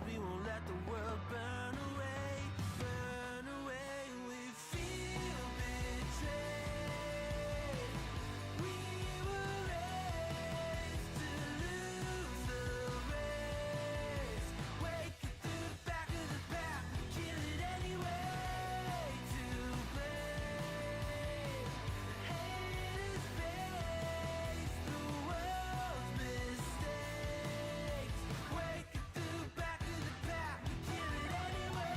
we won't let the world burn away, burn away. We feel betrayed. We were raised to lose the race. Wake it through the back of the pack, kill it anyway. To blame, haters face the world's mistakes. Wake it through the back of the pack, kill it anyway.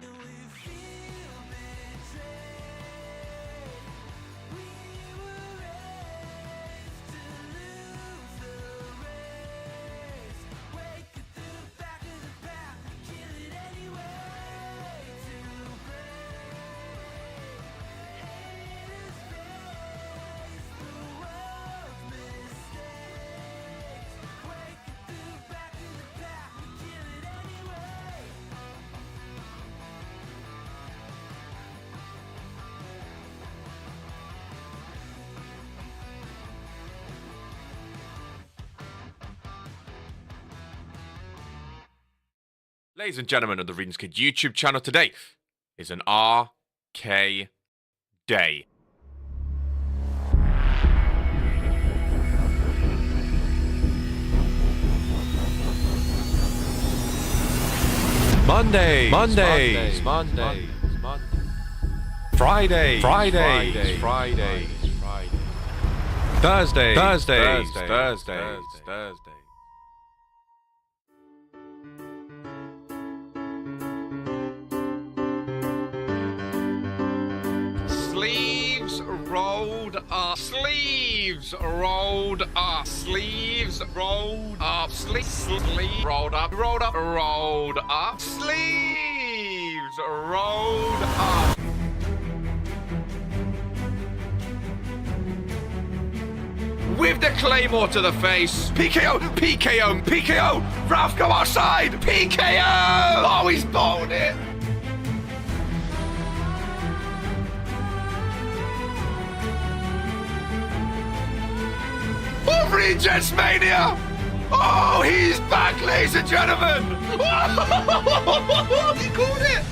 And we feel betrayed. We were raised to lose the race. Wake it through the back of the pack, kill it anyway. To blame, haters face the world's mistakes. Wake it through the back of the pack, kill it anyway. Ladies and gentlemen of the Ryzen Kid YouTube channel, today is an RK day. Mondays, Fridays, Thursdays. Sleeves rolled up, sleeves rolled up, sleeves rolled up, sleeves rolled up, rolled up, sleeves rolled up. With the claymore to the face, PKO, Ralph, go outside, PKO! Oh, he's bowled it. Regents Mania! Oh, he's back, ladies and gentlemen! Oh, he caught it!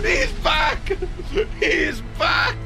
He's back! He's back!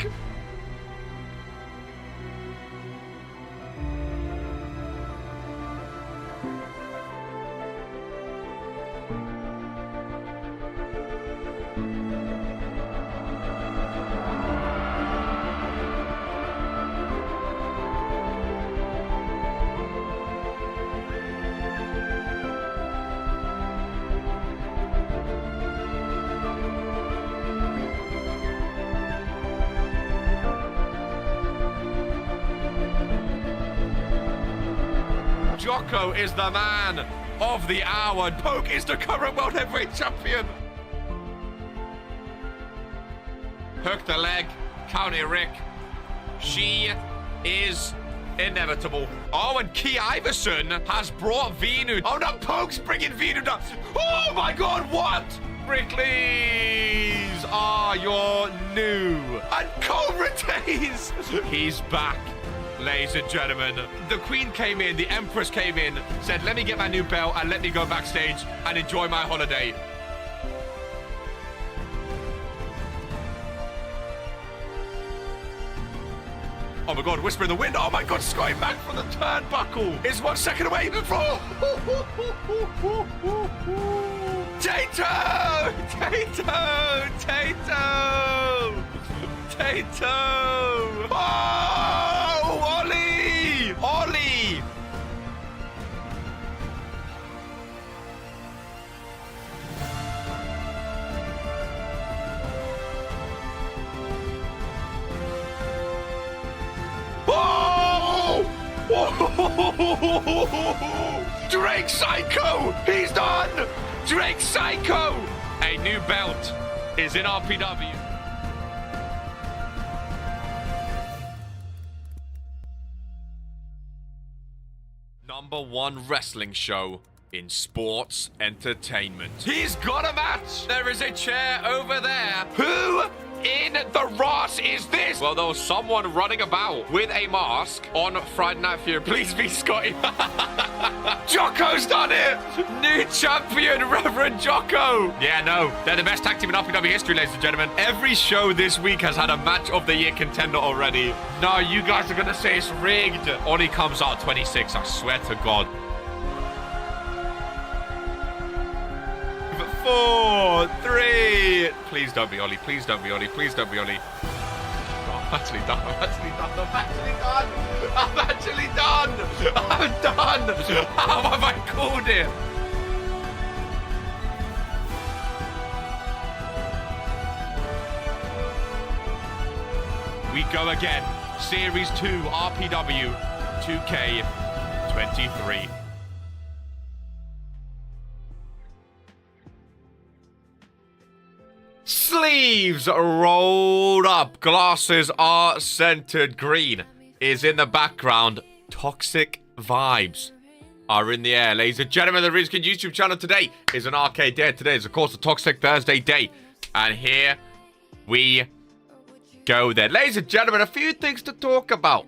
Jocko is the man of the hour, and Poke is the current World Heavyweight Champion. Hook the leg, County Rick. She is inevitable. Oh, and Key Iverson has brought Venu. Oh no, Poke's bringing Venu down. Oh my God, what? Brickley's are your new. And Cobra Days. He's back. Ladies and gentlemen, the Queen came in, the Empress came in, said, let me get my new belt and let me go backstage and enjoy my holiday. Oh my God, whisper in the wind. Oh my God, it's going back from the turnbuckle. It's 1 second away. Tato! Oh, Ollie! Ollie! Drake Psycho! He's done! Drake Psycho! A new belt is in RPW. #1 wrestling show in sports entertainment. He's got a match. There is a chair over there. Who in the Ross is this? Well, there was someone running about with a mask on Friday Night Fury. Please be Scotty. Jocko's done it. New champion, Reverend Jocko. Yeah, no, they're the best tag team in RPW history, ladies and gentlemen. Every show this week has had a match of the year contender already. No, you guys are gonna say it's rigged. Ollie comes out 26, I swear to God. 4, 3. Please don't be Ollie. Please don't be Ollie. Please don't be Ollie. Oh, I'm actually done. I'm actually done. I'm actually done. I'm actually done. I'm done. How have I called it? We go again. Series 2 RPW 2K23. Sleeves rolled up, glasses are centered, green is in the background, toxic vibes are in the air. Ladies and gentlemen, the Rizkin YouTube channel today is an arcade day. Today is, of course, a Toxic Thursday day. And here we go then. Ladies and gentlemen, a few things to talk about.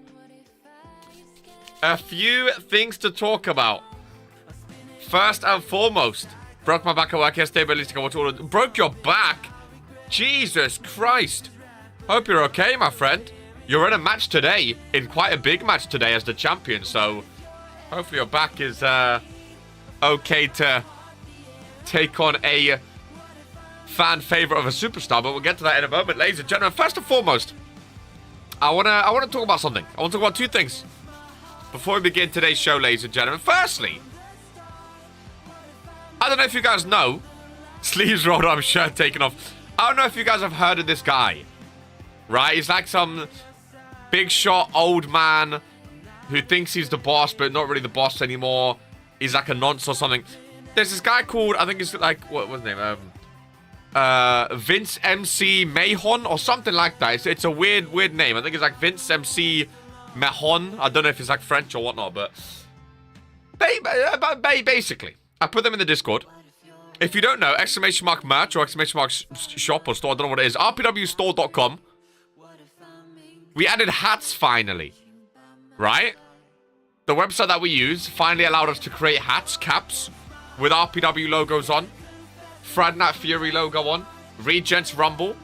First and foremost, broke my back at work yesterday, but at least I watched all of it. Broke your back? Jesus Christ. Hope you're okay, my friend. You're in a match today, in quite a big match today as the champion, so hopefully your back is okay to take on a fan favorite of a superstar, but we'll get to that in a moment. Ladies and gentlemen, first and foremost, I wanna talk about something. I want to talk about two things before we begin today's show, ladies and gentlemen. Firstly, I don't know if you guys know, sleeves rolled up, shirt taken off. I don't know if you guys have heard of this guy, right? He's like some big shot old man who thinks he's the boss, but not really the boss anymore. He's like a nonce or something. There's this guy called, I think it's like, what was his name? Vince MC Mahon or something like that. It's a weird name. I think it's like Vince MC Mahon. I don't know if it's like French or whatnot, but basically, I put them in the Discord. If you don't know, exclamation mark merch or exclamation mark shop or store, I don't know what it is. RPWstore.com. We added hats finally. Right? The website that we use finally allowed us to create hats, caps, with RPW logos on. Friday Night Fury logo on. Regents Rumble.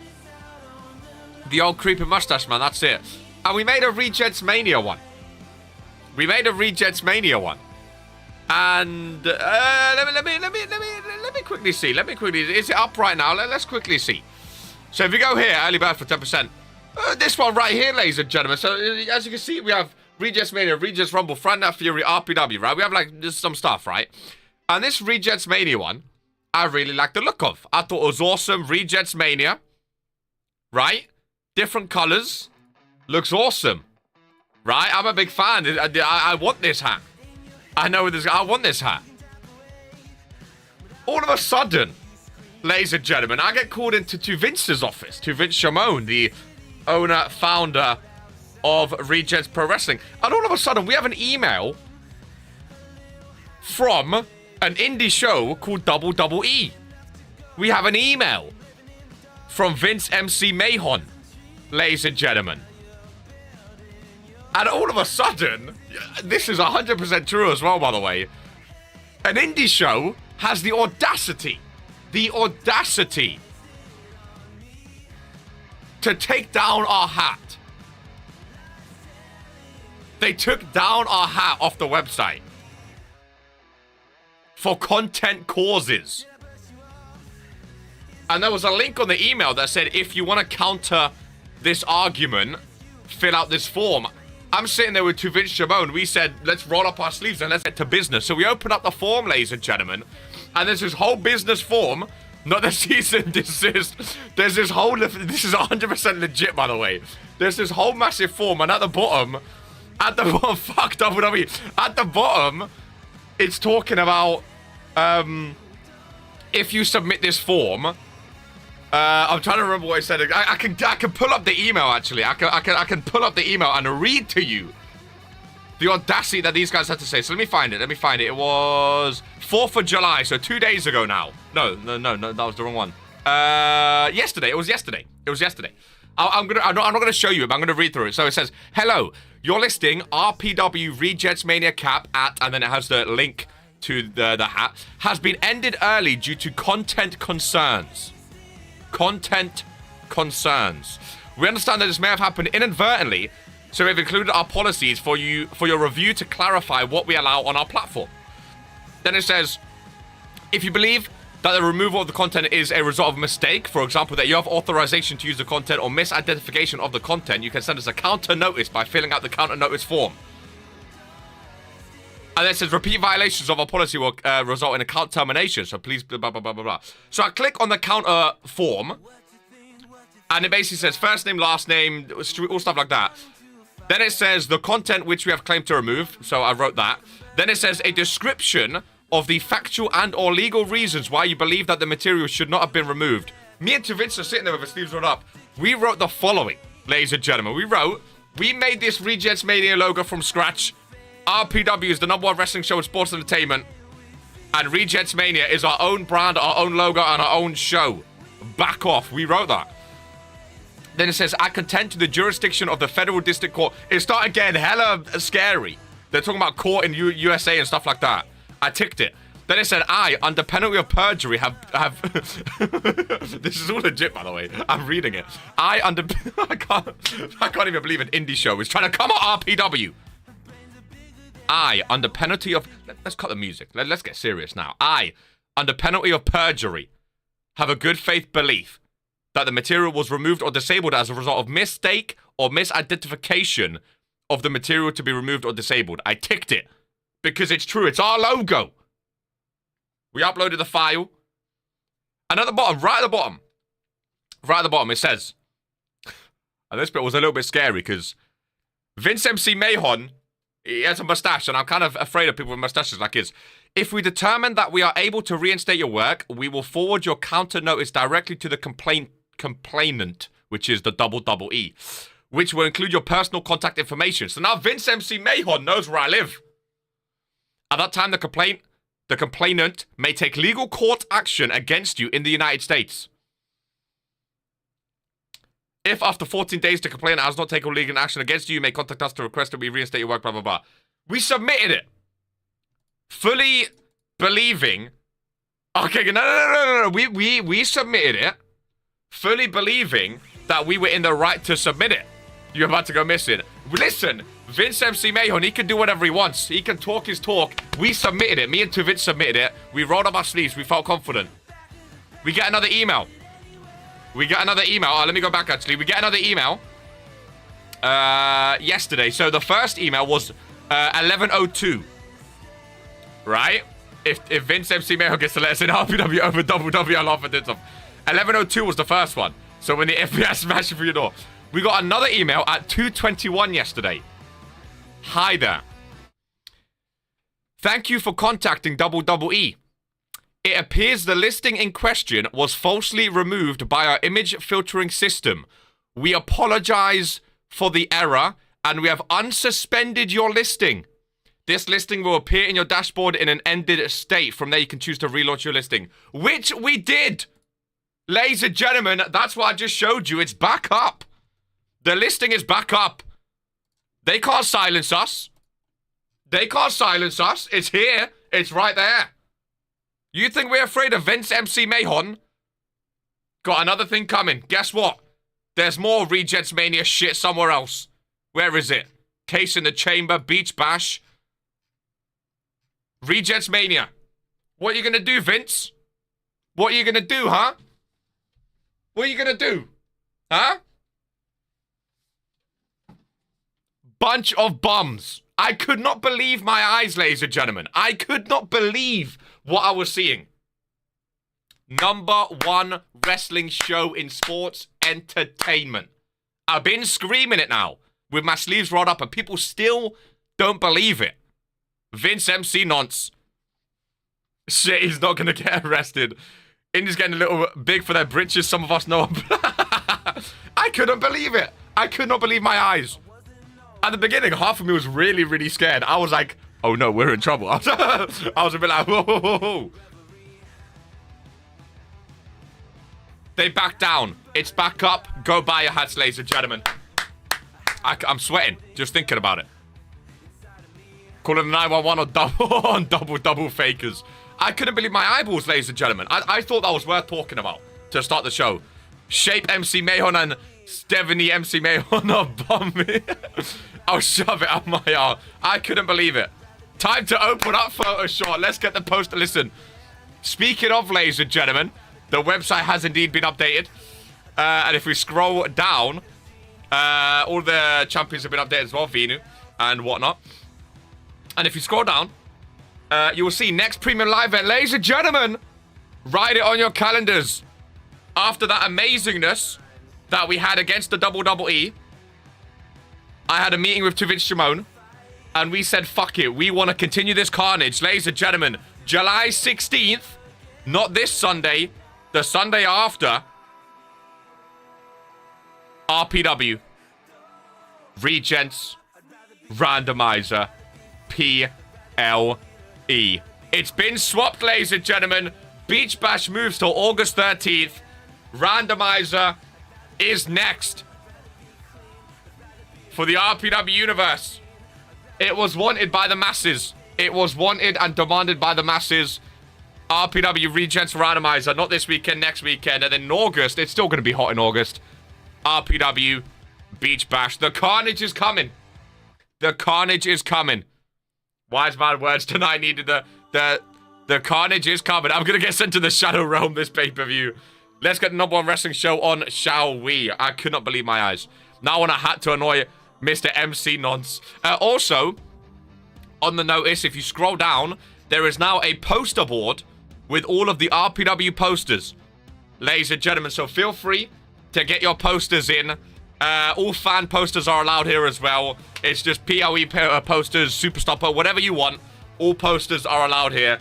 The old creepy mustache man, that's it. And we made a Regents Mania one. And let me quickly see. Is it up right now? Let's quickly see. So if you go here, early bird for 10%. This one right here, ladies and gentlemen. So as you can see, we have Regents Mania, Regents Rumble, Friday Night Fury, RPW, right? We have like just some stuff, right? And this Regents Mania one, I really like the look of. I thought it was awesome. Regents Mania, right? Different colors, looks awesome, right? I'm a big fan. I want this hat. I want this hat. All of a sudden, ladies and gentlemen, I get called into to Vince's office, to Vince Shimon, the owner, founder of Regents Pro Wrestling. And all of a sudden, we have an email from an indie show called WWE. We have an email from Vince MC Mahon, ladies and gentlemen. And all of a sudden, this is 100% true as well, by the way, an indie show has the audacity to take down our hat. They took down our hat off the website for content causes. And there was a link on the email that said, if you want to counter this argument, fill out this form. I'm sitting there with Vince Shimon. We said, let's roll up our sleeves and let's get to business. So we open up the form, ladies and gentlemen. And there's this whole business form, not the cease and desist. There's this whole, this is 100% legit, by the way. There's this whole massive form. And at the bottom, fuck WWE. At the bottom, it's talking about, if you submit this form, I'm trying to remember what it said. I can pull up the email, actually. I can pull up the email and read to you The audacity that these guys had to say. So let me find it. It was 4th of July, so 2 days ago now. No, that was the wrong one. Yesterday. It was yesterday. I'm not gonna show you it, but I'm gonna read through it. So it says, hello, your listing RPW Rejets Mania cap at, and then it has the link to the hat, has been ended early due to content concerns. Content concerns. We understand that this may have happened inadvertently, so we've included our policies for your review to clarify what we allow on our platform. Then it says, if you believe that the removal of the content is a result of a mistake, for example, that you have authorization to use the content or misidentification of the content, you can send us a counter notice by filling out the counter notice form. And then it says, repeat violations of our policy will result in account termination, so please blah, blah, blah, blah, blah. So I click on the counter form, and it basically says first name, last name, all stuff like that. Then it says the content which we have claimed to remove, so I wrote that. Then it says a description of the factual and or legal reasons why you believe that the material should not have been removed. Me and Vince are sitting there with our sleeves rolled up. We wrote the following, ladies and gentlemen. We made this Rejects Mania logo from scratch. RPW is the #1 wrestling show in sports entertainment. And Rejects Mania is our own brand, our own logo, and our own show. Back off. We wrote that. Then it says, I contend to the jurisdiction of the Federal District Court. It's starting getting hella scary. They're talking about court in USA and stuff like that. I ticked it. Then it said, I, under penalty of perjury, have this is all legit, by the way. I'm reading it. I can't even believe an indie show is trying to come at RPW. I, under penalty of... Let's cut the music. Let's get serious now. I, under penalty of perjury, have a good faith belief that the material was removed or disabled as a result of mistake or misidentification of the material to be removed or disabled. I ticked it. Because it's true. It's our logo. We uploaded the file. And at the bottom, right at the bottom, it says, and this bit was a little bit scary because Vince MC Mahon, he has a mustache, and I'm kind of afraid of people with mustaches like his. If we determine that we are able to reinstate your work, we will forward your counter notice directly to the complainant, which is the E, which will include your personal contact information. So now Vince MC Mahon knows where I live. At that time, the complainant may take legal court action against you in the United States. If after 14 days the complainant has not taken legal action against you, you may contact us to request that we reinstate your work, blah, blah, blah. We submitted it. Fully believing. Okay, no. We submitted it. Fully believing that we were in the right to submit it. You're about to go missing. Listen. Vince MC Mahon, he can do whatever he wants. He can talk his talk. We submitted it. Me and Vince submitted it. We rolled up our sleeves. We felt confident. We get another email. Oh, let me go back, actually. We get another email yesterday. So the first email was 11:02. Right? If Vince MC Mahon gets to let us in RPW over WW, I'll laugh at this stuff. 11:02 was the first one. So when the FBI smashed through your door. We got another email at 2:21 yesterday. Hi there. Thank you for contacting WWE. It appears the listing in question was falsely removed by our image filtering system. We apologize for the error and we have unsuspended your listing. This listing will appear in your dashboard in an ended state. From there, you can choose to relaunch your listing, which we did. Ladies and gentlemen, that's what I just showed you. It's back up. The listing is back up. They can't silence us. It's here. It's right there. You think we're afraid of Vince MC Mahon? Got another thing coming. Guess what? There's more Rejects Mania shit somewhere else. Where is it? Case in the Chamber, Beach Bash. Rejects Mania. What are you going to do, Vince? What are you going to do, huh? What are you going to do? Huh? Bunch of bums. I could not believe my eyes, ladies and gentlemen. I could not believe what I was seeing. #1 wrestling show in sports entertainment. I've been screaming it now with my sleeves rolled up and people still don't believe it. Vince MC nonce. Shit, he's not going to get arrested. India's getting a little big for their britches. Some of us know. I couldn't believe it. I could not believe my eyes. At the beginning, half of me was really, really scared. I was like, oh no, we're in trouble. I was a bit like, whoa, whoa, whoa, whoa. They back down. It's back up. Go buy your hats, ladies and gentlemen. I'm sweating just thinking about it. Call it a 911 on double fakers. I couldn't believe my eyeballs, ladies and gentlemen. I thought that was worth talking about to start the show. Shape MC Mahon and Stephanie MC Mahon are bumming. I'll shove it up my arm. I couldn't believe it. Time to open up Photoshop. Let's get the poster. Listen, speaking of, ladies and gentlemen, the website has indeed been updated. And if we scroll down, all the champions have been updated as well, Vinu and whatnot. And if you scroll down, you will see next premium live event. Ladies and gentlemen, write it on your calendars. After that amazingness that we had against the WWE, I had a meeting with Vince Shimon, and we said, fuck it, we want to continue this carnage. Ladies and gentlemen, July 16th, not this Sunday, the Sunday after, RPW, Regents, Randomizer, PLE. It's been swapped, ladies and gentlemen. Beach Bash moves till August 13th. Randomizer is next for the RPW universe. It was wanted by the masses. It was wanted and demanded by the masses. RPW Regents Randomizer, not this weekend, next weekend. And then in August, it's still going to be hot in August. RPW Beach Bash. The carnage is coming. The carnage is coming. Wise man words tonight needed. The carnage is coming. I'm going to get sent to the Shadow Realm this pay-per-view. Let's get the #1 wrestling show on, shall we? I could not believe my eyes. Now I want a hat to annoy Mr. MC Nonce. Also, on the notice, if you scroll down, there is now a poster board with all of the RPW posters. Ladies and gentlemen, so feel free to get your posters in. All fan posters are allowed here as well. It's just PLE posters, Superstar, whatever you want. All posters are allowed here.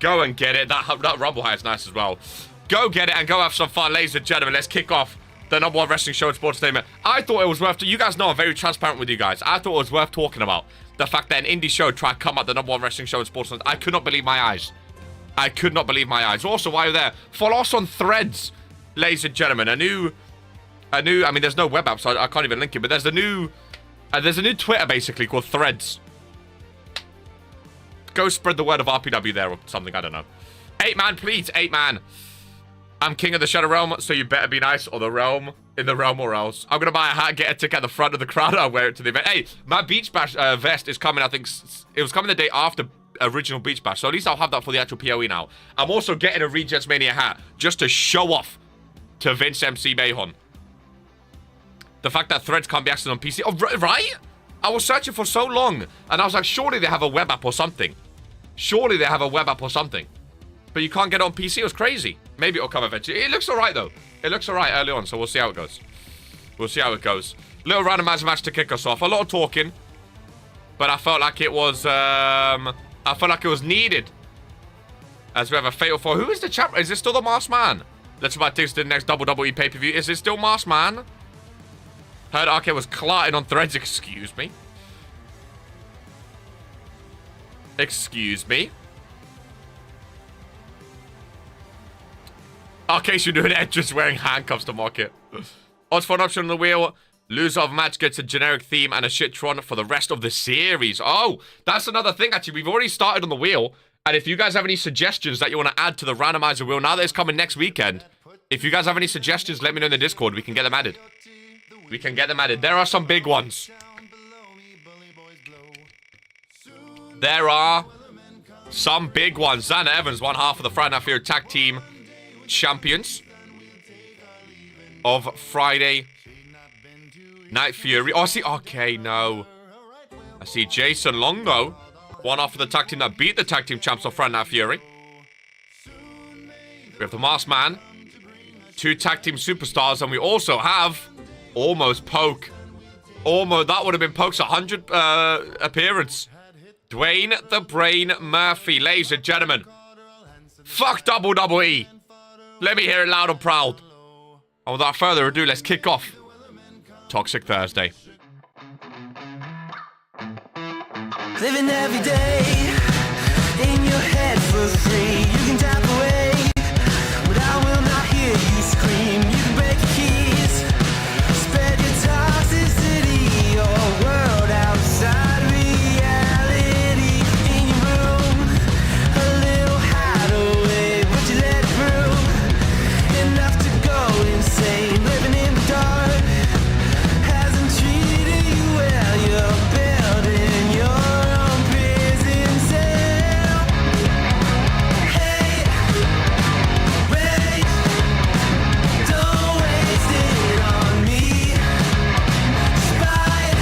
Go and get it. That Rumble hat is nice as well. Go get it and go have some fun, ladies and gentlemen. Let's kick off the #1 wrestling show in sports entertainment. I thought it was worth... You guys know I'm very transparent with you guys. I thought it was worth talking about. The fact that an indie show tried to come up the #1 wrestling show in sports entertainment. I could not believe my eyes. I could not believe my eyes. Also, while you're there, follow us on Threads, ladies and gentlemen. A new... I mean, there's no web app, so I can't even link it. But there's a new Twitter, basically, called Threads. Go spread the word of RPW there or something. I don't know. 8-man, please. 8-man. I'm king of the Shadow Realm, so you better be nice, or the realm, in the realm or else. I'm going to buy a hat, get a ticket at the front of the crowd, I'll wear it to the event. Hey, my Beach Bash vest is coming, I think, it was coming the day after original Beach Bash, so at least I'll have that for the actual PLE now. I'm also getting a Regents Mania hat, just to show off to Vince MC Mahon. The fact that Threads can't be accessed on PC, oh, right? I was searching for so long, and I was like, surely they have a web app or something. Surely they have a web app or something. But you can't get it on PC, it was crazy. Maybe it'll come eventually. It looks alright, though. It looks alright early on, so we'll see how it goes. We'll see how it goes. Little randomizer match to kick us off. A lot of talking. But I felt like it was, needed. As we have a fatal four. Who is the champ? Is this still the Masked Man? Let's about to the next WWE pay-per-view. Is it still Masked Man? Heard RK was clarting on Threads. Excuse me. Excuse me. RK should do an entrance wearing handcuffs to mock it. Odds for an option on the wheel. Loser of match gets a generic theme and a shit-tron for the rest of the series. Oh, that's another thing, actually. We've already started on the wheel. And if you guys have any suggestions that you want to add to the randomizer wheel, now that it's coming next weekend, if you guys have any suggestions, let me know in the Discord. We can get them added. We can get them added. There are some big ones. There are some big ones. Xana Evans, one half of the Friday Night Fury Tag Team Champions of Friday Night Fury. Oh, I see. Okay, no. I see Jason Long, though. One off of the tag team that beat the tag team champs of Friday Night Fury. We have the Masked Man. 2 tag team superstars. And we also have almost Poke. Almost. That would have been Poke's 100 appearance. Dwayne the Brain Murphy. Ladies and gentlemen. Fuck WWE. Let me hear it loud and proud. And without further ado, let's kick off Toxic Thursday. living every day in your head for free. You can tap away, but I will not hear you scream. You can break the keys, spread your toxicity, your world outside reality. In your room, a little hideaway, but you let it through. Enough to go insane, living in the dark hasn't treated you well. You're building your own prison cell. Hey, wait, don't waste it on me. Despite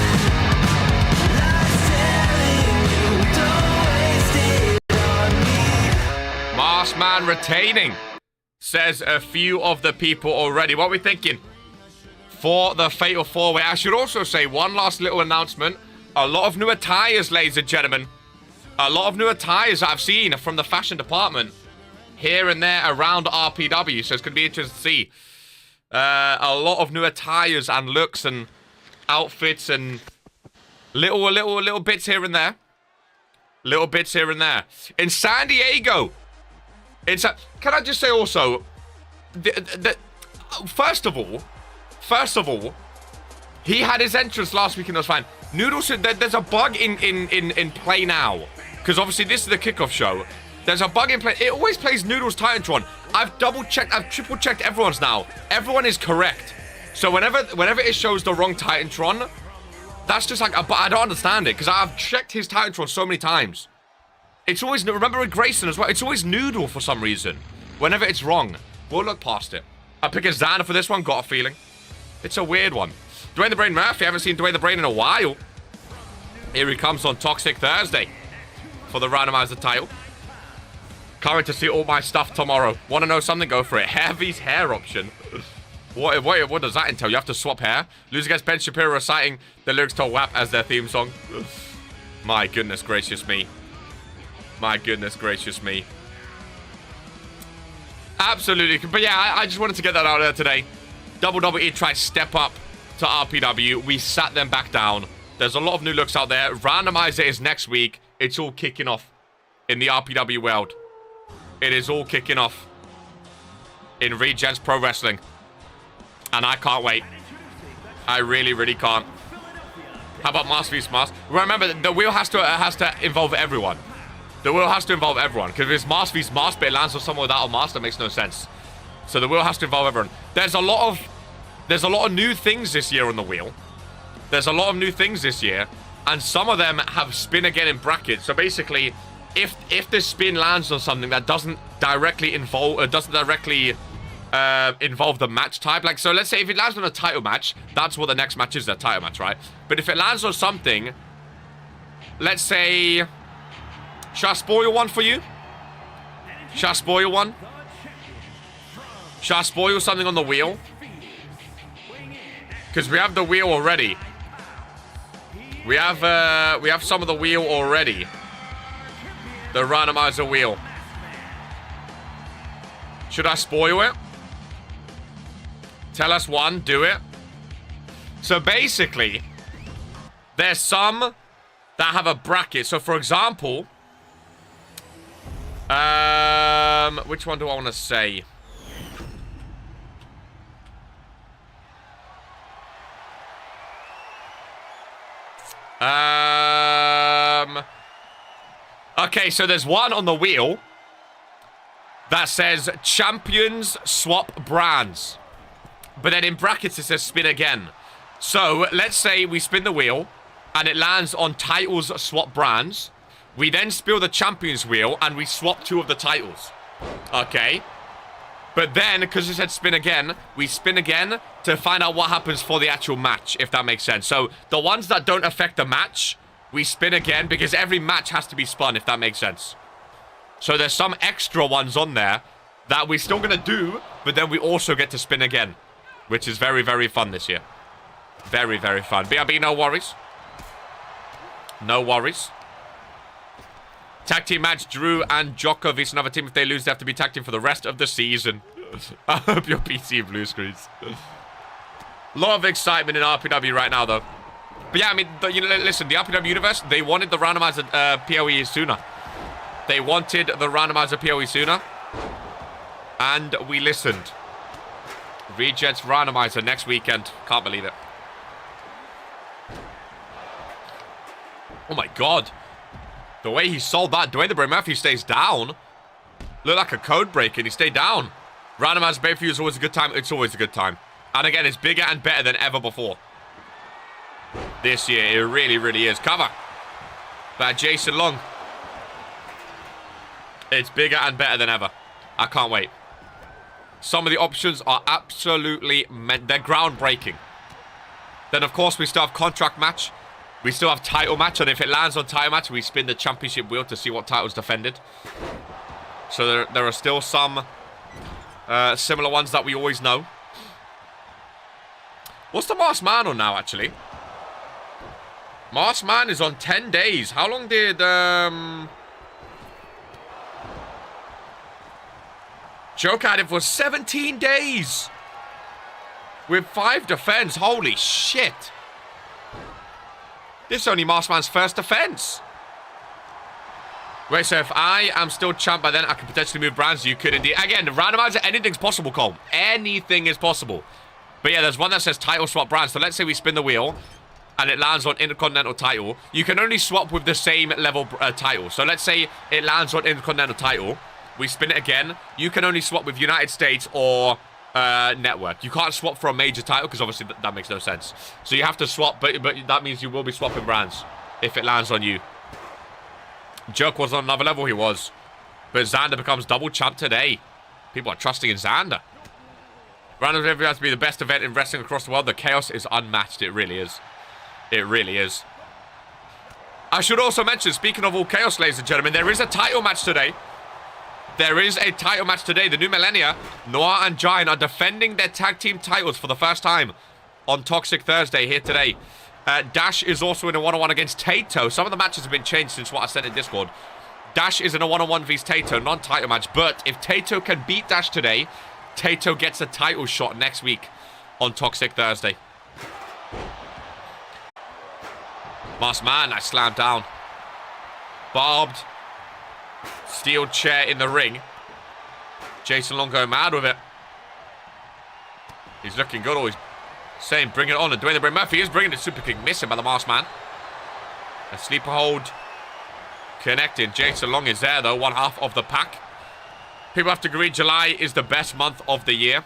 lies telling you, don't waste it on me. Mars Man retaining, says a few of the people already. What are we thinking for the Fatal 4-Way? I should also say one last little announcement. A lot of new attires, ladies and gentlemen. A lot of new attires that I've seen from the fashion department here and there around RPW. So it's going to be interesting to see. A lot of new attires and looks and outfits and little bits here and there. Little bits here and there. In San Diego, can I just say also, first of all, he had his entrance last week and it was fine. Noodles said that there's a bug in play now, because obviously this is the kickoff show. There's a bug in play. It always plays Noodles Titantron. I've double-checked, I've triple-checked everyone's now. Everyone is correct. So whenever it shows the wrong Titantron, that's just like, but I don't understand it, because I've checked his Titantron so many times. It's always, remember with Grayson as well, it's always Noodle for some reason. Whenever it's wrong. We'll look past it. I'm picking Xander for this one, got a feeling. It's a weird one. Dwayne the Brain Murphy, haven't seen Dwayne the Brain in a while. Here he comes on Toxic Thursday for the randomizer title. Can't wait to see all my stuff tomorrow. Want to know something? Go for it. Heavy's hair option. What does that entail? You have to swap hair? Lose against Ben Shapiro reciting the lyrics to WAP as their theme song. My goodness gracious me. My goodness gracious me. Absolutely. But yeah, I just wanted to get that out there today. WWE tried to step up to RPW. We sat them back down. There's a lot of new looks out there. Randomizer is next week. It's all kicking off in the RPW world. It is all kicking off in Regen's Pro Wrestling. And I can't wait. I really, really can't. How about Master vs. Master? Remember, the wheel has to involve everyone. The wheel has to involve everyone. Because if it's Master vs. Master, but it lands on someone without a master, it makes no sense. So the wheel has to involve everyone. There's a lot of new things this year on the wheel. There's a lot of new things this year. And some of them have spin again in brackets. So basically, if the spin lands on something that doesn't directly involve the match type. Like, so let's say if it lands on a title match, that's what the next match is, that title match, right? But if it lands on something, let's say, shall I spoil one for you? Shall I spoil one? Shall I spoil something on the wheel? Because we have the wheel already. We have some of the wheel already. The randomizer wheel. Should I spoil it? Tell us one, do it. So basically, there's some that have a bracket. So for example, which one do I want to say? Okay, so there's one on the wheel that says champions swap brands. But then in brackets it says spin again. So let's say we spin the wheel and it lands on titles swap brands. We then spill the champions wheel and we swap two of the titles. Okay. But then, because it said spin again, we spin again to find out what happens for the actual match, if that makes sense. So the ones that don't affect the match, we spin again because every match has to be spun, if that makes sense. So there's some extra ones on there that we're still going to do, but then we also get to spin again, which is very, very fun this year. Very, very fun. BRB, no worries. No worries. Tag team match, Drew and Djokovic. Another team, if they lose, they have to be tag team for the rest of the season. I hope your PC blue screens. A lot of excitement in RPW right now, though. But yeah, I mean, listen, the RPW universe, they wanted the randomizer PLE sooner. They wanted the randomizer PLE sooner. And we listened. Rejets randomizer next weekend. Can't believe it. Oh my god. The way he sold that, the way the Bray Murphy stays down. Looked like a code break and he stayed down. Randomizer pay-per-view is always a good time. It's always a good time. And again, it's bigger and better than ever before. This year, it really, really is. Cover by Jason Long. It's bigger and better than ever. I can't wait. Some of the options are absolutely they're groundbreaking. Then, of course, we still have contract match. We still have title match. And if it lands on title match, we spin the championship wheel to see what title's defended. So there are still some similar ones that we always know. What's the Masked Man on now, actually? Masked Man is on 10 days. How long did Joke had it for 17 days. With 5 defense. Holy shit. This is only Masked Man's first defense. Wait, so if I am still champ by then, I can potentially move brands. You could indeed. Again, randomizer, anything's possible, Cole. Anything is possible. But yeah, there's one that says title swap brands. So let's say we spin the wheel and it lands on Intercontinental title. You can only swap with the same level title. So let's say it lands on Intercontinental title. We spin it again. You can only swap with United States or Network. You can't swap for a major title because obviously that makes no sense. So you have to swap, but that means you will be swapping brands if it lands on you. Joke was on another level, he was. But Xander becomes double champ today. People are trusting in Xander. Random Review has to be the best event in wrestling across the world. The chaos is unmatched. It really is. It really is. I should also mention, speaking of all chaos, ladies and gentlemen, there is a title match today. There is a title match today. The New Millennia, Noah and Giant, are defending their tag team titles for the first time on Toxic Thursday here today. Dash is also in a one-on-one against Tato. Some of the matches have been changed since what I said in Discord. Dash is in a one-on-one vs Tato, non-title match. But if Tato can beat Dash today, Tato gets a title shot next week on Toxic Thursday. Masked Man, I slammed down. Barbed. Steel chair in the ring. Jason Long going mad with it. He's looking good. Always saying bring it on. And Dwayne the Bray Murphy is bringing it. Super kick missing by the Masked Man. A sleeper hold. Connecting. Jason Long is there though. One half of the pack. People have to agree July is the best month of the year.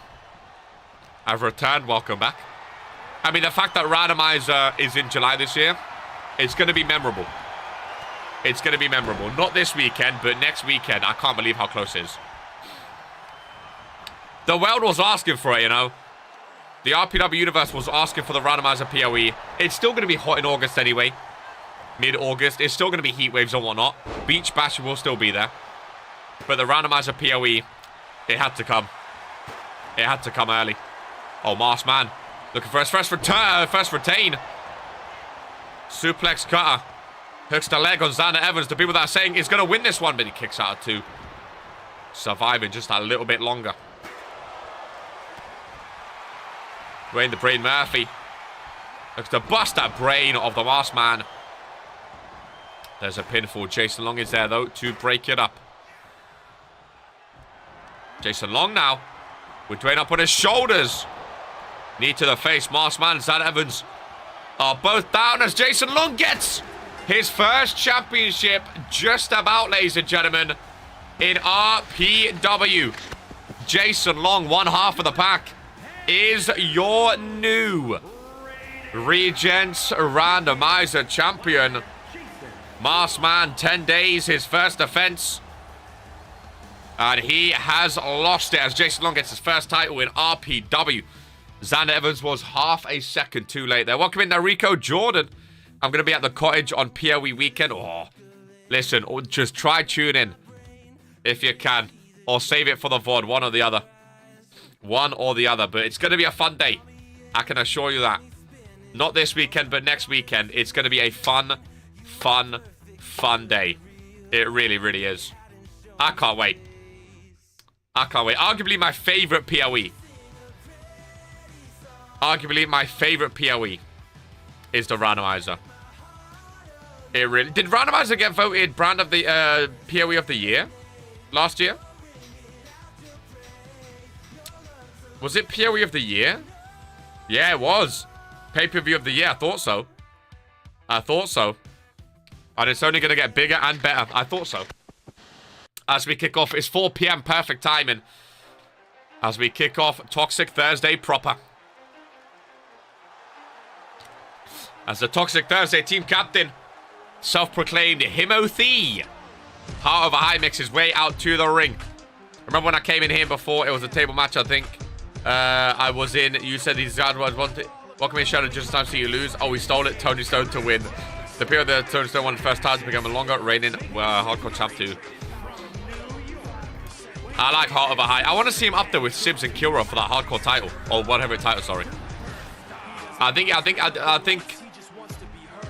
I've returned. Welcome back. I mean, the fact that Randomizer is in July this year, it's going to be memorable. It's going to be memorable. Not this weekend, but next weekend. I can't believe how close it is. The world was asking for it, you know. The RPW universe was asking for the Randomizer PLE. It's still going to be hot in August anyway. Mid-August. It's still going to be heat waves and whatnot. Beach Bash will still be there. But the Randomizer PLE, it had to come. It had to come early. Oh, Masked Man. Looking for his first retain. Suplex cutter. Hooks the leg on Xander Evans. The people that are saying he's going to win this one, but he kicks out of 2. Surviving just a little bit longer. Dwayne the Brain Murphy. Looks to bust that brain of the Masked Man. There's a pinfall. Jason Long is there, though, to break it up. Jason Long now. With Dwayne up on his shoulders. Knee to the face. Masked Man, Xander Evans are both down as Jason Long gets his first championship just about, ladies and gentlemen, in RPW. Jason Long, one half of the pack, is your new Regents Randomizer champion. Masked Man, 10 days, his first defense. And he has lost it as Jason Long gets his first title in RPW. Xander Evans was half a second too late there. Welcome in, Rico Jordan. I'm going to be at the cottage on PLE weekend. Oh, listen, just try tune in if you can. Or save it for the VOD, one or the other. One or the other. But it's going to be a fun day. I can assure you that. Not this weekend, but next weekend. It's going to be a fun day. It really, really is. I can't wait. I can't wait. Arguably my favorite PLE. Arguably my favorite PLE is the randomizer. It really... Did randomizer get voted brand of the PLE of the year last year? Was it PLE of the year? Yeah, it was. Pay-per-view of the year. I thought so. I thought so. And it's only going to get bigger and better. I thought so. As we kick off, it's 4 p.m. Perfect timing. As we kick off Toxic Thursday proper. As the Toxic Thursday team captain, self-proclaimed Himothy, Heart Over High makes his way out to the ring. Remember when I came in here before? It was a table match, I think. I was in. You said these guys wanted. Welcome in, Shadow. Just in time to see you lose. Oh, we stole it. Tony Stone to win. The period that Tony Stone won the first time to become a longer reigning hardcore champ too. I like Heart Over High. I want to see him up there with Sibs and Killro for that hardcore title or whatever title. Sorry. I think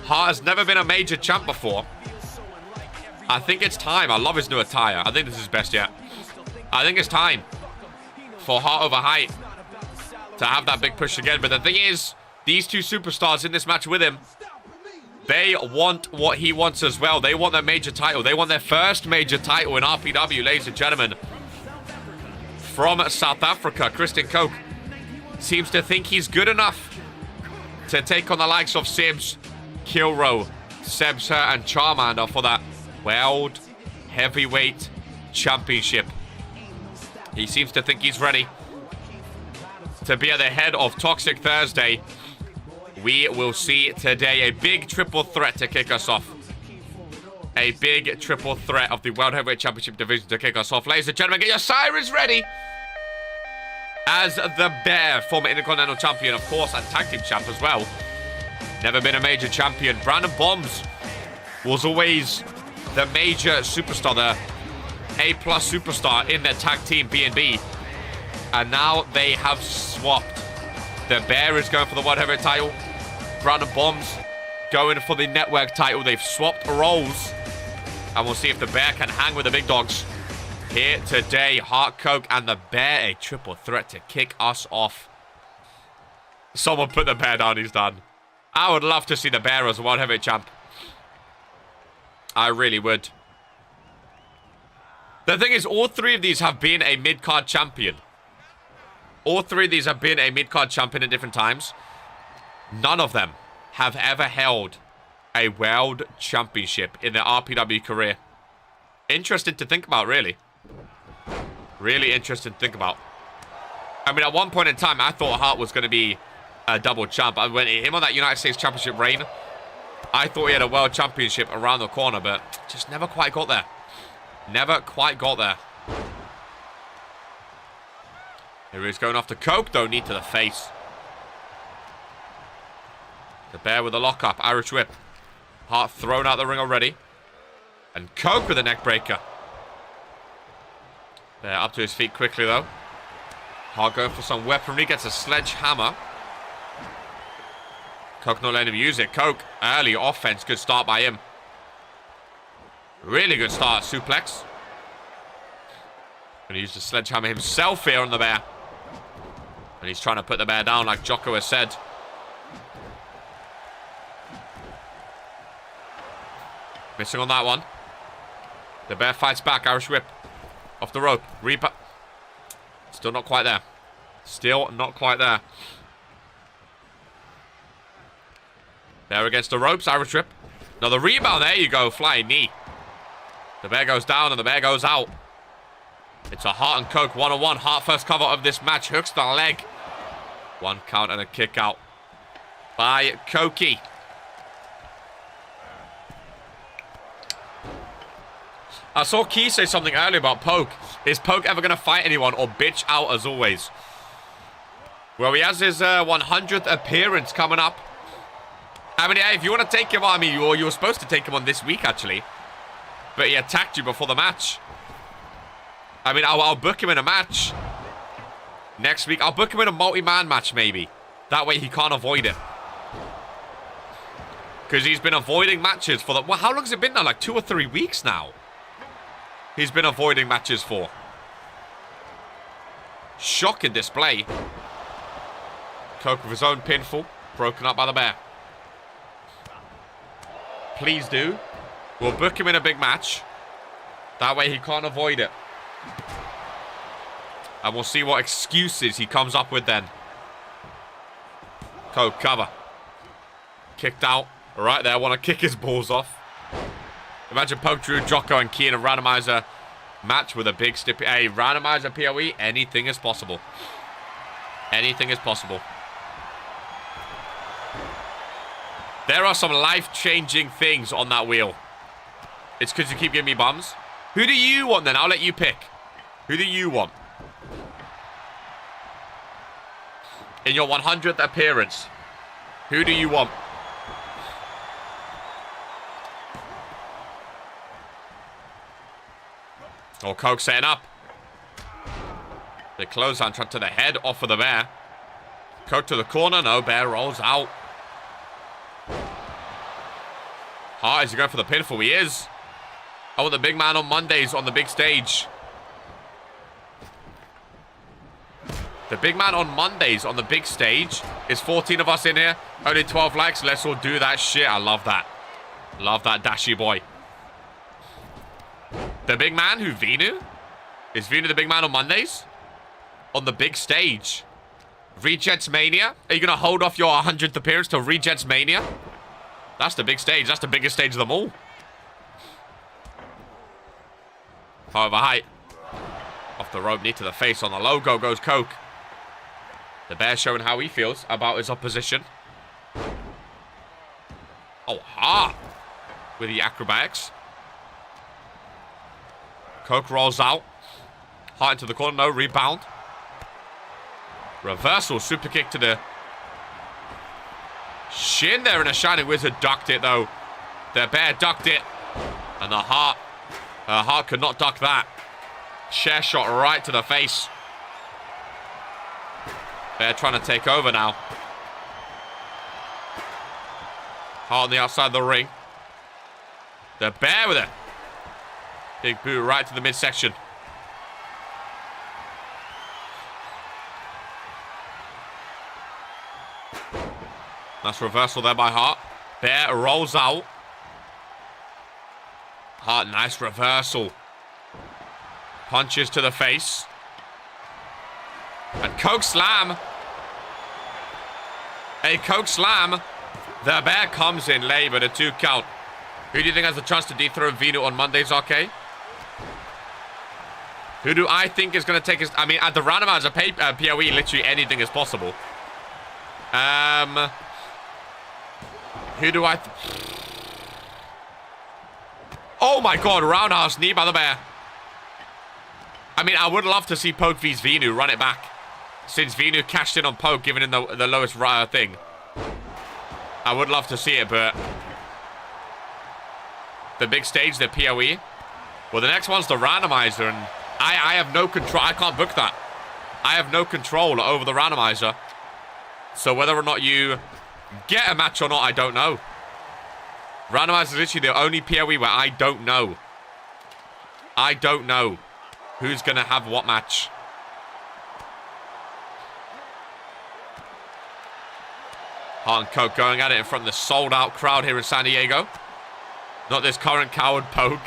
Heart has never been a major champ before. I think it's time. I love his new attire. I think this is best yet. I think it's time for Heart Over High to have that big push again. But the thing is, these two superstars in this match with him, they want what he wants as well. They want their major title. They want their first major title in RPW, ladies and gentlemen. From South Africa, Christian Coke seems to think he's good enough to take on the likes of Sibs, Killro, Sebsa, and Charmander for that World Heavyweight Championship. He seems to think he's ready to be at the head of Toxic Thursday. We will see today a big triple threat to kick us off. A big triple threat of the World Heavyweight Championship division to kick us off. Ladies and gentlemen, get your sirens ready. As the Bear, former Intercontinental Champion, of course, and Tag Team Champ as well. Never been a major champion. Brandon Bombs was always the major superstar, the A-plus superstar in their tag team, B&B. And now they have swapped. The Bear is going for the World Heavyweight title. Brandon Bombs going for the Network title. They've swapped roles. And we'll see if the Bear can hang with the big dogs here today. Heart Coke and the Bear, a triple threat to kick us off. Someone put the Bear down, he's done. I would love to see the Bear as a World Heavyweight champ. I really would. The thing is, all three of these have been a mid-card champion. All three of these have been a mid-card champion at different times. None of them have ever held a world championship in their RPW career. Interesting to think about, really. Really interesting to think about. I mean, at one point in time, I thought Hart was going to be a double champ. I went him on that United States Championship reign. I thought he had a world championship around the corner, but just never quite got there. Never quite got there. Here he's going after Coke, though. Knee to the face. The Bear with a lockup. Irish whip. Hart thrown out the ring already. And Coke with a neck breaker. Bear up to his feet quickly, though. Hart going for some weaponry. Gets a sledgehammer. Coke not letting him use it. Coke, early offense. Good start by him. Really good start. Suplex. Gonna use the sledgehammer himself here on the Bear. And he's trying to put the Bear down like Jocko has said. Missing on that one. The Bear fights back. Irish whip. Off the rope. Reaper. Still not quite there. Still not quite there. Bear against the ropes. Irish whip. Another rebound. There you go. Flying knee. The Bear goes down and the Bear goes out. It's a Hart and Coke one-on-one. Hart first cover of this match. Hooks the leg. One count and a kick out by Koki. I saw Key say something earlier about Poke. Is Poke ever going to fight anyone or bitch out as always? Well, he has his 100th appearance coming up. I mean, yeah, if you want to take him on, you were supposed to take him on this week, actually. But he attacked you before the match. I mean, I'll book him in a match next week. I'll book him in a multi-man match, maybe. That way he can't avoid it. Because he's been avoiding matches for the... Well, how long has it been now? Like 2 or 3 weeks now. He's been avoiding matches for. Shocking display. Coke with his own pinfall. Broken up by the Bear. Please do. We'll book him in a big match. That way he can't avoid it. And we'll see what excuses he comes up with then. Coke, cover. Kicked out. Right there, want to kick his balls off. Imagine Poke, Drew, Jocko, and Key in a randomizer match with a big Hey, randomizer PLE, anything is possible. Anything is possible. There are some life-changing things on that wheel. It's because you keep giving me bums. Who do you want then? I'll let you pick. Who do you want? In your 100th appearance, who do you want? Oh, Coke setting up. They close down, trying to the head off of the bear. Coke to the corner. No, bear rolls out. Hart, is he going for the pinfall? He is. I want the big man on Mondays on the big stage. The big man on Mondays on the big stage. Is 14 of us in here. Only 12 likes. Let's all do that shit. I love that. Love that dashy boy. The big man, who, Vinu? Is Vinu the big man on Mondays? On the big stage. Rejets Mania? Are you going to hold off your 100th appearance till Rejets Mania? That's the big stage. That's the biggest stage of them all. However, height. Off the rope, knee to the face. On the logo goes Coke. The bear showing how he feels about his opposition. Oh, Hart. With the acrobatics. Coke rolls out. Hart into the corner. No, rebound. Reversal. Super kick to the shin there, and a Shining Wizard ducked it, though. The bear ducked it. And the Hart could not duck that. Chair shot right to the face. Bear trying to take over now. Hart on the outside of the ring. The bear with a big boot right to the midsection. Nice reversal there by Hart. Bear rolls out. Hart, nice reversal. Punches to the face. And Coke slam. A Coke slam. The bear comes in late, but a 2 count. Who do you think has a chance to dethrone Vinu on Mondays, RK? Who do I think is going to take his... I mean, at the randomizer PLE, literally anything is possible. Who do I... Oh my god, roundhouse knee by the bear. I mean, I would love to see Poke vs Vinu run it back. Since Vinu cashed in on Poke, giving him the lowest thing. I would love to see it, but... The big stage, the PLE. Well, the next one's the randomizer, and I have no control. I can't book that. I have no control over the randomizer. So whether or not you get a match or not, I don't know. Randomizer is literally the only PLE where I don't know. I don't know who's going to have what match. Hart and Coke going at it in front of the sold-out crowd here in San Diego. Not this current coward Poke.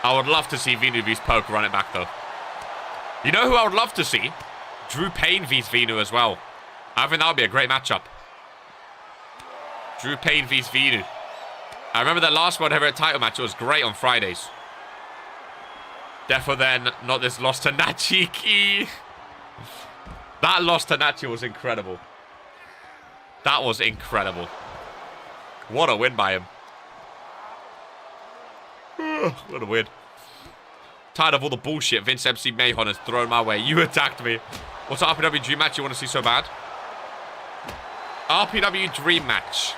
I would love to see Vinu vs Poke run it back, though. You know who I would love to see? Drew Payne vs Vinu as well. I think that would be a great matchup. Drew Payne vs Vinu. I remember that last World Heavyweight title match. It was great on Fridays. Therefore then, not this loss to Nachiki. That loss to Nachi was incredible. That was incredible. What a win by him. What a win. Tired of all the bullshit Vince MC Mahon has thrown my way. You attacked me. What's the RPW dream match you want to see so bad? RPW dream match.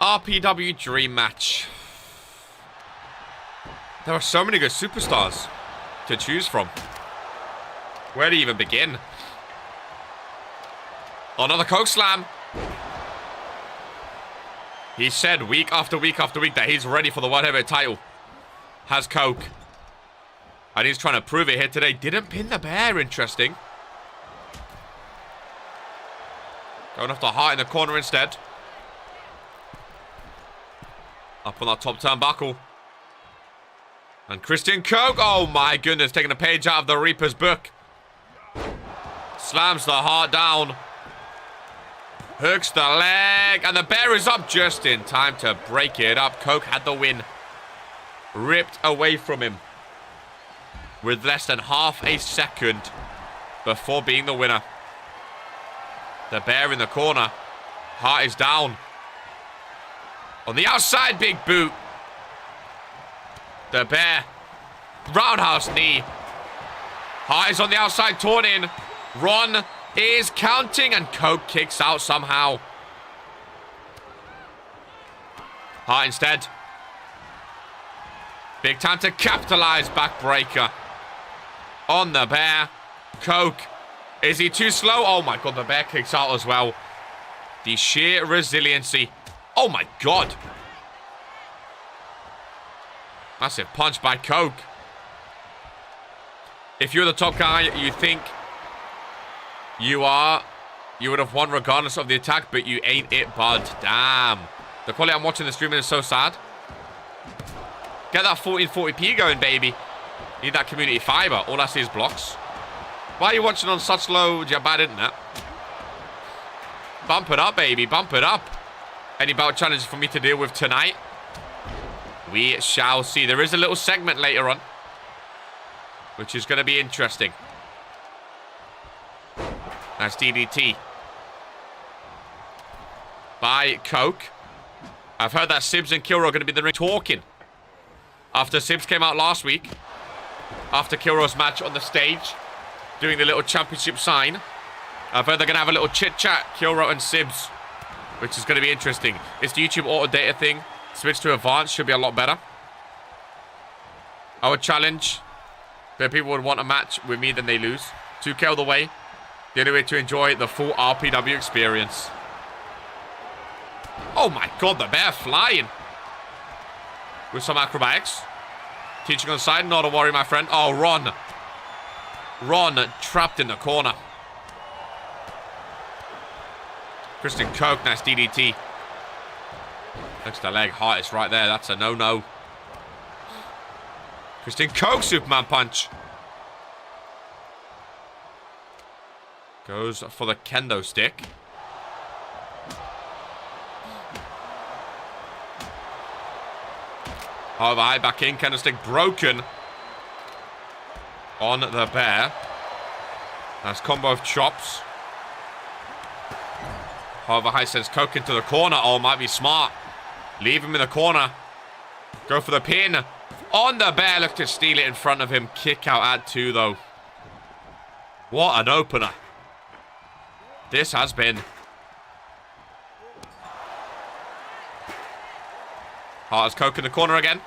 RPW dream match. There are so many good superstars to choose from. Where do you even begin? Another Coke slam. He said week after week after week that he's ready for the World Heavyweight title. Has Coke. And he's trying to prove it here today. Didn't pin the bear. Interesting. Going off the heart in the corner instead. Up on that top turnbuckle. And Christian Koch. Oh my goodness. Taking a page out of the Reaper's book. Slams the heart down. Hooks the leg. And the bear is up just in time to break it up. Koch had the win. Ripped away from him. With less than half a second before being the winner. The bear in the corner. Heart is down. On the outside, big boot. The bear. Roundhouse knee. Heart is on the outside, torn in. Ron is counting and Koch kicks out somehow. Hart instead. Big time to capitalize. Backbreaker. On the bear. Koch. Is he too slow? Oh my god, the bear kicks out as well. The sheer resiliency. Oh my god. Massive punch by Koch. If you're the top guy, you think you would have won regardless of the attack, but you ain't it, bud. Damn. The quality I'm watching the streaming is so sad. Get that 1440p going, baby. Need that community fiber. All I see is blocks. Why are you watching on such low bad internet? Bump it up, baby. Bump it up. Any bout challenges for me to deal with tonight? We shall see. There is a little segment later on, which is going to be interesting. That's DDT. By Koch. I've heard that Sibs and Killro are going to be in the ring talking. After Sibs came out last week. After Killro's match on the stage. Doing the little championship sign. I've heard they're going to have a little chit-chat. Killro and Sibs. Which is going to be interesting. It's the YouTube auto data thing. Switch to advanced. Should be a lot better. I would challenge. But people would want a match with me, then they lose. 2K all the way. The only way to enjoy the full RPW experience. Oh my god, the bear flying. With some acrobatics. Teaching on the side, not a worry, my friend. Oh, Ron. Ron trapped in the corner. Christian Koch, nice DDT. Looks the leg, Heart is right there. That's a no-no. Christian Koch, Superman punch. Goes for the kendo stick. However, high back in. Kendo stick broken. On the bear. Nice combo of chops. However, high sends Koch into the corner. Oh, might be smart. Leave him in the corner. Go for the pin. On the bear. Look to steal it in front of him. Kick out at 2, though. What an opener. This has been. Hart has Koch in the corner again.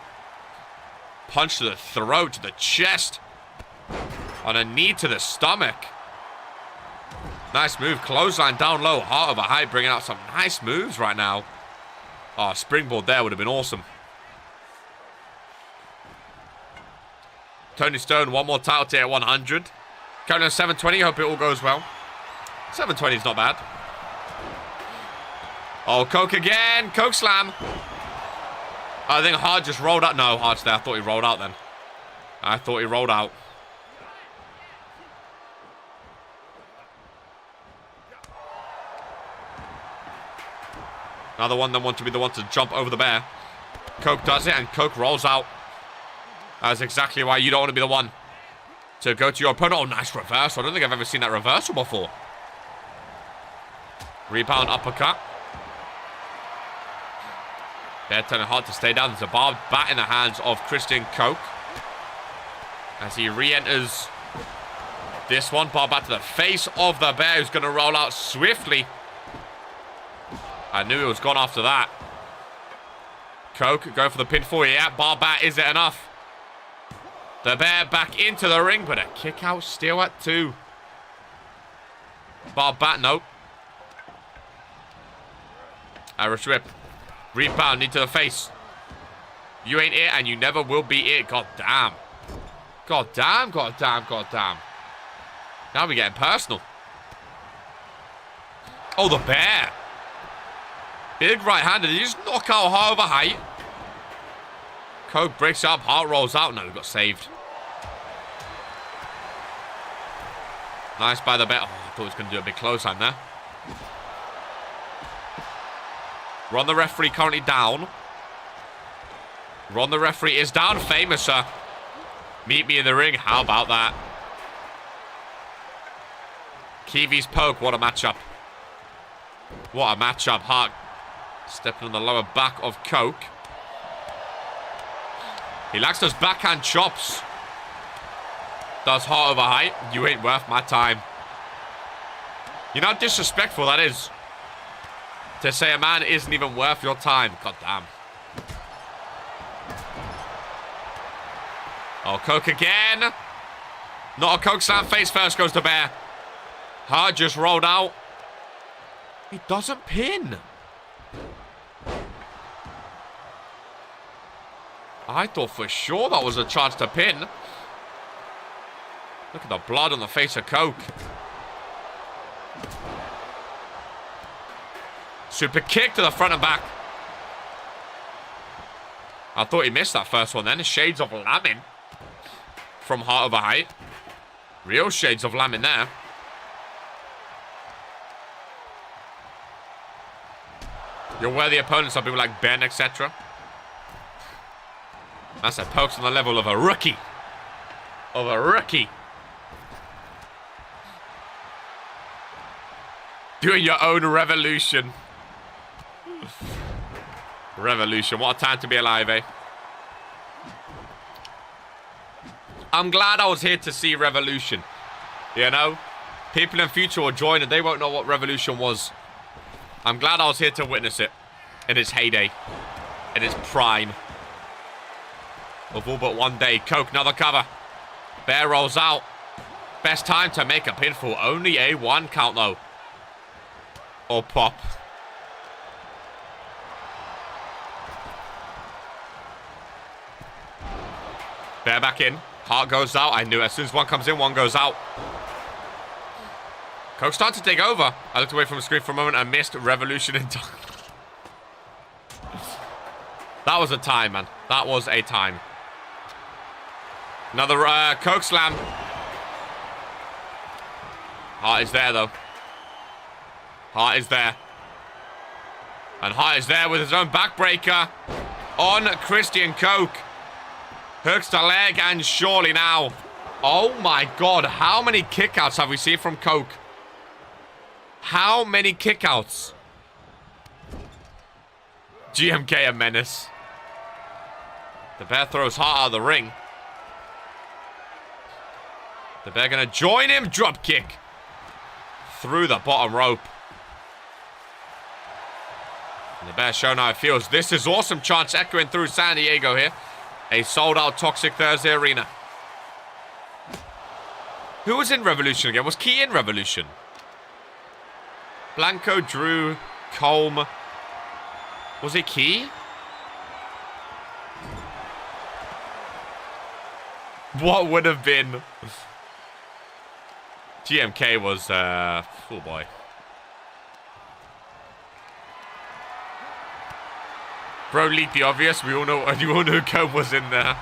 Punch to the throat, to the chest. On a knee to the stomach. Nice move. Clothesline down low. Heart over high, bringing out some nice moves right now. Oh, springboard there would have been awesome. Tony Stone, one more title tier at 100. Currently on 720. Hope it all goes well. 720 is not bad. Oh, Koch again. Koch slam. I think Hart just rolled out. No, Hart's there. I thought he rolled out then. I thought he rolled out. Another one that want to be the one to jump over the bear. Koch does it and Koch rolls out. That's exactly why you don't want to be the one to go to your opponent. Oh, nice reversal. I don't think I've ever seen that reversal before. Rebound uppercut. They're turning hard to stay down. There's a barbed bat in the hands of Christian Koch. As he re-enters this one. Barbed bat to the face of the bear, who's going to roll out swiftly. I knew he was gone after that. Koch go for the pinfall. Yeah, barbed bat. Is it enough? The bear back into the ring, but a kick out still at 2. Barbed bat, nope. Irish whip. Rebound into the face. You ain't it and you never will be it. God damn. God damn, god damn, god damn. Now we're getting personal. Oh, the bear. Big right-handed. Did he just knock out Heart over height? Coke breaks up. Heart rolls out. No, he got saved. Nice by the bear. Oh, I thought he was going to do a big clothesline there. Ron the referee currently down. Ron the referee is down. Famous, sir. Meet me in the ring. How about that? Kiwi's poke. What a matchup. What a matchup. Hart stepping on the lower back of Coke. He likes those backhand chops. Does Hart over height. You ain't worth my time. You know how disrespectful that is? To say a man isn't even worth your time. God damn. Oh, Coke again. Not a Coke slam. Face first goes to Bear. Hart just rolled out. He doesn't pin. I thought for sure that was a chance to pin. Look at the blood on the face of Coke. Super kick to the front and back. I thought he missed that first one then. Shades of Lamin from Heart over height. Real shades of Lamin there. Your worthy opponents are people like Ben, etc. That's a pokes on the level of a rookie. Of a rookie. Doing your own revolution. Revolution. What a time to be alive, eh? I'm glad I was here to see Revolution. You know? People in future will join and they won't know what Revolution was. I'm glad I was here to witness it. In its heyday. In its prime. Of all but one day. Coke, another cover. Bear rolls out. Best time to make a pinfall. Only a 1 count, though. Or pop. Bear back in. Heart goes out. I knew it. As soon as one comes in, one goes out. Coke started to take over. I looked away from the screen for a moment and missed Revolution in time. That was a time, man. That was a time. Another Coke slam. Hart is there, though. Hart is there. And Hart is there with his own backbreaker on Christian Coke. Hooks the leg and surely now. Oh my god, how many kickouts have we seen from Coke? How many kickouts? GMK a menace. The Bear throws Hart out of the ring. The Bear gonna join him. Drop kick. Through the bottom rope. And the Bear showing how it feels. This is awesome chants echoing through San Diego here. A sold-out Toxic Thursday arena. Who was in Revolution again? Was Key in Revolution? Blanco, Drew, Colm. Was it Key? What would have been? GMK was, oh boy. Bro leaked the obvious. You all know Colm was in there.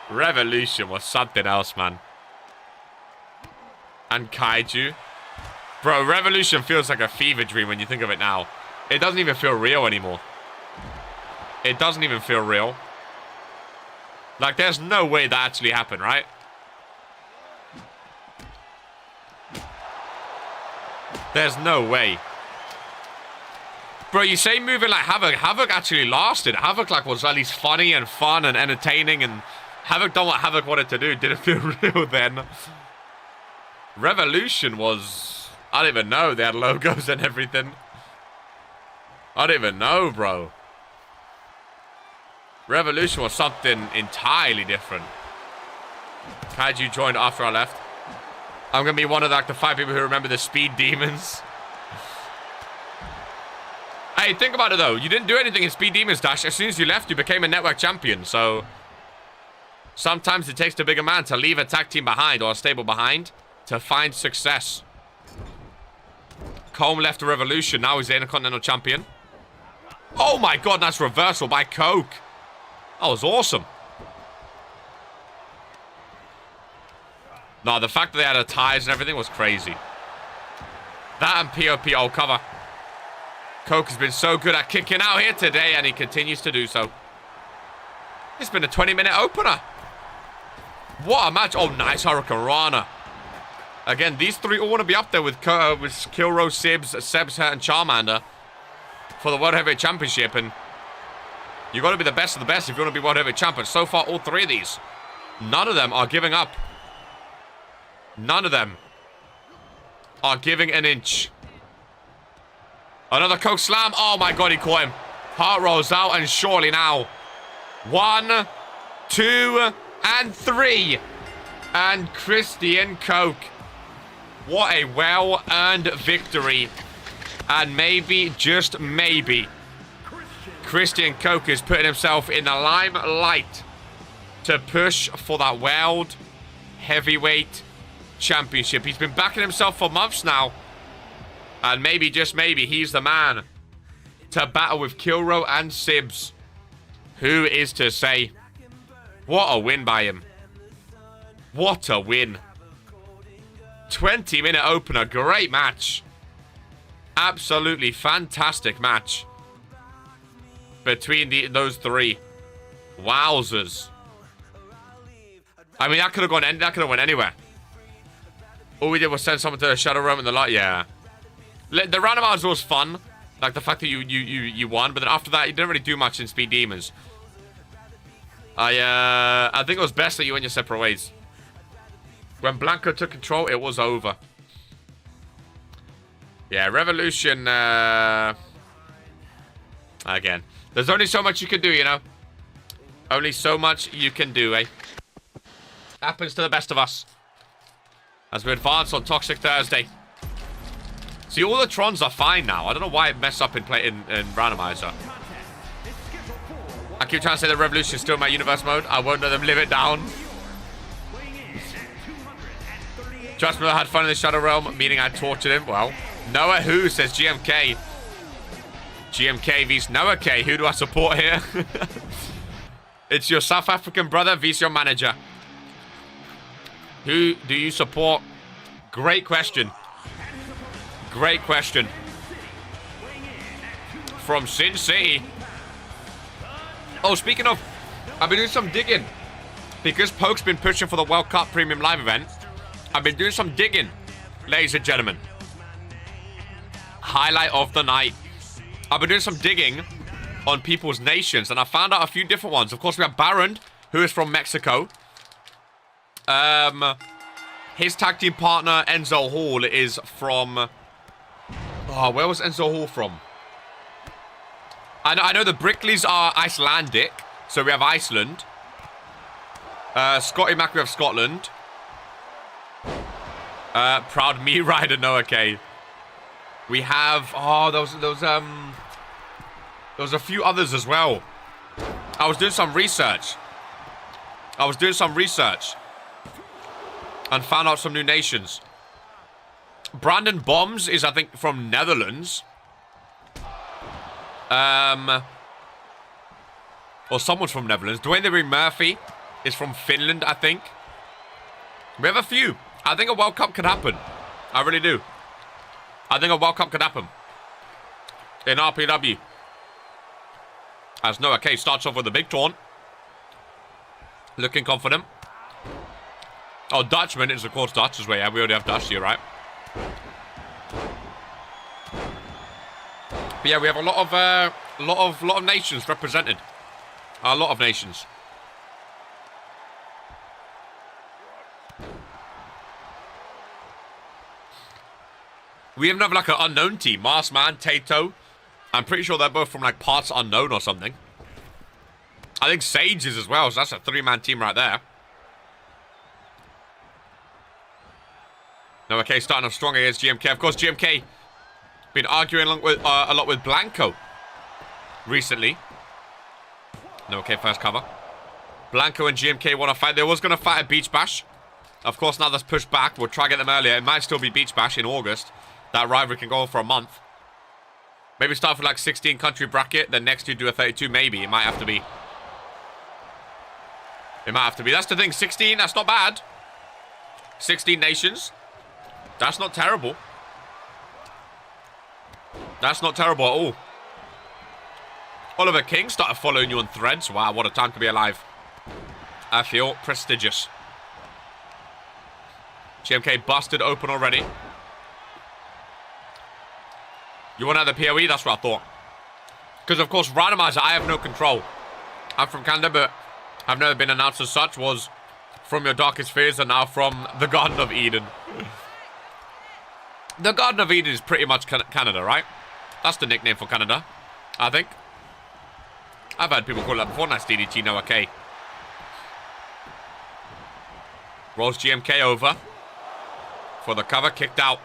Revolution was something else, man. And Kaiju. Bro, Revolution feels like a fever dream when you think of it now. It doesn't even feel real anymore. It doesn't even feel real. Like, there's no way that actually happened, right? There's no way. Bro, you say moving like Havoc. Havoc actually lasted. Havoc, like, was at least funny and fun and entertaining, and Havoc done what Havoc wanted to do. Did it feel real then? Revolution was... I don't even know. They had logos and everything. I don't even know, bro. Revolution was something entirely different. Kaiju joined after I left. I'm going to be one of like the 5 people who remember the Speed Demons. Hey, think about it though. You didn't do anything in Speed Demons Dash. As soon as you left, you became a network champion. So, Sometimes it takes the bigger man to leave a tag team behind or a stable behind to find success. Combe left the Revolution. Now he's the Intercontinental Champion. Oh my god, nice reversal by Coke. That was awesome. No, the fact that they had a ties and everything was crazy. That and POP all cover. Coke has been so good at kicking out here today, and he continues to do so. It's been a 20-minute opener. What a match. Oh, nice Hurricane Rana. Again, these three all want to be up there with Killro, Seb's, and Charmander for the World Heavyweight Championship. And you got to be the best of the best if you want to be World Heavyweight Champion. So far, all three of these, none of them are giving up. None of them are giving an inch. Another Coke Slam. Oh my god, he caught him. Heart rolls out, and surely now. 1, 2, and 3. And Christian Coke. What a well-earned victory. And maybe, just maybe, Christian Coke is putting himself in the limelight to push for that World Heavyweight Championship. He's been backing himself for months now. And maybe, just maybe, he's the man to battle with Killro and Sibs. Who is to say? What a win by him. What a win. 20-minute opener. Great match. Absolutely fantastic match between those three. Wowzers. I mean, that could have gone. That could have went anywhere. All we did was send someone to the Shadow Realm in the lot. Yeah. The randomizer was fun. Like the fact that you won, but then after that, you didn't really do much in Speed Demons. I think it was best that you went your separate ways. When Blanco took control, it was over. Yeah, Revolution, again. There's only so much you can do, you know? Only so much you can do, eh? Happens to the best of us. As we advance on Toxic Thursday. See, all the Trons are fine now. I don't know why it messed up in randomizer. I keep trying to say the Revolution is still my universe mode. I won't let them live it down. Just Miller had fun in the Shadow Realm, meaning I tortured him. Well, Noah who, says GMK. GMK vs Noah K. Who do I support here? It's your South African brother vs your manager. Who do you support? Great question. Great question. From Sin City. Oh, speaking of, I've been doing some digging. Because Poke's been pushing for the World Cup Premium Live event. I've been doing some digging, ladies and gentlemen. Highlight of the night. I've been doing some digging on people's nations, and I found out a few different ones. Of course, we have Baron, who is from Mexico. His tag team partner, Enzo Hall, is from... Oh, where was Enzo Hall from? I know the Brickleys are Icelandic, so we have Iceland. Scotty Mac, we have Scotland. Proud Me Rider, no, okay. We have... Oh, there was a few others as well. I was doing some research. And found out some new nations. Brandon Bombs is, I think, from Netherlands. Or someone's from Netherlands. Dwayne The Ring Murphy is from Finland, I think. We have a few. I think a World Cup could happen. I really do. I think a World Cup could happen. In RPW. As Noah K starts off with a big taunt. Looking confident. Oh, Dutchman is of course Dutch as well. Yeah, we already have Dutch, you're right. But yeah, we have a lot of nations represented. A lot of nations. We even have like an unknown team. Marsman, Tato. I'm pretty sure they're both from like parts unknown or something. I think Sage is as well, so that's a 3-man team right there. No, okay, starting off strong against GMK. Of course, GMK been arguing along with, a lot with Blanco recently. No, okay, first cover. Blanco and GMK want to fight. They was going to fight at Beach Bash. Of course, now that's pushed back. We'll try to get them earlier. It might still be Beach Bash in August. That rivalry can go on for a month. Maybe start with like 16 country bracket. Then next year do a 32. Maybe. It might have to be. It might have to be. That's the thing. 16. That's not bad. 16 nations. That's not terrible. That's not terrible at all. Oliver King started following you on Threads. Wow, what a time to be alive. I feel prestigious. GMK busted open already. You want another PLE? That's what I thought. Because, of course, randomizer, I have no control. I'm from Canada, but I've never been announced as such. Was from your darkest fears and now from the Garden of Eden. The Garden of Eden is pretty much Canada, right? That's the nickname for Canada, I think. I've heard people call it that before. Nice DDT, Noah K. Rolls GMK over. For the cover, kicked out.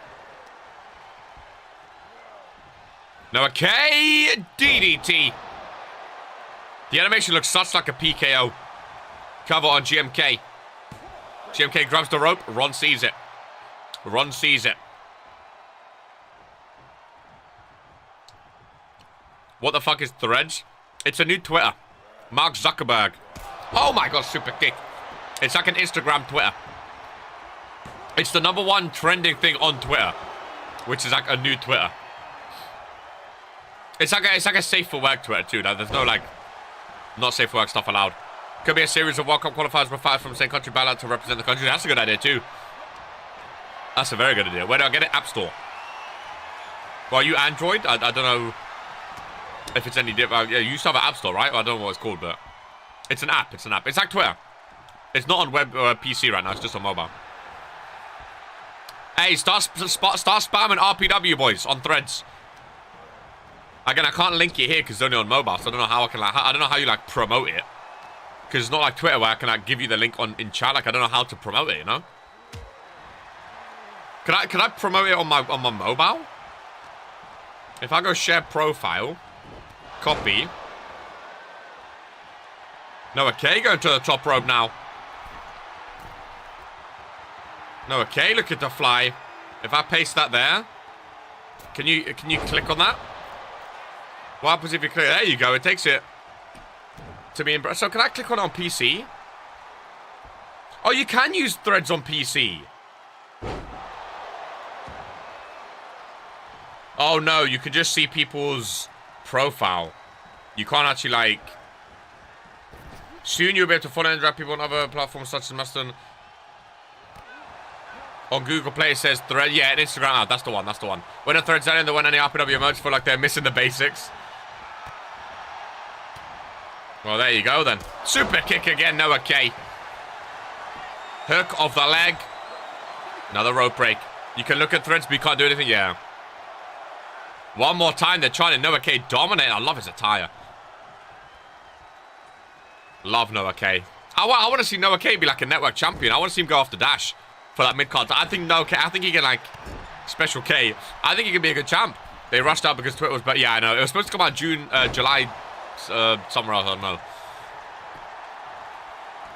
Noah K. DDT. The animation looks such like a PKO. Cover on GMK. GMK grabs the rope. Ron sees it. Ron sees it. What the fuck is Threads? It's a new Twitter. Mark Zuckerberg. Oh my god, super kick. It's like an Instagram Twitter. It's the #1 trending thing on Twitter. Which is like a new Twitter. It's like a safe for work Twitter too. There's no like not safe for work stuff allowed. Could be a series of World Cup qualifiers where fighters from the same country battle out to represent the country. That's a good idea too. That's a very good idea. Where do I get it? App Store. Well, are you Android? I don't know if it's any different. Yeah, you used to have an App Store, right? Well, I don't know what it's called, but it's an app. It's an app. It's like Twitter. It's not on web or PC right now. It's just on mobile. Hey, start spamming RPW, boys, on Threads. Again, I can't link it here because it's only on mobile, so I don't know how I can like. I don't know how you like promote it. Because it's not like Twitter where I can like give you the link in chat. Like I don't know how to promote it, you know. Can I promote it on my mobile? If I go share profile, copy. No, okay, going to the top rope now. No, okay, look at the fly. If I paste that there, can you click on that? What happens if you click? There you go. It takes it to me. So can I click on it on PC? Oh, you can use Threads on PC. Oh no, you can just see people's profile. You can't actually like. Soon you'll be able to follow and interact people on other platforms such as Mastodon. On Google Play it says Thread. Yeah, and Instagram. Oh, that's the one. That's the one. When a Thread's in, the one any RPW emotes feel like they're missing the basics. Well, there you go then. Super kick again. No, okay. Hook of the leg. Another rope break. You can look at Threads, but you can't do anything. Yeah. One more time. They're trying to Noah K dominate. I love his attire. Love Noah K. I want to see Noah K be like a network champion. I want to see him go off the dash for that mid-card. I think Noah K. I think he can like special K. I think he can be a good champ. They rushed out because Twitter was, but yeah, I know it was supposed to come out July, somewhere else. I don't know.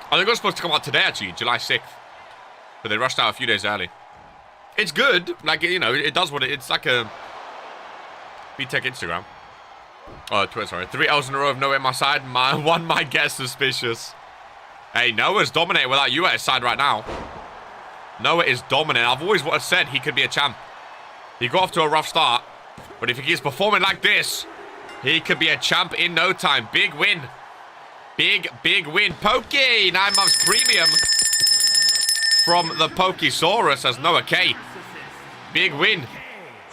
I think it was supposed to come out today actually, July 6th, but they rushed out a few days early. It's good, like you know, it does what it's like a BTech Instagram. Oh, Twitter, sorry. 3 L's in a row of Noah at my side. One might get suspicious. Hey, Noah's dominating without you at his side right now. Noah is dominant. I've always said he could be a champ. He got off to a rough start, but if he keeps performing like this, he could be a champ in no time. Big win. Big win. Pokey, 9 months premium from the Pokesaurus as Noah K. Big win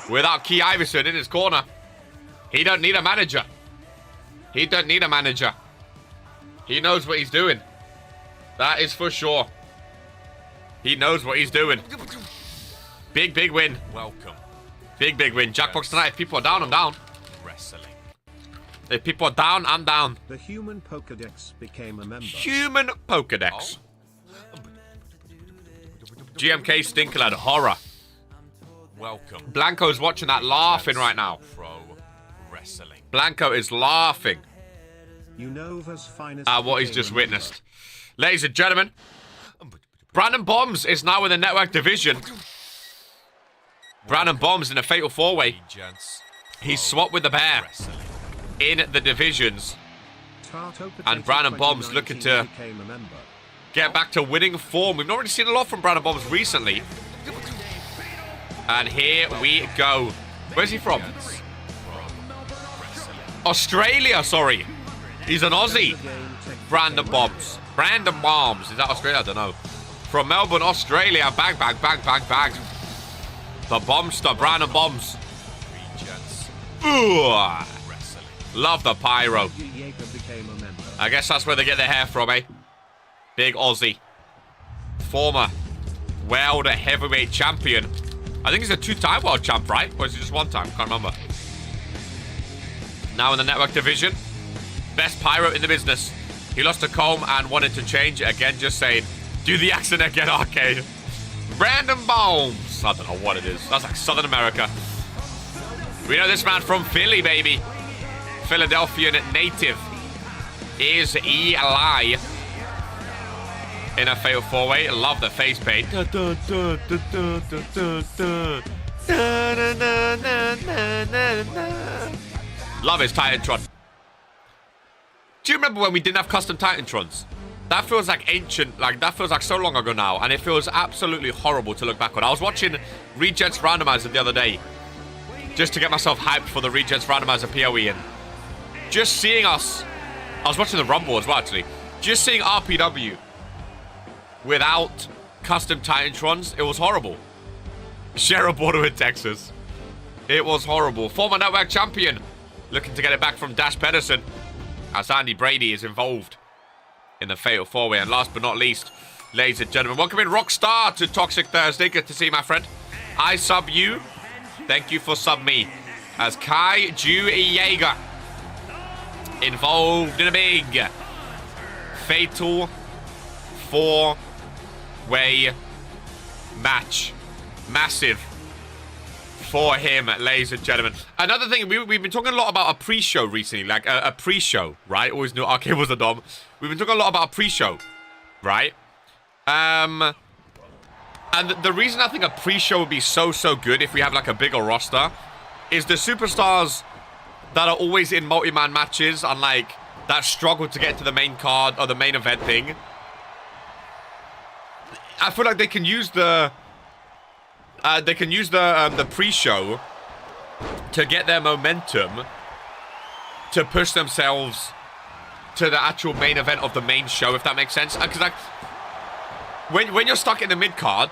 without Key Iverson in his corner. He don't need a manager. He don't need a manager. He knows what he's doing. That is for sure. He knows what he's doing. Big win. Welcome. Big win. Jackbox tonight. If people are down, I'm down. Wrestling. If people are down, I'm down. The human Pokedex became a member. Human Pokedex. GMK Stinkerlad. Horror. Welcome. Blanco's watching that laughing right now. Pro wrestling. Blanco is laughing Unova's finest at what he's became just a member. witnessed. Ladies and gentlemen, Brandon Bombs is now in the network division. Brandon Bombs in a fatal 4-way. He's swapped with the bear in the divisions. And Brandon Bombs looking to get back to winning form. We've not really seen a lot from Brandon Bombs recently. And here we go. Where's he from? Australia, sorry. He's an Aussie. Brandon Bombs. Brandon Bombs. Is that Australia? I don't know. From Melbourne, Australia. Bang, bang, bang, bang, bang. The Bombster, Brandon Bombs. Ooh. Love the pyro. I guess that's where they get their hair from, eh? Big Aussie. Former world heavyweight champion. I think he's a 2-time world champ, right? Or is he just 1 time? Can't remember. Now in the network division. Best pyro in the business. He lost to Comb and wanted to change it again. Just saying, do the accent again, Arcade. Brandon Bombs. I don't know what it is. That's like Southern America. We know this man from Philly, baby. Philadelphian native is Eli. In a fatal 4-way. Love the face paint. Love his Titantron. Do you remember when we didn't have custom Titantrons? That feels like ancient, like that feels like so long ago now, and it feels absolutely horrible to look back on. I was watching Regents Randomizer the other day, just to get myself hyped for the Regents Randomizer PLE, and just seeing us, I was watching the Rumble as well actually, just seeing RPW without custom Titantrons, it was horrible. Share a border with Texas. It was horrible. Former network champion, looking to get it back from Dash Pedersen, as Andy Brady is involved in the fatal 4-way. And last but not least, ladies and gentlemen, welcome in Rockstar to Toxic Thursday. Good to see you, my friend. I sub you. Thank you for sub me. As Kai Ju Jaeger involved in a big fatal 4-way match. Massive for him, ladies and gentlemen. Another thing, we've been talking a lot about a pre-show recently, like a pre-show, right? Always knew Arcade was a dom. We've been talking a lot about a pre-show, right? And the reason I think a pre-show would be so good if we have like a bigger roster is the superstars that are always in multi-man matches and like that struggle to get to the main card or the main event thing. I feel like they can use the pre-show to get their momentum to push themselves to the actual main event of the main show, if that makes sense. Because like when you're stuck in the mid card,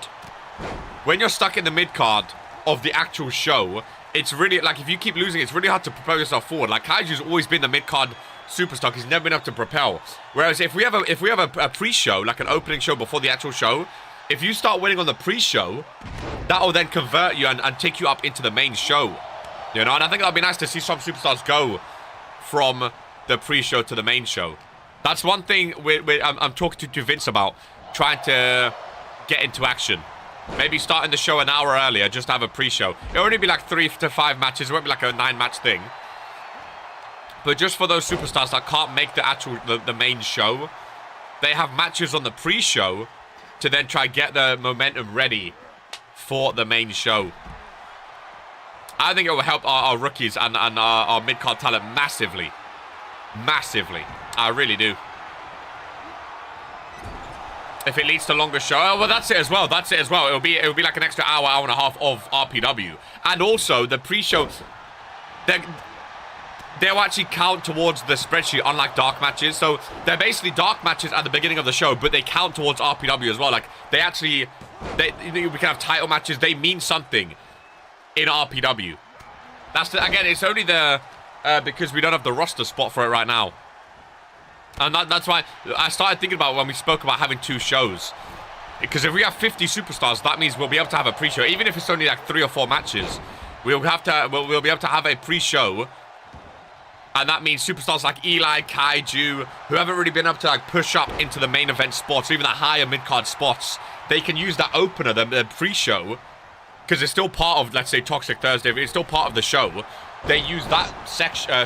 of the actual show, it's really like if you keep losing, it's really hard to propel yourself forward. Like Kaiju's always been the mid card superstar. He's never been able to propel. Whereas if we have a pre-show, like an opening show before the actual show, if you start winning on the pre-show, that will then convert you and take you up into the main show. You know, and I think that'd be nice to see some superstars go from the pre-show to the main show. That's one thing I'm talking to Vince about, trying to get into action. Maybe starting the show an hour earlier, just to have a pre-show. It'll only be like 3 to 5 matches. It won't be like a 9-match thing. But just for those superstars that can't make the main show, they have matches on the pre-show to then try get the momentum ready for the main show. I think it will help our rookies and our mid-card talent massively. Massively. I really do. If it leads to longer show, oh, well, that's it as well. That's it as well. It'll be like an extra hour and a half of RPW. And also, the pre-show, they'll actually count towards the spreadsheet, unlike dark matches. So they're basically dark matches at the beginning of the show, but they count towards RPW as well. Like we can have title matches. They mean something in RPW. Again, it's only because we don't have the roster spot for it right now. And that's why I started thinking about when we spoke about having 2 shows. Because if we have 50 superstars, that means we'll be able to have a pre-show. Even if it's only like 3 or 4 matches, we'll be able to have a pre-show. And that means superstars like Eli, Kaiju, who haven't really been able to like push up into the main event spots, or even the higher mid-card spots, they can use that opener, the pre-show, because it's still part of, let's say, Toxic Thursday. It's still part of the show. They use that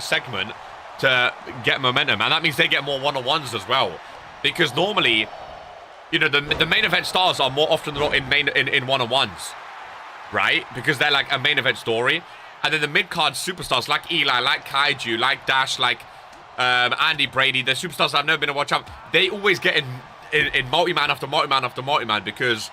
segment to get momentum, and that means they get more one-on-ones as well. Because normally, you know, the main event stars are more often than not in one-on-ones, right? Because they're like a main event story. And then the mid-card superstars like Eli, like Kaiju, like Dash, like Andy Brady, the superstars I've never been to watch out, they always get in multi-man after multi-man after multi-man because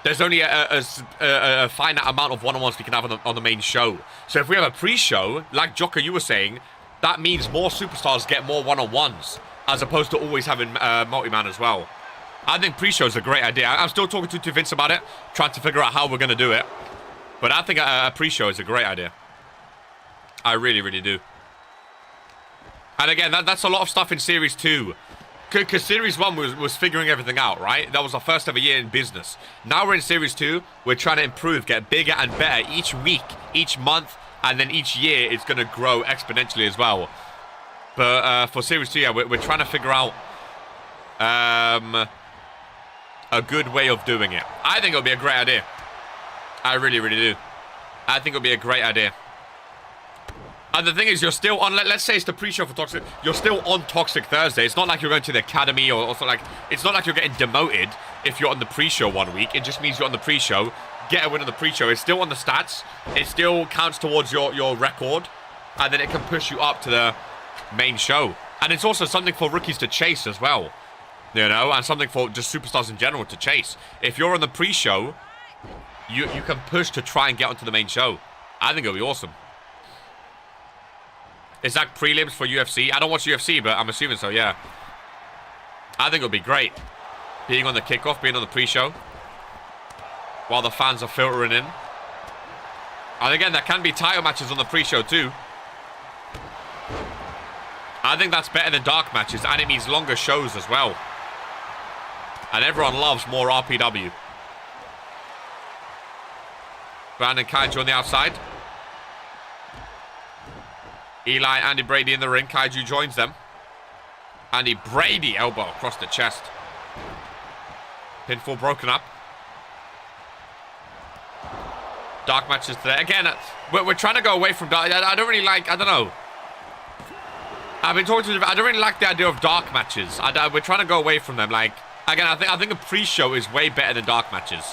there's only a finite amount of one-on-ones we can have on the main show. So if we have a pre-show, like Jocko, you were saying, that means more superstars get more one-on-ones as opposed to always having multi-man as well. I think pre-show is a great idea. I'm still talking to Vince about it, trying to figure out how we're going to do it. But I think a pre-show is a great idea. I really, really do. And again, that's a lot of stuff in Series 2. Because Series 1 was figuring everything out, right? That was our first ever year in business. Now we're in Series 2. We're trying to improve, get bigger and better each week, each month, and then each year it's going to grow exponentially as well. But for Series 2, yeah, we're trying to figure out a good way of doing it. I think it'll be a great idea. I really, really do. I think it'll be a great idea. And the thing is, you're still on, let's say it's the pre-show for Toxic, you're still on Toxic Thursday. It's not like you're going to the academy or also like, it's not like you're getting demoted if you're on the pre-show 1 week. It just means you're on the pre-show, get a win on the pre-show. It's still on the stats. It still counts towards your record. And then it can push you up to the main show. And it's also something for rookies to chase as well. You know, and something for just superstars in general to chase. If you're on the pre-show, you can push to try and get onto the main show. I think it'll be awesome. Is that prelims for UFC? I don't watch UFC, but I'm assuming so, yeah. I think it'll be great. Being on the kickoff, being on the pre-show. While the fans are filtering in. And again, there can be title matches on the pre-show too. I think that's better than dark matches, and it means longer shows as well. And everyone loves more RPW. Brandon Kaiju on the outside. Eli, Andy Brady in the ring. Kaiju joins them. Andy Brady, elbow across the chest. Pinfall broken up. Dark matches today. Again, we're trying to go away from dark. I don't really like, I don't know. I've been talking to, I don't really like the idea of dark matches. We're trying to go away from them. Like, again, I think a pre-show is way better than dark matches.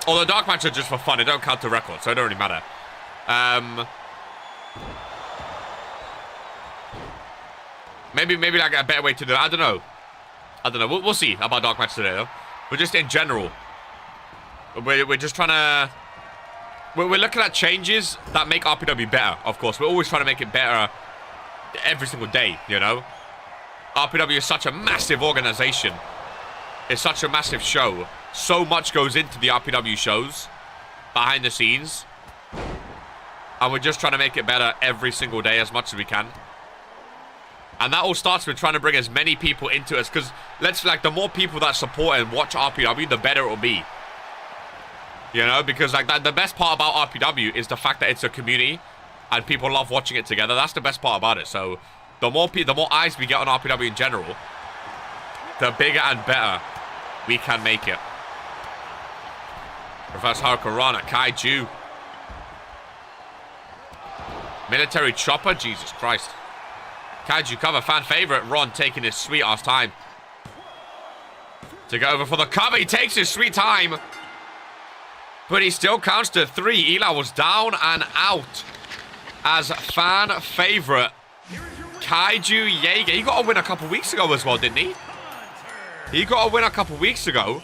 Although dark matches are just for fun. They don't count the record, so it don't really matter. Maybe like a better way to do it. I don't know. We'll see about dark matches today, though. But just in general, we're just trying to. We're looking at changes that make RPW better. Of course, we're always trying to make it better every single day. You know, RPW is such a massive organization. It's such a massive show. So much goes into the RPW shows behind the scenes. And we're just trying to make it better every single day as much as we can. And that all starts with trying to bring as many people into us. Because, the more people that support and watch RPW, the better it will be. You know, because, the best part about RPW is the fact that it's a community. And people love watching it together. That's the best part about it. So, the more eyes we get on RPW in general, the bigger and better we can make it. Reverse Hurricane Kaiju. Military chopper, Jesus Christ. Kaiju cover, fan favorite. Ron taking his sweet ass time to go over for the cover. He takes his sweet time, but he still counts to 3. Eli was down and out as fan favorite. Kaiju Jaeger. He got a win a couple weeks ago as well, didn't he? He got a win a couple weeks ago.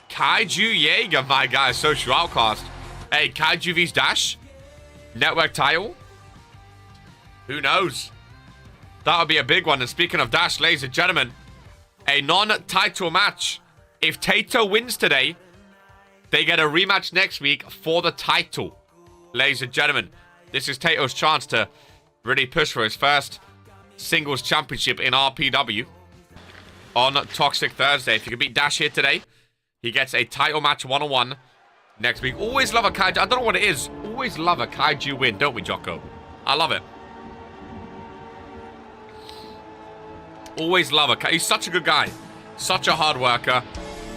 Kaiju Jaeger, my guy, social outcast. Hey, Kaiju vs Dash. Network title? Who knows? That'll be a big one. And speaking of Dash, ladies and gentlemen, a non-title match. If Tato wins today, they get a rematch next week for the title. Ladies and gentlemen, this is Tato's chance to really push for his first singles championship in RPW on Toxic Thursday. If you can beat Dash here today, he gets a title match one-on-one next week. Always love a Kaiju. I don't know what it is. Always love a Kaiju win, don't we, Jocko? I love it. Always love a Kaiju. He's such a good guy. Such a hard worker.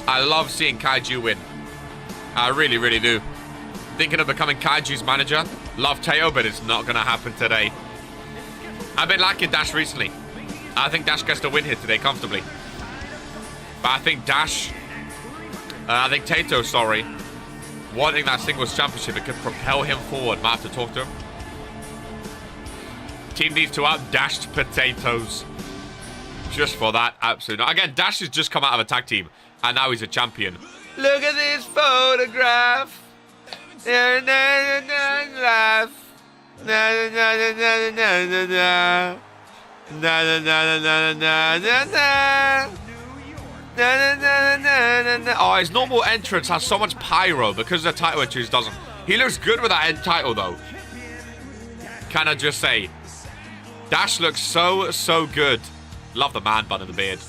I love seeing Kaiju win. I really, really do. Thinking of becoming Kaiju's manager. Love Teo, but it's not going to happen today. I've been liking Dash recently. I think Dash gets the win here today comfortably. But I think Tato, sorry, wanting that singles championship, it could propel him forward. Might have to talk to him. Team needs to out-dash potatoes. Just for that, absolutely not. Again, Dash has just come out of a tag team, and now he's a champion. Look at this photograph. Oh, his normal entrance has so much pyro because the title entrance doesn't. He looks good with that end title, though. Can I just say, Dash looks so good. Love the man bun and the beard.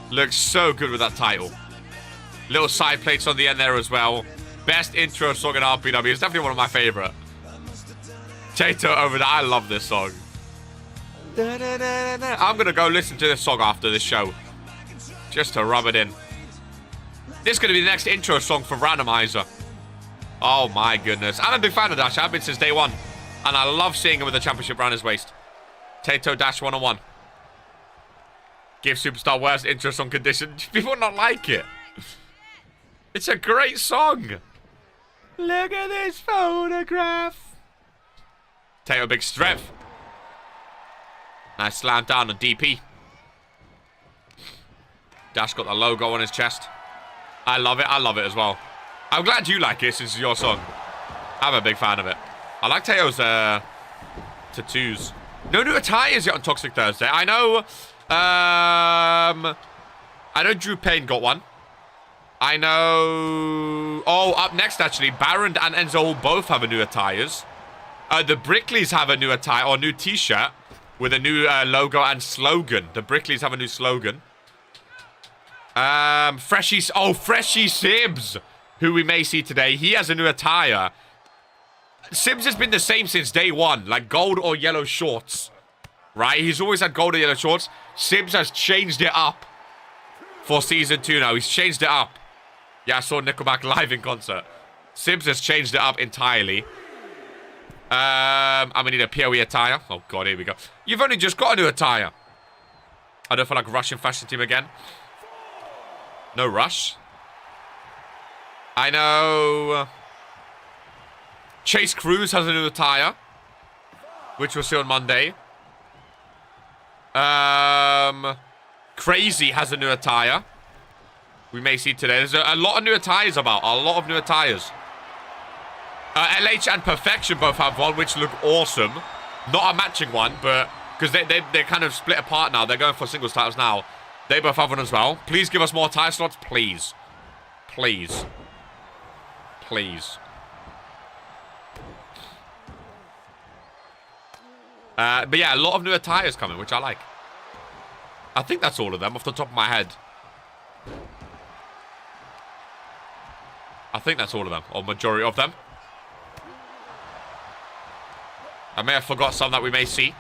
Looks so good with that title. Little side plates on the end there as well. Best intro song in RPW. It's definitely one of my favorite. Tato over there. I love this song. I'm going to go listen to this song after this show. Just to rub it in. This is going to be the next intro song for Randomizer. Oh my goodness. I'm a big fan of Dash. I've been since day one. And I love seeing him with the championship around his waist. Tato Dash 101. Give Superstar worst intro song condition. People not like it. It's a great song. Look at this photograph. Tato big strength. Nice slam down on DP. Dash got the logo on his chest. I love it. I love it as well. I'm glad you like it since it's your song. I'm a big fan of it. I like Tao's tattoos. No new attires yet on Toxic Thursday. I know Drew Payne got one. I know... Oh, up next, actually, Baron and Enzo both have a new attires. The Brickleys have a new attire, or new t-shirt, with a new logo and slogan. The Brickleys have a new slogan. Freshie Sibs, who we may see today. He has a new attire. Sibs has been the same since day one, like gold or yellow shorts. Right? He's always had gold or yellow shorts. Sibs has changed it up for season 2 now. He's changed it up. Yeah, I saw Nickelback live in concert. Sibs has changed it up entirely. I'm gonna need a PLE attire. Oh god, here we go. You've only just got a new attire. I don't feel like Russian fashion team again. No rush. I know Chase Cruz has a new attire, which we'll see on Monday. Crazy has a new attire. We may see today. There's a lot of new attires about. A lot of new attires. LH and Perfection both have one, which look awesome. Not a matching one, but... Because they're kind of split apart now. They're going for singles titles now. They both have one as well. Please give us more tire slots. Please. Please. Please. But yeah, a lot of new attires coming, which I like. I think that's all of them off the top of my head. I think that's all of them, or majority of them. I may have forgot some that we may see.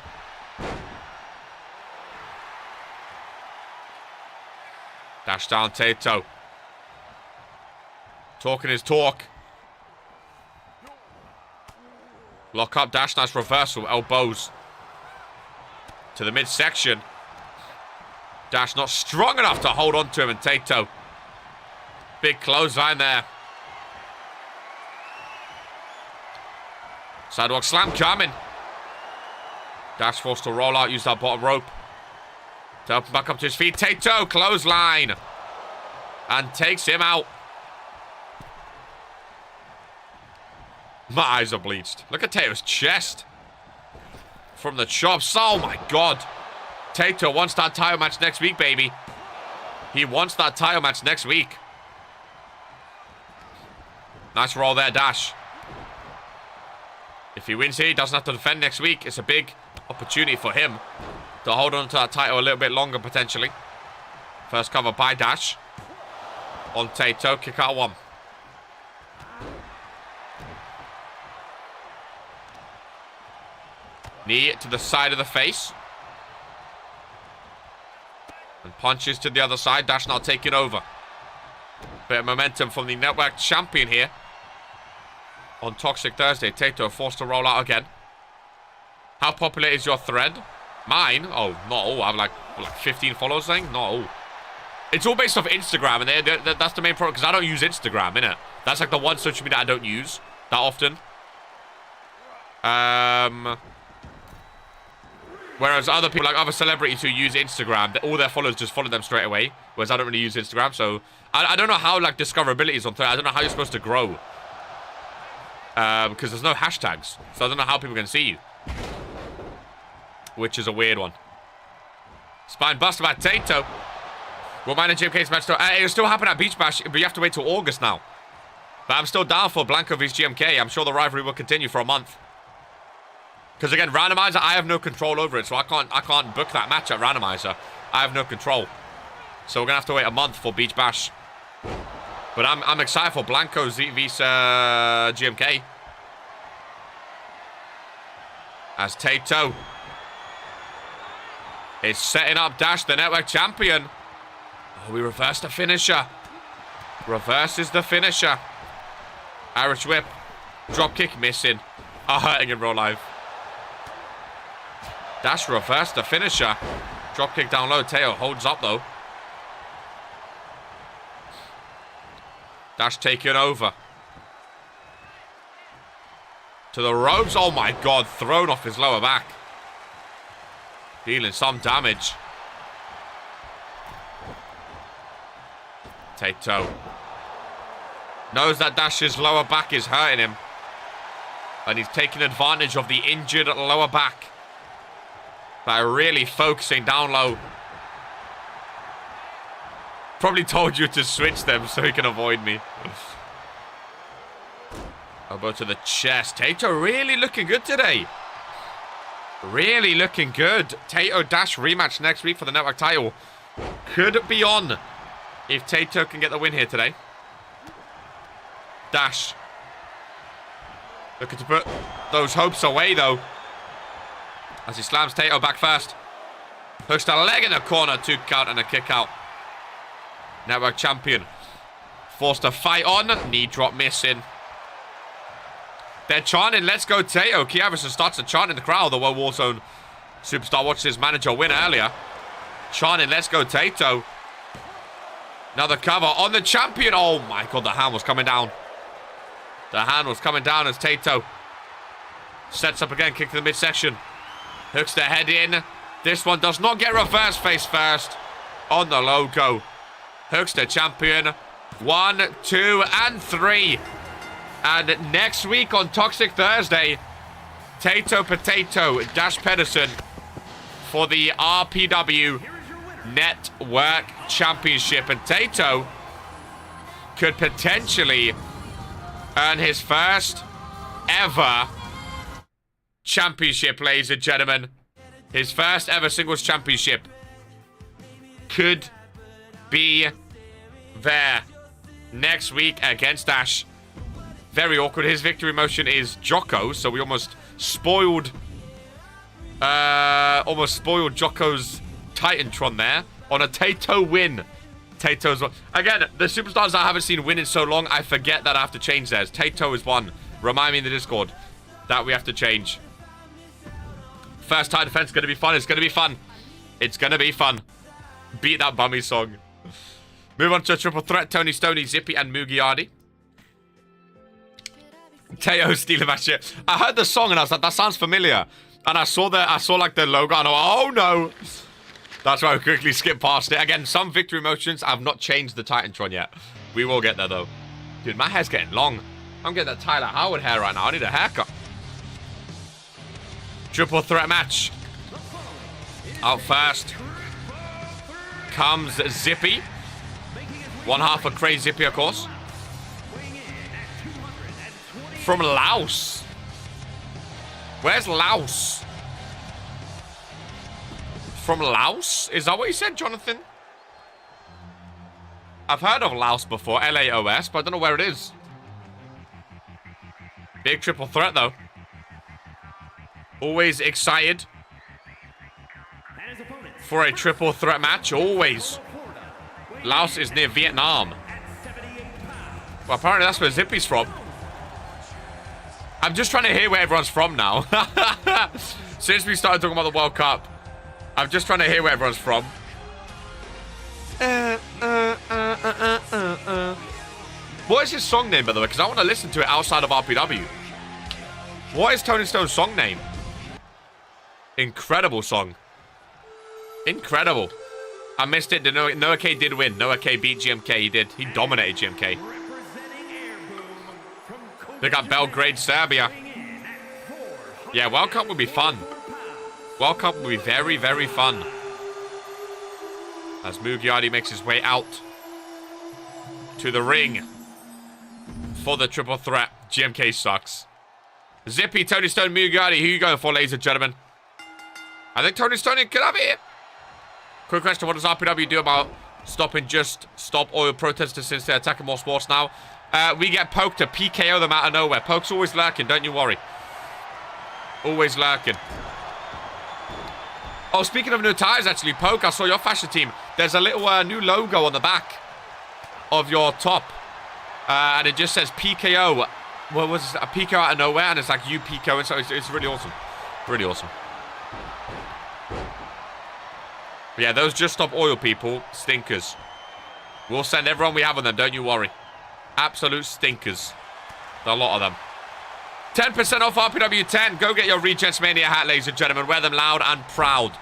Dash down Tato. Talking his talk. Lock up, Dash, nice reversal, elbows. To the midsection. Dash not strong enough to hold on to him, and Tato. Big clothesline there. Sidewalk slam coming. Dash forced to roll out, use that bottom rope. To open back up to his feet. Tato, clothesline. And takes him out. My eyes are bleached. Look at Tato's chest. From the chops. Oh my god. Tato wants that title match next week, baby. He wants that title match next week. Nice roll there, Dash. If he wins here, he doesn't have to defend next week. It's a big opportunity for him to hold on to that title a little bit longer, potentially. First cover by Dash. On Tato, kick out one. Knee to the side of the face. And punches to the other side. Dash now taking over. Bit of momentum from the network champion here. On Toxic Thursday. Tato forced to roll out again. How popular is your thread? Mine? Oh, not all. I have like 15 followers, I think. Not all. It's all based off Instagram, and that's the main problem, because I don't use Instagram, innit? That's like the one social media I don't use that often. Whereas other people, like other celebrities who use Instagram, all their followers just follow them straight away. Whereas I don't really use Instagram, so I don't know how like discoverability is on Twitter. I don't know how you're supposed to grow. Because there's no hashtags, so I don't know how people can see you. Which is a weird one. Spine buster by Tato. Will manage GMK's match still? It'll still happen at Beach Bash, but you have to wait till August now. But I'm still down for Blanco vs GMK. I'm sure the rivalry will continue for a month. Because again, randomizer, I have no control over it, so I can't book that match at randomizer. I have no control. So we're gonna have to wait a month for Beach Bash. But I'm excited for Blanco vs GMK. As Tato is setting up Dash, the network champion. Oh, we reverse the finisher. Reverses the finisher. Irish whip. Drop kick missing. Hurting in real life. Dash reverse the finisher. Drop kick down low. Teo holds up though. Dash taking over. To the ropes. Oh my god. Thrown off his lower back. Dealing some damage. Tato knows that Dash's lower back is hurting him. And he's taking advantage of the injured lower back by really focusing down low. Probably told you to switch them so he can avoid me. Elbow to the chest. Tato really looking good today. Really looking good. Tato Dash rematch next week for the network title. Could be on if Tato can get the win here today. Dash. Looking to put those hopes away though. As he slams Tato back first. Hooks the leg in the corner. 2 count and a kick out. Network champion. Forced to fight on. Knee drop missing. They're chanting, let's go Tato. Aorus starts to chant in the crowd. The World Warzone superstar watched his manager win earlier. Chanting, let's go Tato. Another cover on the champion. Oh my god, the hand was coming down. The hand was coming down as Tato sets up again, kick to the midsection. Hooks the head in. This one does not get reverse face first. On the logo. Hooks the champion. 1, 2, and 3. And next week on Toxic Thursday, Tato Potato Dash Pedersen for the RPW Network Championship. And Tato could potentially earn his first ever championship, ladies and gentlemen. His first ever singles championship could be there next week against Dash. Very awkward. His victory motion is Jocko, so we almost spoiled Jocko's Titantron there on a Tato win. Tato's one. Again, the superstars I haven't seen win in so long, I forget that I have to change theirs. Tato is one. Remind me in the Discord that we have to change. First tie defense is going to be fun. It's going to be fun. It's going to be fun. Beat that bummy song. Move on to a triple threat. Tony Stoney, Zippy, and Mugiardi. Teo stealing that shit. I heard the song and I was like, that sounds familiar. And I saw like the logo and I went, oh no. That's why I quickly skipped past it. Again, some victory motions. I've not changed the Titantron yet. We will get there though. Dude, my hair's getting long. I'm getting that Tyler Howard hair right now. I need a haircut. Triple threat match. Out first comes Zippy. One half of Crazy Zippy, of course. From Laos. Where's Laos? From Laos? Is that what you said, Jonathan? I've heard of Laos before, LAOS, but I don't know where it is. Big triple threat, though. Always excited for a triple threat match, always. Laos is near Vietnam. Well, apparently that's where Zippy's from. I'm just trying to hear where everyone's from now. Since we started talking about the World Cup, I'm just trying to hear where everyone's from. What is his song name, by the way? Because I want to listen to it outside of RPW. What is Tony Stone's song name? Incredible song. Incredible. I missed it. Noah K did win. Noah K beat GMK. He did. He dominated GMK. They got Belgrade, Serbia. Yeah, World Cup would be fun. World Cup would be very, very fun. As Mugiardi makes his way out to the ring for the triple threat. GMK sucks. Zippy, Tony Stone, Mugiardi. Who are you going for, ladies and gentlemen? I think Tony Stone could have it. Quick question, what does RPW do about stop oil protesters since they're attacking more sports now? We get poked to PKO them out of nowhere. Poke's always lurking, don't you worry. Always lurking. Oh, speaking of new tires, actually, Poke, I saw your fashion team. There's a little new logo on the back of your top. And it just says PKO. What was it? A PKO out of nowhere, and it's like you PKO, and so it's really awesome. Really awesome. But yeah, those Just Stop Oil people, stinkers. We'll send everyone we have on them, don't you worry. Absolute stinkers. A lot of them. 10% off RPW10. Go get your Regents Mania hat, ladies and gentlemen. Wear them loud and proud.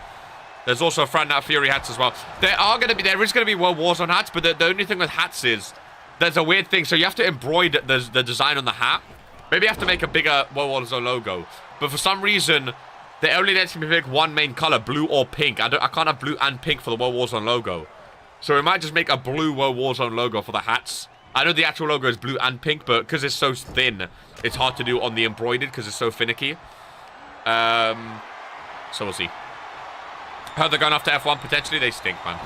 There's also Friend Out Fury hats as well. There is going to be World Warzone hats, but the only thing with hats is there's a weird thing. So you have to embroider the design on the hat. Maybe you have to make a bigger World Warzone logo. But for some reason, they only let me pick one main color, blue or pink. I can't have blue and pink for the World Warzone logo. So we might just make a blue World Warzone logo for the hats. I know the actual logo is blue and pink, but because it's so thin, it's hard to do on the embroidered because it's so finicky. So we'll see. Heard they're going after F1 potentially. They stink, man.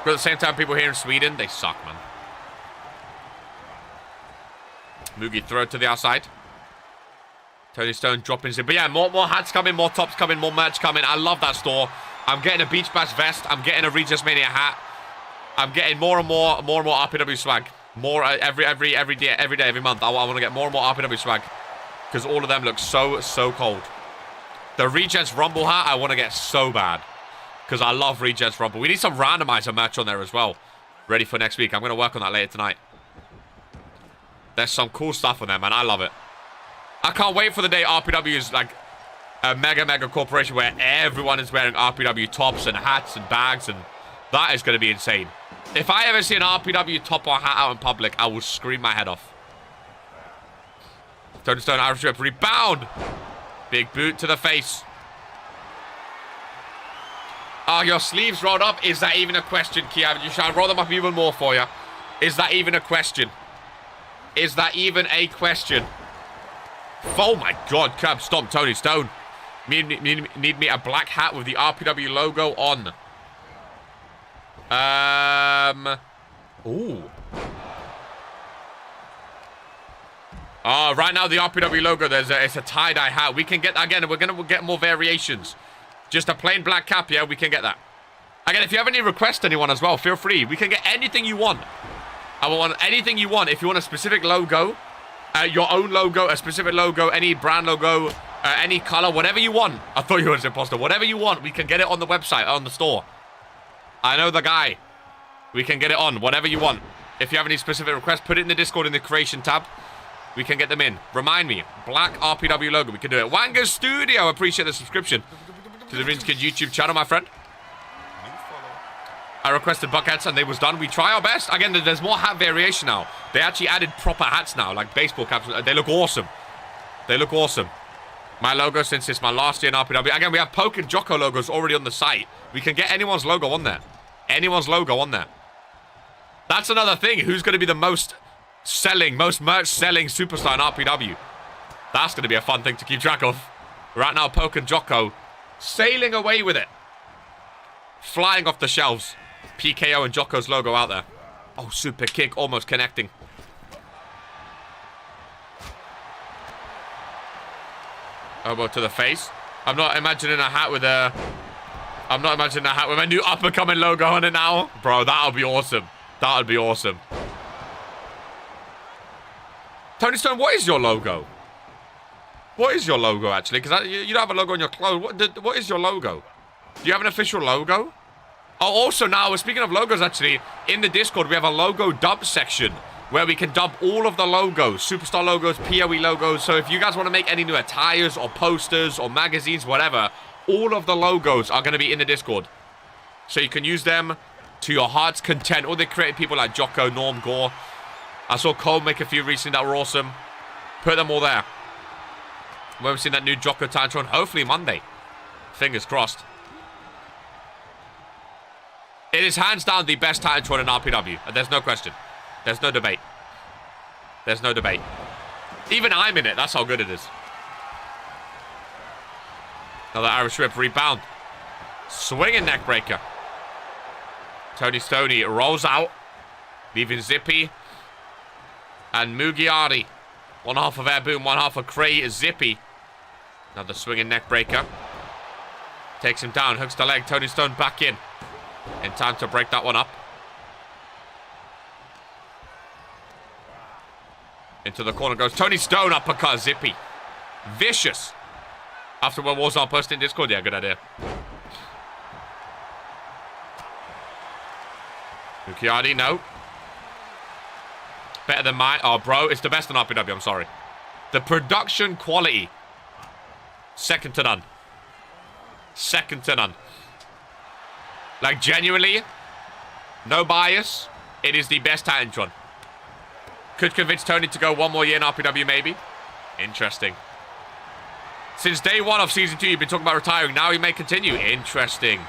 But at the same time, people here in Sweden, they suck, man. Mugi throw it to the outside. Tony Stone dropping in. But yeah, more hats coming, more tops coming, more merch coming. I love that store. I'm getting a Beach Bash vest. I'm getting a Regis Mania hat. I'm getting more and more RPW swag. More every day, every month. I want to get more and more RPW swag. Because all of them look so cold. The Regents Rumble hat, I want to get so bad. Because I love Regents Rumble. We need some randomizer merch on there as well. Ready for next week. I'm going to work on that later tonight. There's some cool stuff on there, man. I love it. I can't wait for the day RPW is like a mega corporation where everyone is wearing RPW tops and hats and bags, and that is going to be insane. If I ever see an RPW top or hat out in public, I will scream my head off. Tony Stone, Irish Rip, rebound! Big boot to the face. Oh, your sleeves rolled up? Is that even a question, Kia? You shall roll them up even more for you. Is that even a question? Is that even a question? Oh my god, curb stomp Tony Stone. Need me a black hat with the RPW logo on. Ooh. Oh, right now the RPW logo, it's a tie-dye hat. We can get that again. We'll get more variations. Just a plain black cap, yeah, we can get that. Again, if you have any requests, anyone as well, feel free. We can get anything you want. I will want anything you want. If you want a specific logo, your own logo, a specific logo, any brand logo, any color, whatever you want. I thought you were an imposter. Whatever you want, we can get it on the website, on the store. I know the guy. We can get it on, whatever you want. If you have any specific requests, put it in the Discord in the creation tab. We can get them in. Remind me, black RPW logo. We can do it. Wanga Studio, appreciate the subscription to the Rinskid YouTube channel, my friend. I requested buckets and they was done. We try our best. Again, there's more hat variation now. They actually added proper hats now, like baseball caps. They look awesome. They look awesome. My logo, since it's my last year in RPW. Again, we have Poke and Jocko logos already on the site. We can get anyone's logo on there. Anyone's logo on there. That's another thing. Who's going to be the most merch selling superstar in RPW? That's going to be a fun thing to keep track of. Right now, Poke and Jocko sailing away with it. Flying off the shelves. PKO and Jocko's logo out there. Oh, super kick, almost connecting. Elbow to the face. I'm not imagining a hat with a... I'm not imagining a hat with my new up-and-coming logo on it now. Bro, that'll be awesome. That'll be awesome. Tony Stone, what is your logo? What is your logo, actually? Because you don't have a logo on your clothes. What is your logo? Do you have an official logo? Oh, also now, speaking of logos, actually, in the Discord, we have a logo dump section where we can dump all of the logos, Superstar logos, PLE logos. So if you guys want to make any new attires or posters or magazines, whatever, all of the logos are going to be in the Discord. So you can use them to your heart's content. All the creative people like Jocko, Norm, Gore. I saw Cole make a few recently that were awesome. Put them all there. When we've seen that new Jocko Tantron, hopefully Monday. Fingers crossed. It is hands down the best Titantron in RPW. And there's no question. There's no debate. There's no debate. Even I'm in it. That's how good it is. Another Irish Whip rebound. Swinging neck breaker. Tony Stoney rolls out. Leaving Zippy. And Mugiardi. One half of Air Boom. One half of Cray Zippy. Another swinging neck breaker. Takes him down. Hooks the leg. Tony Stone back in. In time to break that one up. Into the corner goes Tony Stone, uppercut Zippy. Vicious. After when Warzone posted in Discord, yeah, good idea. Mukiardi, no. Better than mine. Oh, bro, it's the best in RPW, I'm sorry. The production quality. Second to none. Second to none. Like, genuinely, no bias, it is the best Titantron. Could convince Tony to go one more year in RPW, maybe. Interesting. Since day one of Season 2, you've been talking about retiring. Now he may continue. Interesting.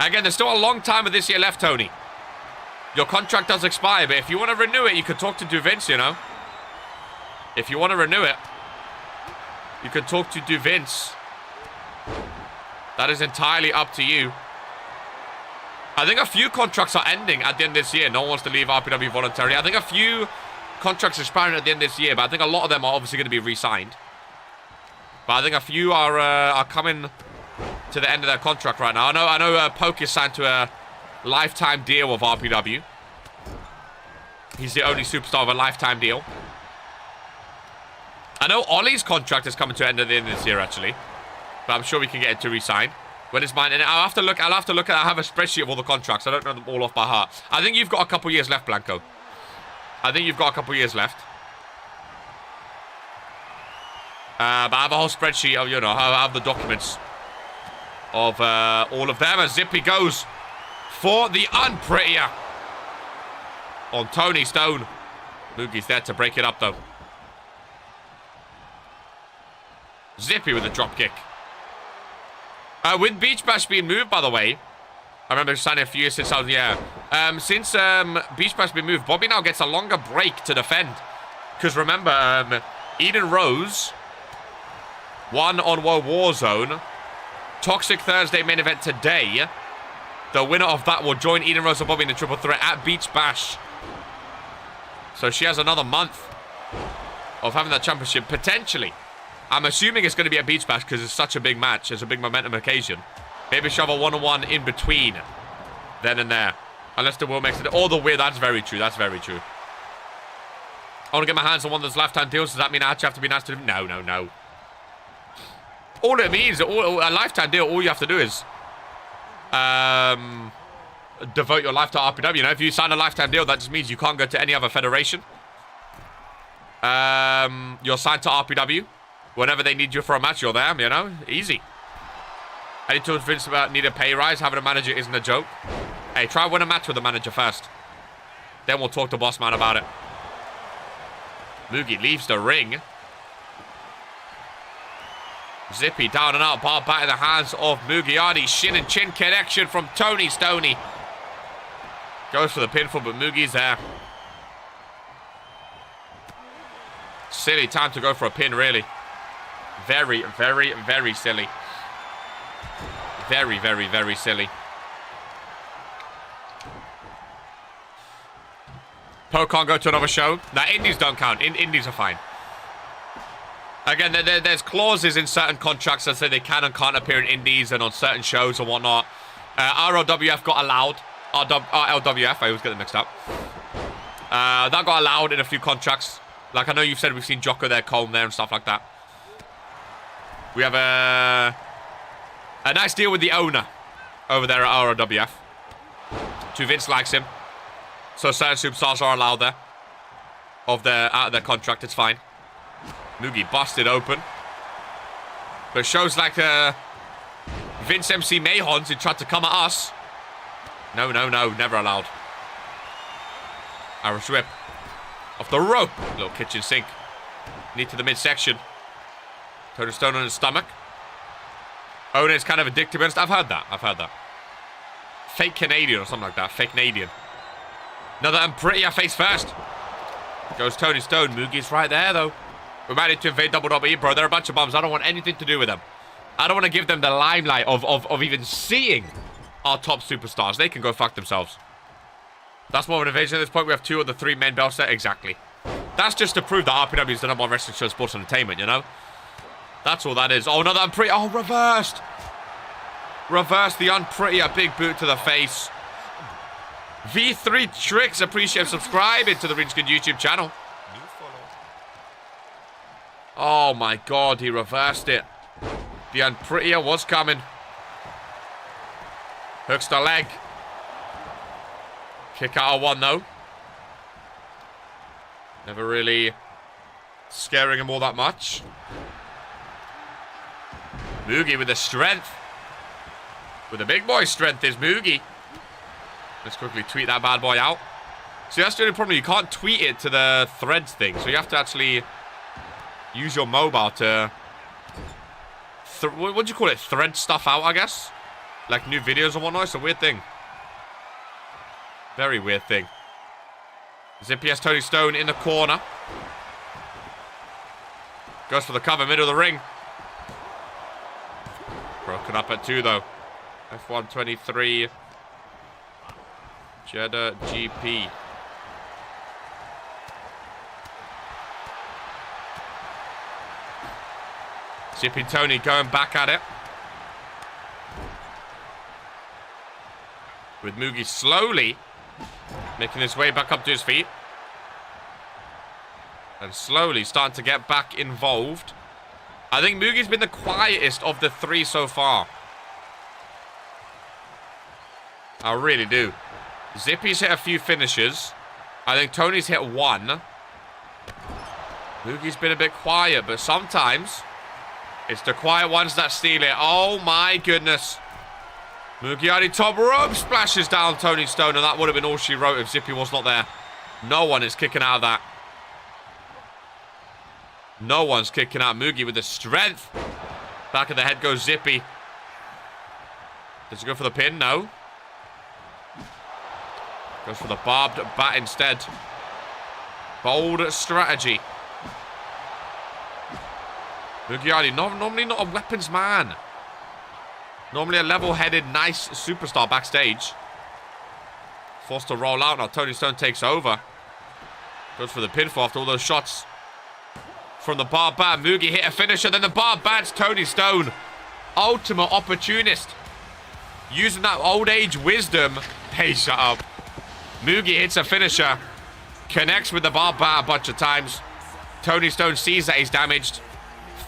Again, there's still a long time of this year left, Tony. Your contract does expire, but if you want to renew it, you could talk to DuVince, you know. If you want to renew it, you could talk to DuVince. That is entirely up to you. I think a few contracts are ending at the end of this year. No one wants to leave RPW voluntarily. I think a few contracts are expiring at the end of this year, but I think a lot of them are obviously going to be re-signed. But I think a few are coming to the end of their contract right now. I know Poke is signed to a lifetime deal with RPW. He's the only superstar with a lifetime deal. I know Ollie's contract is coming to an end at the end of this year, actually. But I'm sure we can get it to re-sign. When is mine? And I'll have to look at I have a spreadsheet of all the contracts. I don't know them all off by heart. I think you've got a couple years left, Blanco. I think you've got a couple years left. But I have a whole spreadsheet of, you know, I have the documents of all of them. As Zippy goes for the unprettier on Tony Stone. Moogie's there to break it up, though. Zippy with a drop kick. With Beach Bash being moved, by the way, I remember signing a few years since I was, yeah. Since Beach Bash being moved, Bobby now gets a longer break to defend. Because remember, Eden Rose won on World Warzone. Toxic Thursday main event today. The winner of that will join Eden Rose and Bobby in the triple threat at Beach Bash. So she has another month of having that championship, potentially. I'm assuming it's going to be a Beach Bash because it's such a big match. It's a big momentum occasion. Maybe she'll have a one-on-one in between then and there. Unless the will makes it. Or the will. That's very true. That's very true. I want to get my hands on one of those lifetime deals. Does that mean I actually have to be nice to them? No, no, no. All it means, a lifetime deal, all you have to do is devote your life to RPW. You know, if you sign a lifetime deal, that just means you can't go to any other federation. You're signed to RPW. Whenever they need you for a match, you're there, you know? Easy. I need to convince about need a pay rise. Having a manager isn't a joke. Hey, try win a match with the manager first. Then we'll talk to Boss Man about it. Moogie leaves the ring. Zippy down and out. Ball back in the hands of Mugiardi. Shin and chin connection from Tony Stoney. Goes for the pinfall, but Moogie's there. Silly time to go for a pin, really. Very, very, very silly. Very, very, very silly. Poe can't go to another show. Nah, indies don't count. Indies are fine. Again, there's clauses in certain contracts that say they can and can't appear in indies and on certain shows and whatnot. RLWF got allowed. RLWF, I always get them mixed up. That got allowed in a few contracts. Like I know you've said we've seen Jocko there, Colm there and stuff like that. We have A nice deal with the owner over there at ROWF. Vince likes him. So certain superstars are allowed there. Out of their contract, it's fine. Mugi busted open. But shows like Vince MC Mahons who tried to come at us. No, never allowed. Aorus whip. Off the rope. Little kitchen sink. Knee to the midsection. Tony Stone on his stomach. Owner is kind of addictive. I've heard that. Fake Canadian or something like that. Fake Canadian. Another Unprettier face first. Goes Tony Stone. Mugi's right there, though. We might need to invade WWE, bro. They're a bunch of bums. I don't want anything to do with them. I don't want to give them the limelight of even seeing our top superstars. They can go fuck themselves. That's more of an invasion at this point. We have 2 of the 3 main belts there. Exactly. That's just to prove that RPW is the #1 wrestling show, sports entertainment, you know? That's all that is. Oh, another Unprettier. Oh, reversed. Reversed the Unprettier. Big boot to the face. V3 Tricks. Appreciate subscribing to the Rinskin YouTube channel. Oh, my God. He reversed it. The Unprettier was coming. Hooks the leg. Kick out of 1, though. Never really scaring him all that much. Mugi with the strength. With the big boy strength is Mugi. Let's quickly tweet that bad boy out. See, that's the only problem. You can't tweet it to the threads thing. So you have to actually use your mobile to... what do you call it? Thread stuff out, I guess? Like new videos and whatnot. It's a weird thing. Very weird thing. Zippy has Tony Stone in the corner. Goes for the cover, middle of the ring. Broken up at 2, though. F123. Jeddah GP. Zippy Tony going back at it. With Mugi slowly making his way back up to his feet. And slowly starting to get back involved. I think Mugi's been the quietest of the 3 so far. I really do. Zippy's hit a few finishes. I think Tony's hit 1. Mugi's been a bit quiet, but sometimes it's the quiet ones that steal it. Oh my goodness. Mugiardi top rope splashes down Tony Stone, and that would have been all she wrote if Zippy was not there. No one is kicking out of that. No one's kicking out. Mugi with the strength. Back of the head goes Zippy. Does he go for the pin? No. Goes for the barbed bat instead. Bold strategy. Mugiardi, normally not a weapons man. Normally a level-headed, nice superstar backstage. Forced to roll out now. Tony Stone takes over. Goes for the pinfall after all those shots. From the bar bat, Mugi hit a finisher. Then the bar bats Tony Stone. Ultimate opportunist. Using that old age wisdom. Hey, shut up. Mugi hits a finisher. Connects with the bar bat a bunch of times. Tony Stone sees that he's damaged.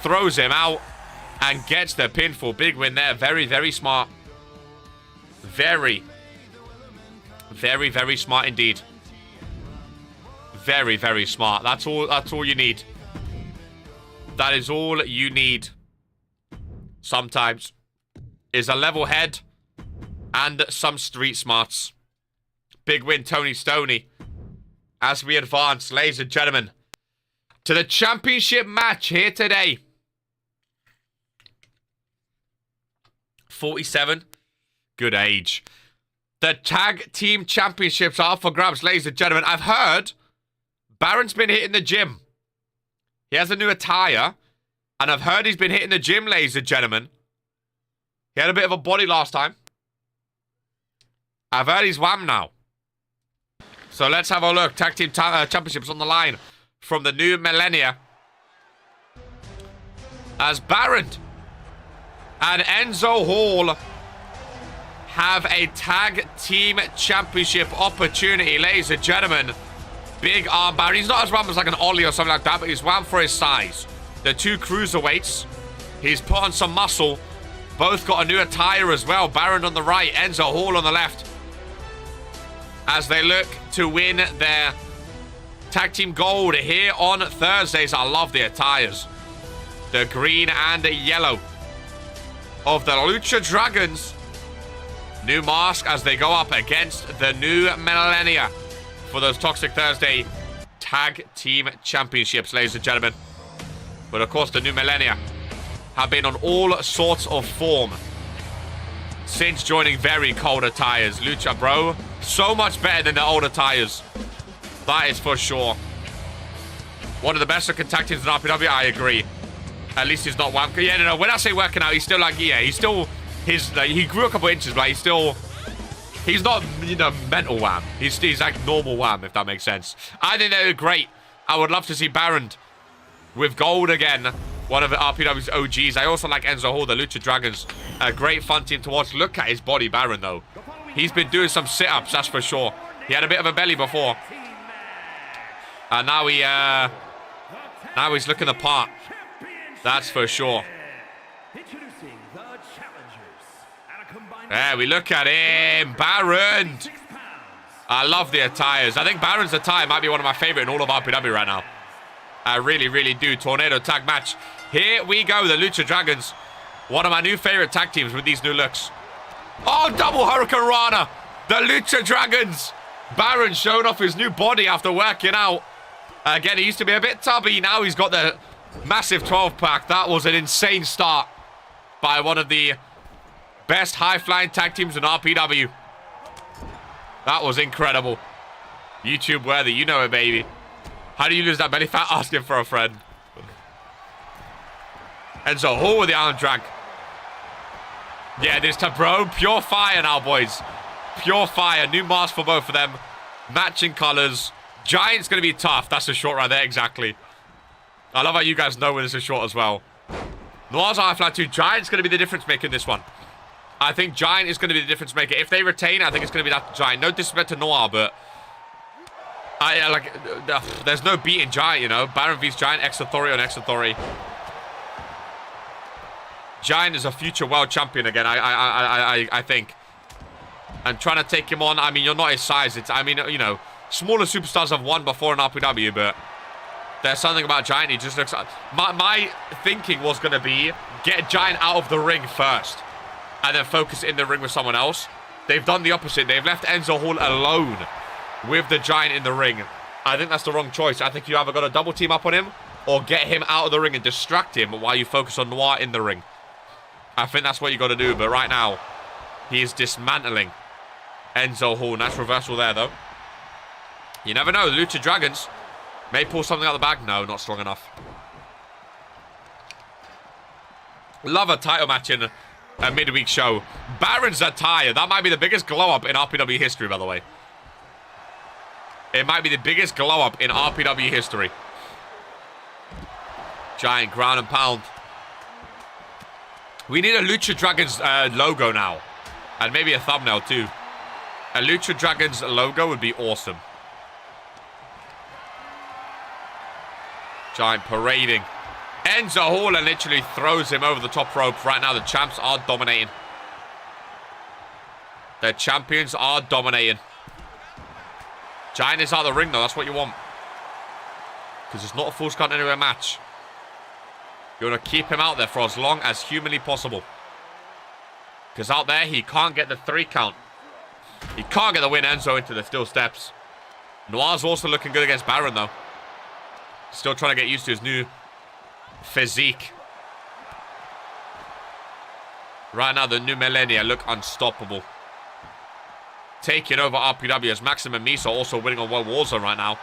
Throws him out. And gets the pinfall. Big win there. Very, very smart. Very, very smart indeed. Very, very smart. That's all you need. That is all you need. Sometimes. Is a level head. And some street smarts. Big win, Tony Stoney. As we advance, ladies and gentlemen, to the championship match here today. 47. Good age. The tag team championships are up for grabs, ladies and gentlemen. I've heard Baron's been hitting the gym. He has a new attire. And I've heard he's been hitting the gym, ladies and gentlemen. He had a bit of a body last time. I've heard he's wham now. So let's have a look. Tag team championships on the line from the new millennia. As Baron and Enzo Hall have a tag team championship opportunity, ladies and gentlemen. Big armbar. He's not as wham as like an Ollie or something like that, but he's wham for his size. The 2 cruiserweights. He's put on some muscle. Both got a new attire as well. Baron on the right, Enzo Hall on the left. As they look to win their tag team gold here on Thursdays. I love the attires. The green and the yellow of the Lucha Dragons. New mask as they go up against the new Millennia for those Toxic Thursday Tag Team Championships, ladies and gentlemen. But of course, the new Millennia have been on all sorts of form since joining very cold attires. Lucha, bro, so much better than the old attires. That is for sure. One of the best looking tag teams in RPW, I agree. At least he's not wham. Yeah, no, when I say working out, he's still like, yeah, he's still, like, he grew a couple inches, but he's still, he's not, you know, mental wham. He's like normal wham, if that makes sense. I think they're great. I would love to see Baron with gold again. One of the RPW's OGs. I also like Enzo Hall, the Lucha Dragons. A great fun team to watch. Look at his body, Baron, though. He's been doing some sit-ups, that's for sure. He had a bit of a belly before. And now he's looking the part. That's for sure. There we look at him. Baron. I love the attires. I think Baron's attire might be one of my favorite in all of RPW right now. I really, really do. Tornado tag match. Here we go. The Lucha Dragons. One of my new favorite tag teams with these new looks. Oh, double Hurricane Rana. The Lucha Dragons. Baron showing off his new body after working out. Again, he used to be a bit tubby. Now he's got the massive 12-pack. That was an insane start by one of the best high-flying tag teams in RPW. That was incredible. YouTube worthy. You know it, baby. How do you lose that belly fat? Asking for a friend. Enzo Hall with the arm drag. Yeah, this time, bro. Pure fire now, boys. Pure fire. New mask for both of them. Matching colors. Giant's going to be tough. That's a short right there, exactly. I love how you guys know when it's a short as well. Noir's high flat too. Giant's going to be the difference maker in this one. I think Giant is going to be the difference maker. If they retain, I think it's going to be that Giant. No disrespect to Noir, but there's no beating Giant, you know. Baron vs Giant, X Authority on X Authority. Giant is a future world champion again, I think. And trying to take him on, I mean, you're not his size. It's, I mean, you know, smaller superstars have won before in RPW, but there's something about Giant. He just looks... My thinking was going to be get Giant out of the ring first and then focus in the ring with someone else. They've done the opposite. They've left Enzo Hall alone with the Giant in the ring. I think that's the wrong choice. I think you either got to double team up on him or get him out of the ring and distract him while you focus on Noir in the ring. I think that's what you got to do. But right now, he is dismantling Enzo Hall. Nice reversal there, though. You never know. The Lucha Dragons may pull something out of the bag. No, not strong enough. Love a title match in a midweek show. Baron's attire. That might be the biggest glow-up in RPW history, by the way. It might be the biggest glow-up in RPW history. Giant ground and pound. We need a Lucha Dragons logo now. And maybe a thumbnail, too. A Lucha Dragons logo would be awesome. Giant parading. Enzo Hall and literally throws him over the top rope. Right now, the champs are dominating. The champions are dominating. Giant is out of the ring, though. That's what you want. Because it's not a full count anywhere match. You want to keep him out there for as long as humanly possible. Because out there, he can't get the 3 count. He can't get the win. Enzo into the steel steps. Noir's also looking good against Baron, though. Still trying to get used to his new physique. Right now, the new Millennia look unstoppable. Taking over RPW as Maximum Miso also winning on World Warzone right now.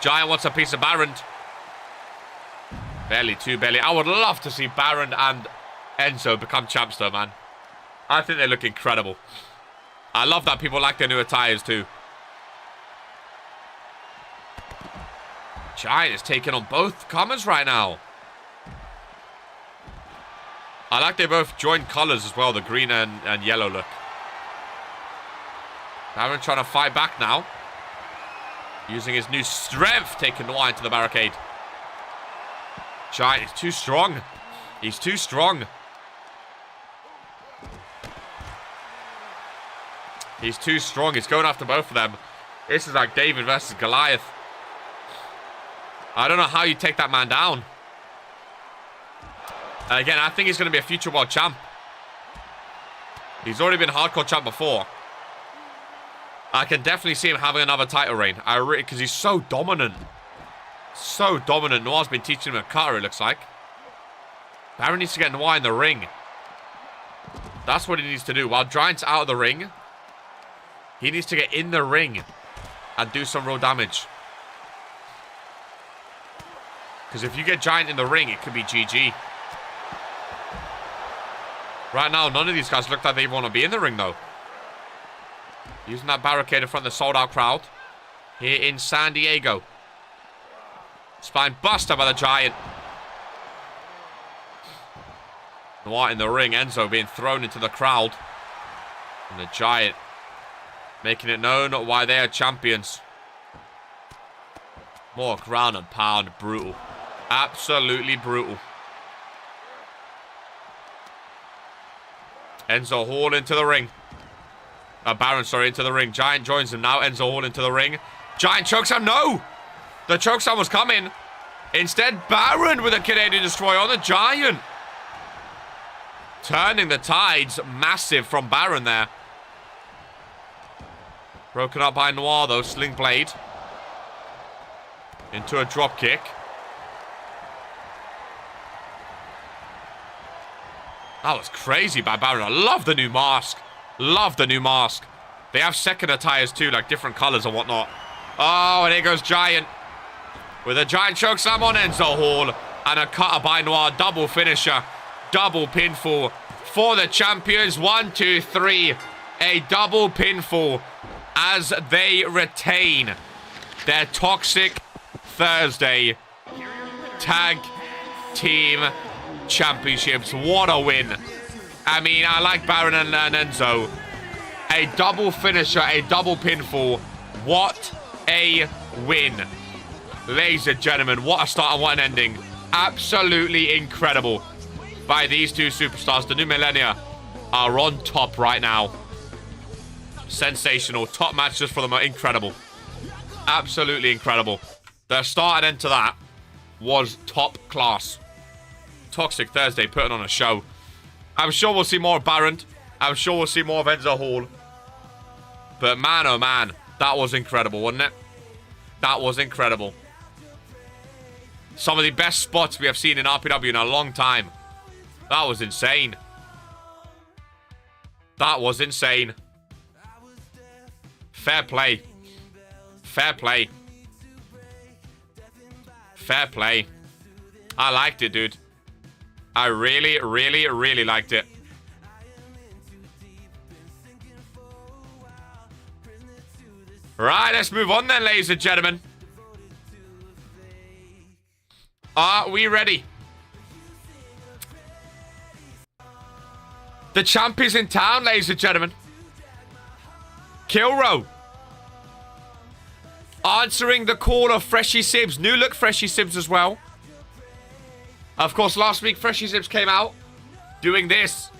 Giant wants a piece of Baron. Barely two, barely. I would love to see Baron and Enzo become champs, though, man. I think they look incredible. I love that people like their new attires, too. Giant is taking on both comers right now. I like they both joined colors as well, the green and yellow look. Baron trying to fight back now. Using his new strength, taking Noir into the barricade. Giant is too strong. He's too strong. He's too strong. He's going after both of them. This is like David versus Goliath. I don't know how you take that man down. Again, I think he's going to be a future world champ. He's already been hardcore champ before. I can definitely see him having another title reign. Because he's so dominant. So dominant. Noir's been teaching him a cutter, it looks like. Baron needs to get Noir in the ring. That's what he needs to do. While Giant's out of the ring, he needs to get in the ring and do some real damage. Because if you get Giant in the ring, it could be GG. Right now, none of these guys look like they want to be in the ring, though. Using that barricade in front of the sold-out crowd here in San Diego. Spine buster by the Giant. Noir in the ring. Enzo being thrown into the crowd. And the Giant making it known why they are champions. More ground and pound. Brutal. Absolutely brutal. Enzo Hall into the ring. Baron, sorry, into the ring. Giant joins him now. Enzo Hall into the ring. Giant chokes him. No! The chokeslam was coming. Instead, Baron with a Canadian Destroyer on the Giant. Turning the tides. Massive from Baron there. Broken up by Noir, though. Sling blade. Into a drop kick. That was crazy by Baron. I love the new mask. Love the new mask. They have second attires too, like different colors and whatnot. Oh, and here goes Giant. With a Giant chokeslam on Enzo Hall. And a cutter by Noir. Double finisher. Double pinfall for the champions. 1, 2, 3. A double pinfall as they retain their Toxic Thursday Tag Team Championships. What a win. I mean, I like Baron and Enzo. A double finisher, a double pinfall. What a win. Ladies and gentlemen, what a start and what an ending. Absolutely incredible by these two superstars. The new millennia are on top right now. Sensational. Top match just for them. Incredible. Absolutely incredible. The start and end to that was top class. Toxic Thursday putting on a show. I'm sure we'll see more of Baron. I'm sure we'll see more of Enzo Hall. But man, oh man, that was incredible, wasn't it? That was incredible. Some of the best spots we have seen in RPW in a long time. That was insane. That was insane. Fair play. Fair play. Fair play. I liked it, dude. I really, really, really liked it. Right, let's move on then, ladies and gentlemen. Are we ready? The champ is in town, ladies and gentlemen. Killro. Answering the call of Freshie Sibs. New look Freshie Sibs as well. Of course, last week, Freshie Sibs came out doing this.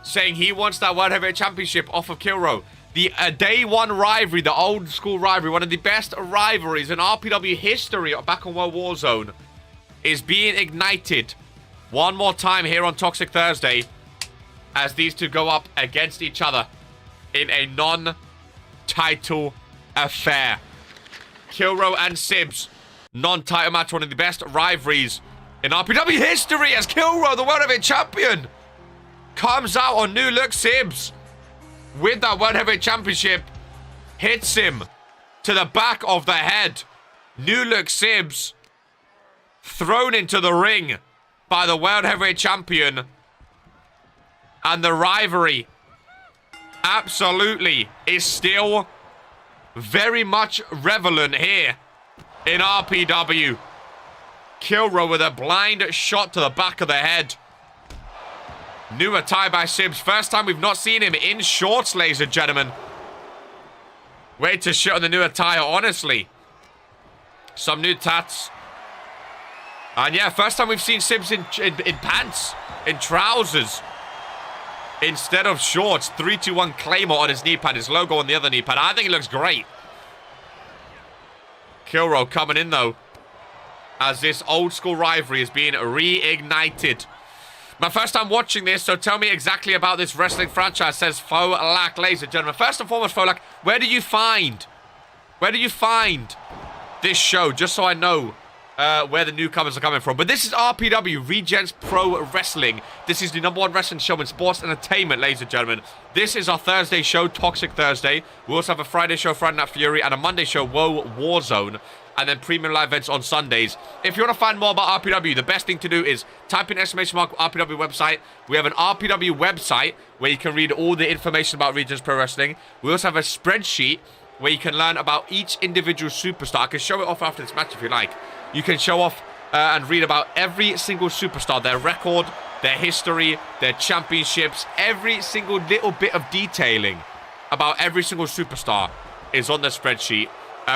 Saying he wants that World Heavyweight Championship off of Killro. The day one rivalry, the old school rivalry, one of the best rivalries in RPW history back on World Warzone, is being ignited one more time here on Toxic Thursday as these two go up against each other in a non-title affair. Killro and Sibs, non-title match, one of the best rivalries in RPW history as Killro, the World Heavyweight Champion, comes out on new look Sibs with that World Heavyweight Championship, hits him to the back of the head. New look Sibs thrown into the ring by the World Heavyweight Champion, and the rivalry absolutely is still very much relevant here in RPW. Killro with a blind shot to the back of the head. New attire by Sibs. First time we've not seen him in shorts, ladies and gentlemen. Way to shit on the new attire, honestly. Some new tats. And yeah, first time we've seen Sibs in pants, in trousers. instead of shorts. 3-2-1 Claymore on his knee pad, his logo on the other knee pad. I think it looks great. Killro coming in, though, as this old school rivalry is being reignited. My first time watching this, so tell me exactly about this wrestling franchise, says Folak, ladies and gentlemen. First and foremost, Folak, where do you find this show, just so I know where the newcomers are coming from? But this is RPW, Regents Pro Wrestling. This is the #1 wrestling show in sports and entertainment, ladies and gentlemen. This is our Thursday show, Toxic Thursday. We also have a Friday show, Friday Night Fury, and a Monday show, Woe Warzone. And then premium live events on Sundays. If you want to find more about RPW, the best thing to do is type in !RPW website. We have an RPW website where you can read all the information about Regents Pro Wrestling. We also have a spreadsheet where you can learn about each individual superstar. I can show it off after this match if you like. You can show off and read about every single superstar, their record, their history, their championships. Every single little bit of detailing about every single superstar is on the spreadsheet.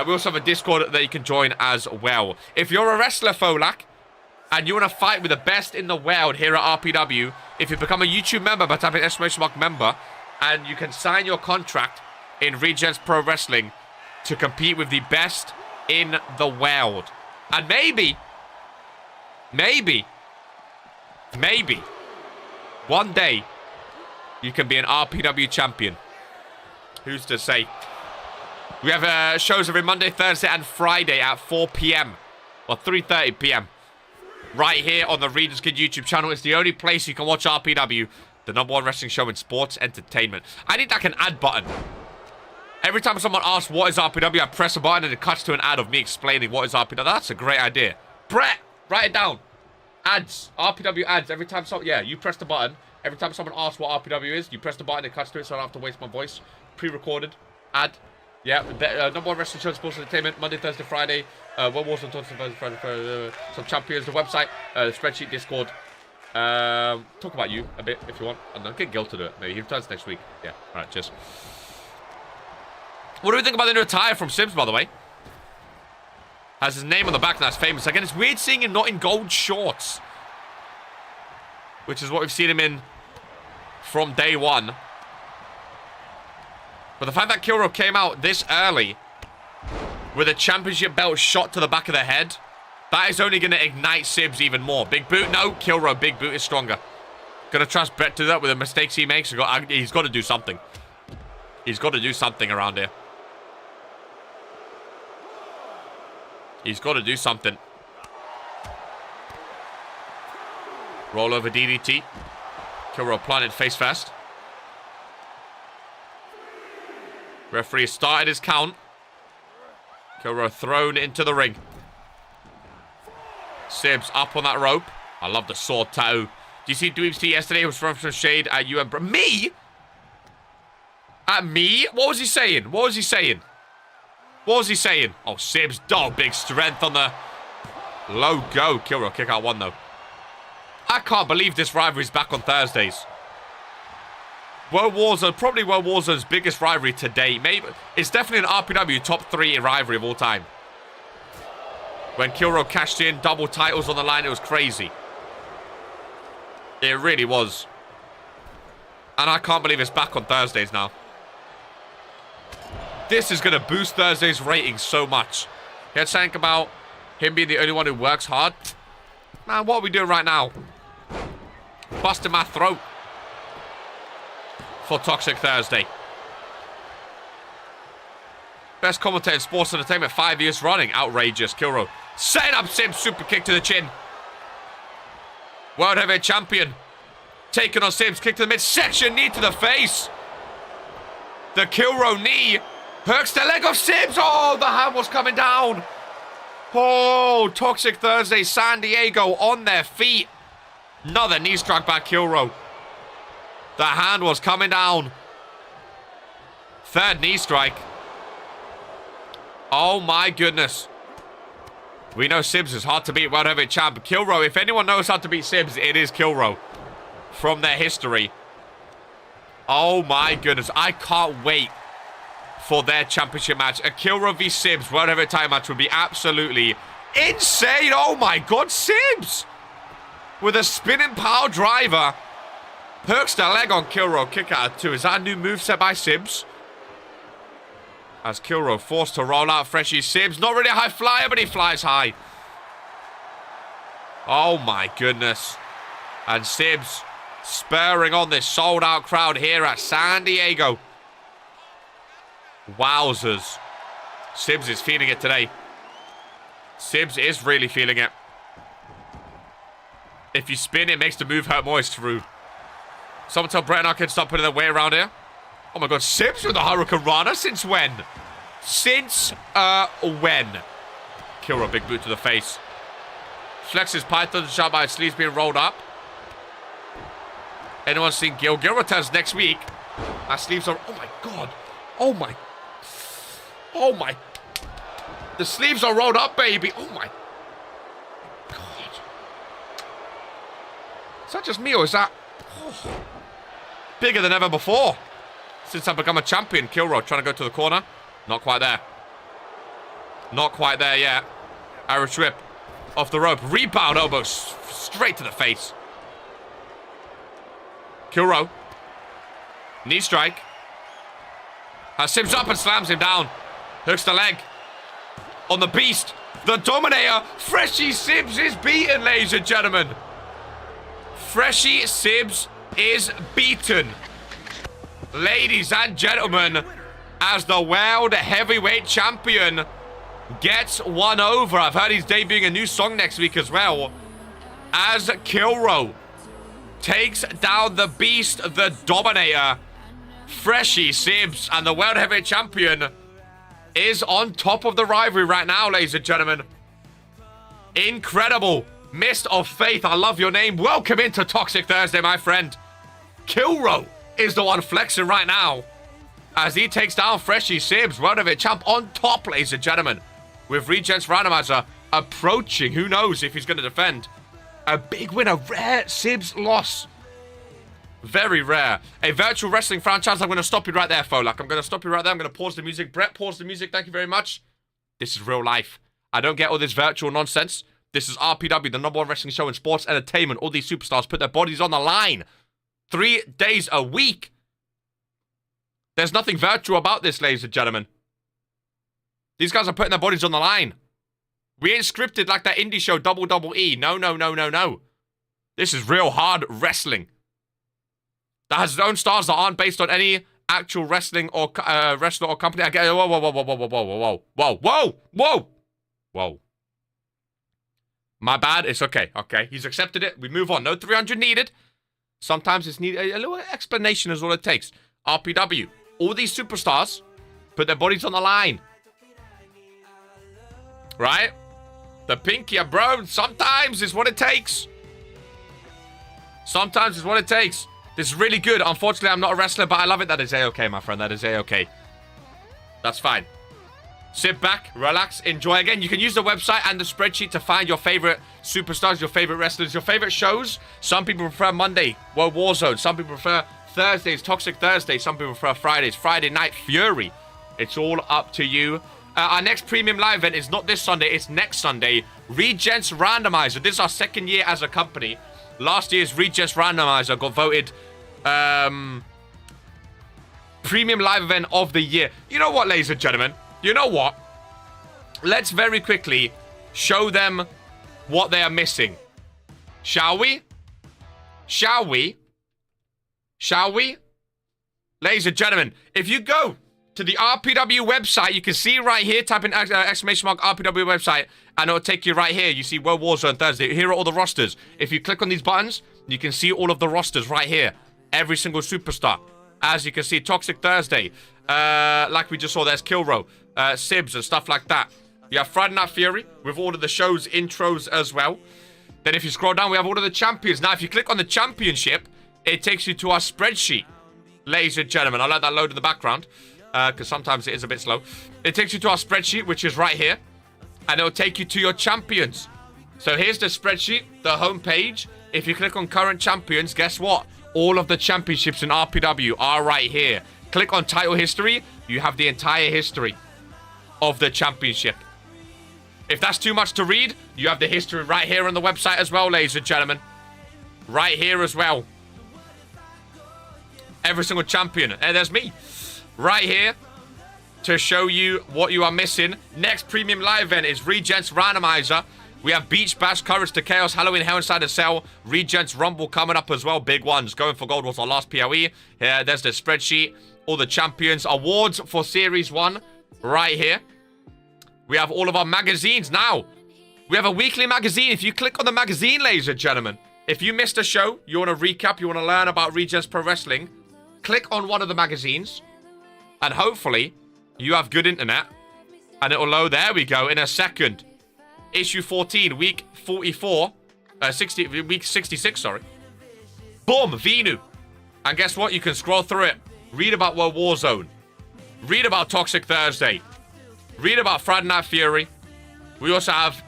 We also have a Discord that you can join as well. If you're a wrestler, Folak, and you want to fight with the best in the world here at RPW, if you become a YouTube member by typing !member, and you can sign your contract in Regents Pro Wrestling to compete with the best in the world. And maybe, one day, you can be an RPW champion. Who's to say? We have shows every Monday, Thursday, and Friday at 4 p.m. or 3:30 p.m. right here on the Regents Kid YouTube channel. It's the only place you can watch RPW, the #1 wrestling show in sports entertainment. I need like an ad button. Every time someone asks what is RPW, I press a button and it cuts to an ad of me explaining what is RPW. That's a great idea. Brett, write it down. Ads, RPW ads. Every time you press the button. Every time someone asks what RPW is, you press the button, it cuts to it, so I don't have to waste my voice. Pre-recorded ad. Yeah, #1 wrestling show, sports entertainment, Monday, Thursday, Friday. One Warzone, Thursday, Friday, for some champions. The website, the spreadsheet, Discord. Talk about you a bit if you want. I don't know, get Gil to do it. Maybe he returns next week. Yeah, all right, cheers. What do we think about the new attire from Sims, by the way? Has his name on the back, and that's famous. Again, it's weird seeing him not in gold shorts, which is what we've seen him in from day one. But the fact that Killro came out this early with a championship belt shot to the back of the head, that is only going to ignite Sibs even more. Big boot? No, Killro, big boot is stronger. Going to trust Brett to that with the mistakes he makes. He's got to do something. He's got to do something around here. He's got to do something. Roll over DDT. Killro planted face first. Referee started his count. Killro thrown into the ring. Sibs up on that rope. I love the sword tattoo. Do you see Dweeb's T yesterday? He was throwing some shade at you and me? At me? What was he saying? What was he saying? What was he saying? Oh, Sibs. Oh, big strength on the low go. Killro kick out one, though. I can't believe this rivalry is back on Thursdays. World Warzone, probably World Warzone's biggest rivalry to date. Maybe it's definitely an RPW top 3 rivalry of all time. When Killro cashed in, double titles on the line, it was crazy. It really was. And I can't believe it's back on Thursdays now. This is going to boost Thursday's ratings so much. You had something about him being the only one who works hard. Man, what are we doing right now? Busting my throat for Toxic Thursday. Best commentator in sports entertainment 5 years running. Outrageous. Killro setting up Sim. Super kick to the chin. World Heavyweight Champion. Taking on Sims. Kick to the midsection. Knee to the face. The Killro knee. Perks the leg of Sims. Oh, the hand was coming down. Oh, Toxic Thursday. San Diego on their feet. Another knee strike by Killro. The hand was coming down. Third knee strike. Oh my goodness. We know Sibs is hard to beat World Heavyweight Champ. Killro, if anyone knows how to beat Sibs, it is Killro. From their history. Oh my goodness. I can't wait for their championship match. A Killro v Sibs World Heavyweight title match would be absolutely insane. Oh my god, Sibs! With a spinning power driver. Hooks the leg on Killro. Kick out of 2. Is that a new moveset by Sibs? As Killro forced to roll out Freshie Sibs. Not really a high flyer, but he flies high. Oh my goodness. And Sibs spurring on this sold out crowd here at San Diego. Wowzers. Sibs is feeling it today. Sibs is really feeling it. If you spin, it makes the move hurt more. It's true. Someone tell Brett and I can stop putting their way around here. Oh my god, Sibs with the Hurricane Rana? Since when? Since when? Killro, big boot to the face. Flexes Python shot by his sleeves being rolled up. Anyone seen Gil? Gil returns next week. Our sleeves are... Oh my god. Oh my... Oh my... The sleeves are rolled up, baby. Oh my... God. Is that just me or is that... Oh, bigger than ever before. Since I've become a champion. Killro trying to go to the corner. Not quite there. Not quite there yet. Irish whip. Off the rope. Rebound elbow. Straight to the face. Killro. Knee strike. Has Sibs up and slams him down. Hooks the leg. On the beast. The Dominator. Freshie Sibs is beaten, ladies and gentlemen. Freshie Sibs is beaten. Ladies and gentlemen, as the world heavyweight champion gets one over. I've heard he's debuting a new song next week as well. As Killro takes down the beast, the Dominator, Freshie Sibs, and the world heavyweight champion is on top of the rivalry right now, ladies and gentlemen. Incredible. Mist of Faith, I love your name. Welcome into Toxic Thursday, my friend. Killro is the one flexing right now as he takes down Freshie Sibs, world heavyweight champ, on top, ladies and gentlemen. With Regents Randomizer approaching. Who knows if he's going to defend. A big win, a rare Sibs loss. Very rare. A virtual wrestling franchise. I'm going to stop you right there, Folak. I'm going to stop you right there. I'm going to pause the music. Brett, pause the music. Thank you very much. This is real life. I don't get all this virtual nonsense. This is RPW, the #1 wrestling show in sports entertainment. All these superstars put their bodies on the line 3 days a week. There's nothing virtual about this, ladies and gentlemen. These guys are putting their bodies on the line. We ain't scripted like that indie show WWE. No, no, no, no, no. This is real hard wrestling. That has its own stars that aren't based on any actual wrestling or wrestler or company. I get, whoa, whoa, whoa, whoa, whoa, whoa, whoa, whoa, whoa, whoa, whoa. My bad. It's okay. Okay, he's accepted it. We move on. No 300 needed. Sometimes it's needed. A little explanation is all it takes. RPW. All these superstars put their bodies on the line. Right? The pinky, bro. Sometimes is what it takes. Sometimes is what it takes. This is really good. Unfortunately, I'm not a wrestler, but I love it. That is A-okay, my friend. That is A-okay. That's fine. Sit back, relax, enjoy. Again, you can use the website and the spreadsheet to find your favorite superstars, your favorite wrestlers, your favorite shows. Some people prefer Monday, World Warzone. Some people prefer Thursdays, Toxic Thursday. Some people prefer Fridays, Friday Night Fury. It's all up to you. Our next premium live event is not this Sunday, it's next Sunday. Regents Randomizer. This is our 2nd year as a company. Last year's Regents Randomizer got voted premium live event of the year. You know what, ladies and gentlemen? You know what? Let's very quickly show them what they are missing. Shall we? Shall we? Shall we? Ladies and gentlemen, if you go to the RPW website, you can see right here, type in exclamation mark RPW website, and it'll take you right here. You see World Warzone Thursday. Here are all the rosters. If you click on these buttons, you can see all of the rosters right here. Every single superstar. As you can see, Toxic Thursday. Like we just saw, there's Killro, Sibs, and stuff like that. You have Friday Night Fury with all of the show's intros as well. Then if you scroll down, we have all of the champions. Now, if you click on the championship, it takes you to our spreadsheet. Ladies and gentlemen, I'll let that load in the background, because sometimes it is a bit slow. It takes you to our spreadsheet, which is right here. And it'll take you to your champions. So here's the spreadsheet, the home page. If you click on current champions, guess what? All of the championships in RPW are right here. Click on title history. You have the entire history of the championship. If that's too much to read, you have the history right here on the website as well, ladies and gentlemen. Right here as well. every single champion. And there's me right here to show you what you are missing. Next premium live event is Regents Randomizer. We have Beach Bash, Courage to Chaos, Halloween Hell Inside the Cell, Regents Rumble coming up as well. Big ones. Going for Gold was our last PLE. Here, there's the spreadsheet. All the champions. Awards for Series 1 right here. We have all of our magazines now. We have a weekly magazine. If you click on the magazine, ladies and gentlemen, if you missed a show, you want to recap, you want to learn about Regents Pro Wrestling, click on one of the magazines, and hopefully you have good internet, and it'll load. There we go, in a second. Issue 14, week 44, week 66, sorry. Boom, Venu. And guess what? You can scroll through it. Read about World Warzone. Read about Toxic Thursday. Read about Friday Night Fury. We also have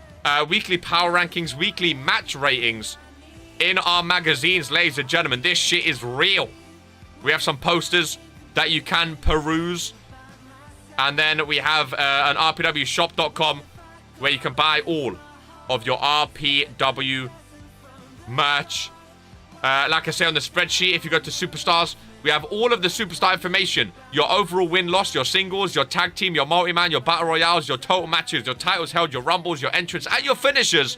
weekly power rankings, weekly match ratings in our magazines, ladies and gentlemen. This shit is real. We have some posters that you can peruse. And then we have an rpwshop.com where you can buy all of your RPW merch. Like I say on the spreadsheet, if you go to Superstars, we have all of the Superstar information. Your overall win-loss, your singles, your tag team, your multi-man, your battle royales, your total matches, your titles held, your rumbles, your entrance, and your finishers.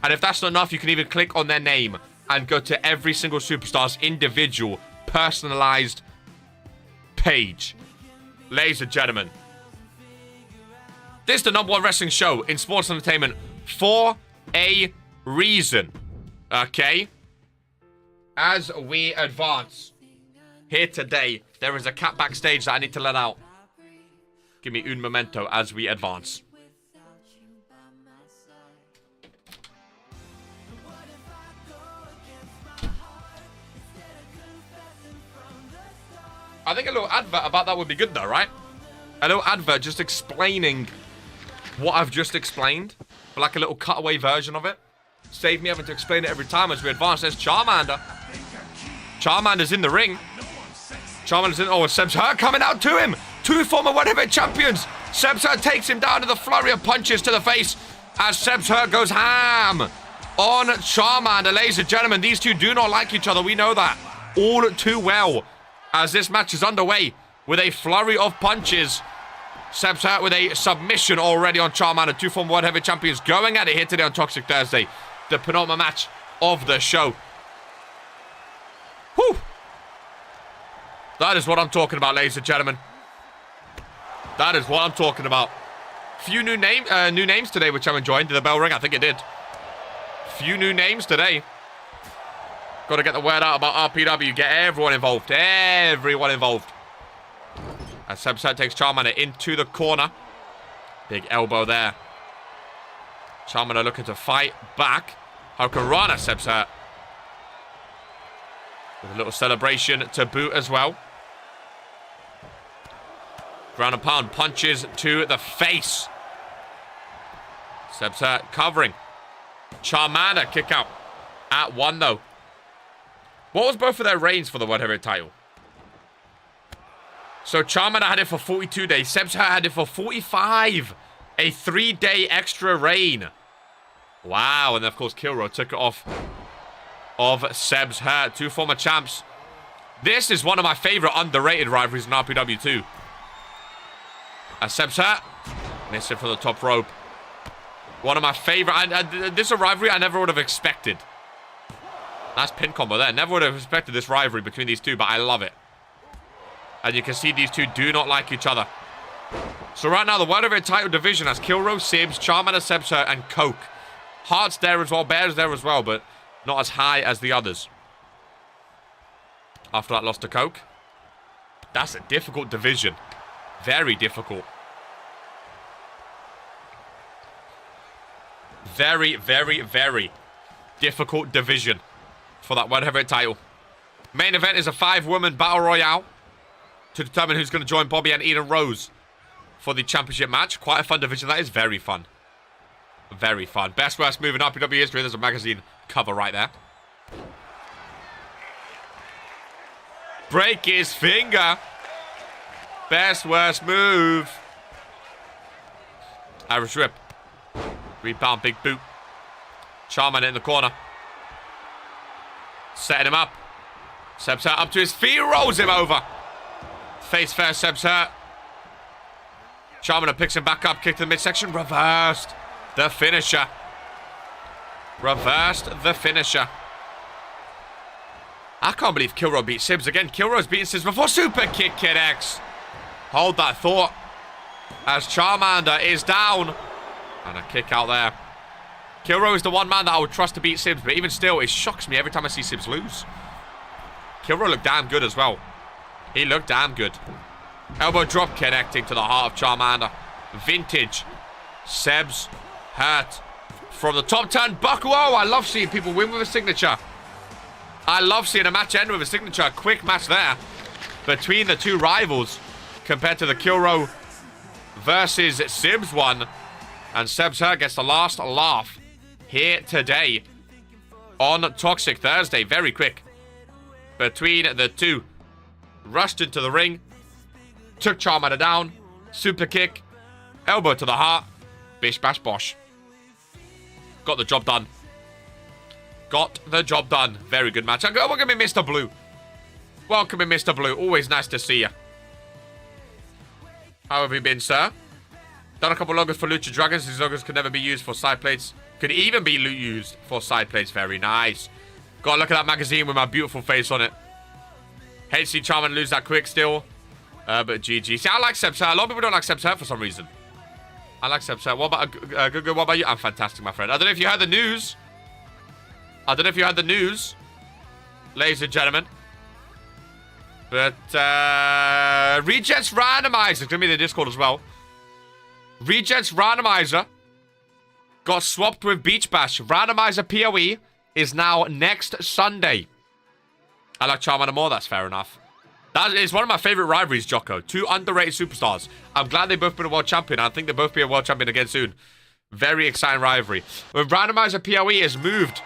And if that's not enough, you can even click on their name and go to every single Superstar's individual, personalized page. Ladies and gentlemen, this is the #1 wrestling show in sports entertainment for a reason. Okay? As we advance here today, there is a cat backstage that I need to let out. Give me un momento as we advance. I think a little advert about that would be good though, right? A little advert just explaining what I've just explained, but like a little cutaway version of it. Save me having to explain it every time as we advance. There's Charmander. Charmander's in the ring. Charmander's in. Oh, Seb's Hurt coming out to him. Two former World Heavyweight champions. Seb's Hurt takes him down to the flurry of punches to the face as Seb's Hurt goes ham on Charmander. Ladies and gentlemen, these two do not like each other. We know that all too well as this match is underway with a flurry of punches. Seb's Hurt with a submission already on Charmander. Two former World Heavyweight champions going at it here today on Toxic Thursday. The penultimate match of the show. Whew. That is what I'm talking about, ladies and gentlemen. That is what I'm talking about. Few new names today, which I'm enjoying. Did the bell ring? I think it did. Few new names today. Got to get the word out about RPW. Get everyone involved. Everyone involved. As Seb's Hurt takes Charmander into the corner. Big elbow there. Charmander looking to fight back. Hurricanrana, Seb's Hurt. With a little celebration to boot as well. Ground and pound punches to the face. Seb's Hurt covering. Charmander kick out at 1 though. What was both of their reigns for the World Heavyweight title? So Charmander had it for 42 days. Seb's Hurt had it for 45. A 3-day extra reign. Wow. And then, of course, Killro took it off of Seb's Hurt. Two former champs. This is one of my favorite underrated rivalries in RPW 2. As Seb's Hurt missing from the top rope. One of my favorite. This is a rivalry I never would have expected. Nice pin combo there. Never would have expected this rivalry between these two, but I love it. And you can see these two do not like each other. So right now, the World Heavyweight title division has Killro, Sibs, Charmander, Seb's Hurt, and Coke. Heart's there as well, Bear's there as well, but not as high as the others. After that loss to Coke. That's a difficult division. Very difficult. Very, very, very difficult division for that World Heavyweight title. Main event is a 5-woman battle royale to determine who's going to join Bobby and Eden Rose for the championship match. Quite a fun division. That is very fun. Very fun. Best worst move in RPW history. There's a magazine cover right there. Break his finger. Best worst move. Irish whip. Rebound, big boot. Charmander in the corner. Setting him up. Seb's hurt up to his feet, rolls him over. Face first, Seb's hurt. Charmander picks him back up, kick to the midsection, reversed the finisher. Reversed the finisher. I can't believe Killro beat Sibs again. Killro's beaten Sibs before. Super kick, Kid X. Hold that thought. As Charmander is down. And a kick out there. Killro is the one man that I would trust to beat Sibs, but even still, it shocks me every time I see Sibs lose. Killro looked damn good as well. He looked damn good. Elbow drop connecting to the heart of Charmander. Vintage. Seb's hurt. From the top turn, Buckle. Oh, I love seeing people win with a signature. I love seeing a match end with a signature. A quick match there between the two rivals compared to the Killro versus Sibs one. And Seb's hurt gets the last laugh here today on Toxic Thursday. Very quick between the two. Rushed into the ring. Took Charmander down. Super kick. Elbow to the heart. Bish bash bosh. Got the job done. Got the job done. Very good match. Welcome in, Mr. Blue. Welcome in, Mr. Blue. Always nice to see you. How have you been, sir? Done a couple logos for Lucha Dragons. These logos could never be used for side plates. Could even be used for side plates. Very nice. Got to look at that magazine with my beautiful face on it. Hate to see Charmander lose that quick still. But GG. See, I like Seb's hurt. A lot of people don't like Seb's hurt for some reason. I like Seb's hurt. What about Gugu? What about you? I'm fantastic, my friend. I don't know if you heard the news. Ladies and gentlemen. But, Regents Randomizer. It's going to be in the Discord as well. Regents Randomizer got swapped with Beach Bash. Randomizer PLE is now next Sunday. I like Charmander more. That's fair enough. That is one of my favorite rivalries, Jocko. Two underrated superstars. I'm glad they've both been a world champion. I think they'll both be a world champion again soon. Very exciting rivalry. When Randomizer PLE is moved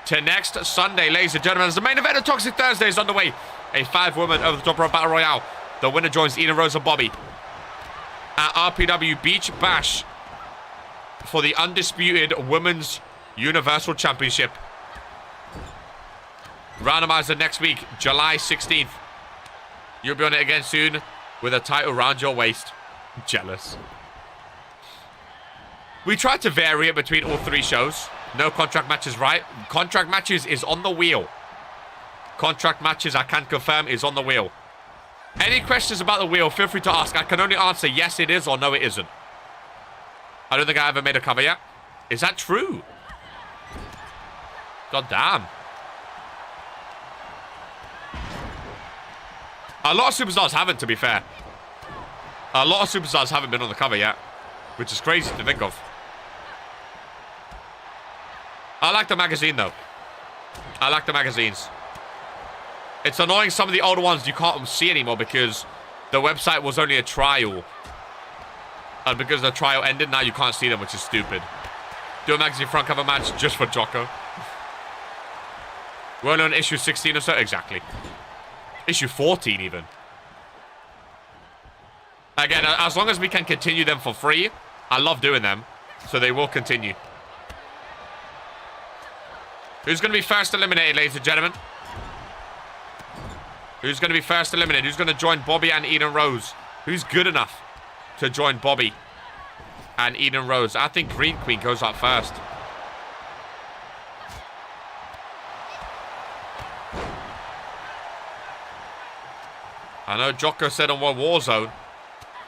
to next Sunday, ladies and gentlemen, as the main event of Toxic Thursday is underway. A 5-woman over the top rope battle royale. The winner joins Eden Rose and Bobby at RPW Beach Bash for the undisputed Women's Universal Championship. Randomizer next week, July 16th. You'll be on it again soon with a title around your waist. Jealous. We tried to vary it between all three shows. No contract matches, right? Contract matches is on the wheel. Contract matches, I can confirm, is on the wheel. Any questions about the wheel, feel free to ask. I can only answer yes it is or no it isn't. I don't think I ever made a cover yet. Is that true? God damn. A lot of superstars haven't, to be fair. A lot of superstars haven't been on the cover yet, which is crazy to think of. I like the magazine, though. I like the magazines. It's annoying some of the older ones you can't see anymore because the website was only a trial. And because the trial ended, now you can't see them, which is stupid. Do a magazine front cover match just for Jocko. We're only on issue 16 or so. Exactly. Issue 14 even. Again, as long as we can continue them for free, I love doing them. So they will continue. Who's going to be first eliminated, ladies and gentlemen? Who's going to be first eliminated? Who's going to join Bobby and Eden Rose? Who's good enough to join Bobby and Eden Rose? I think Green Queen goes up first. I know Jocko said on Warzone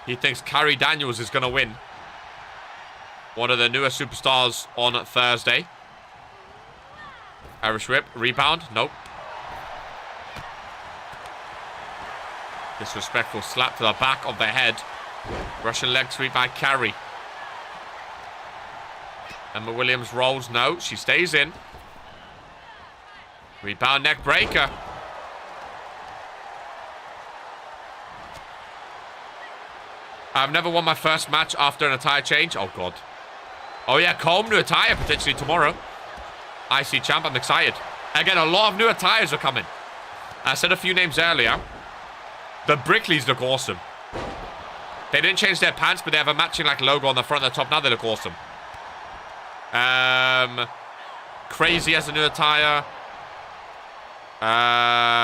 he thinks Carrie Daniels is going to win. One of the newer superstars on Thursday. Irish whip. Rebound. Nope. Disrespectful slap to the back of the head. Russian leg sweep by Carrie. Emma Williams rolls. No, she stays in. Rebound neck breaker. I've never won my first match after an attire change. Oh, God. Oh, yeah. Comb new attire potentially tomorrow. IC champ. I'm excited. Again, a lot of new attires are coming. I said a few names earlier. The Brickleys look awesome. They didn't change their pants, but they have a matching like logo on the front and the top. Now they look awesome. Crazy has a new attire.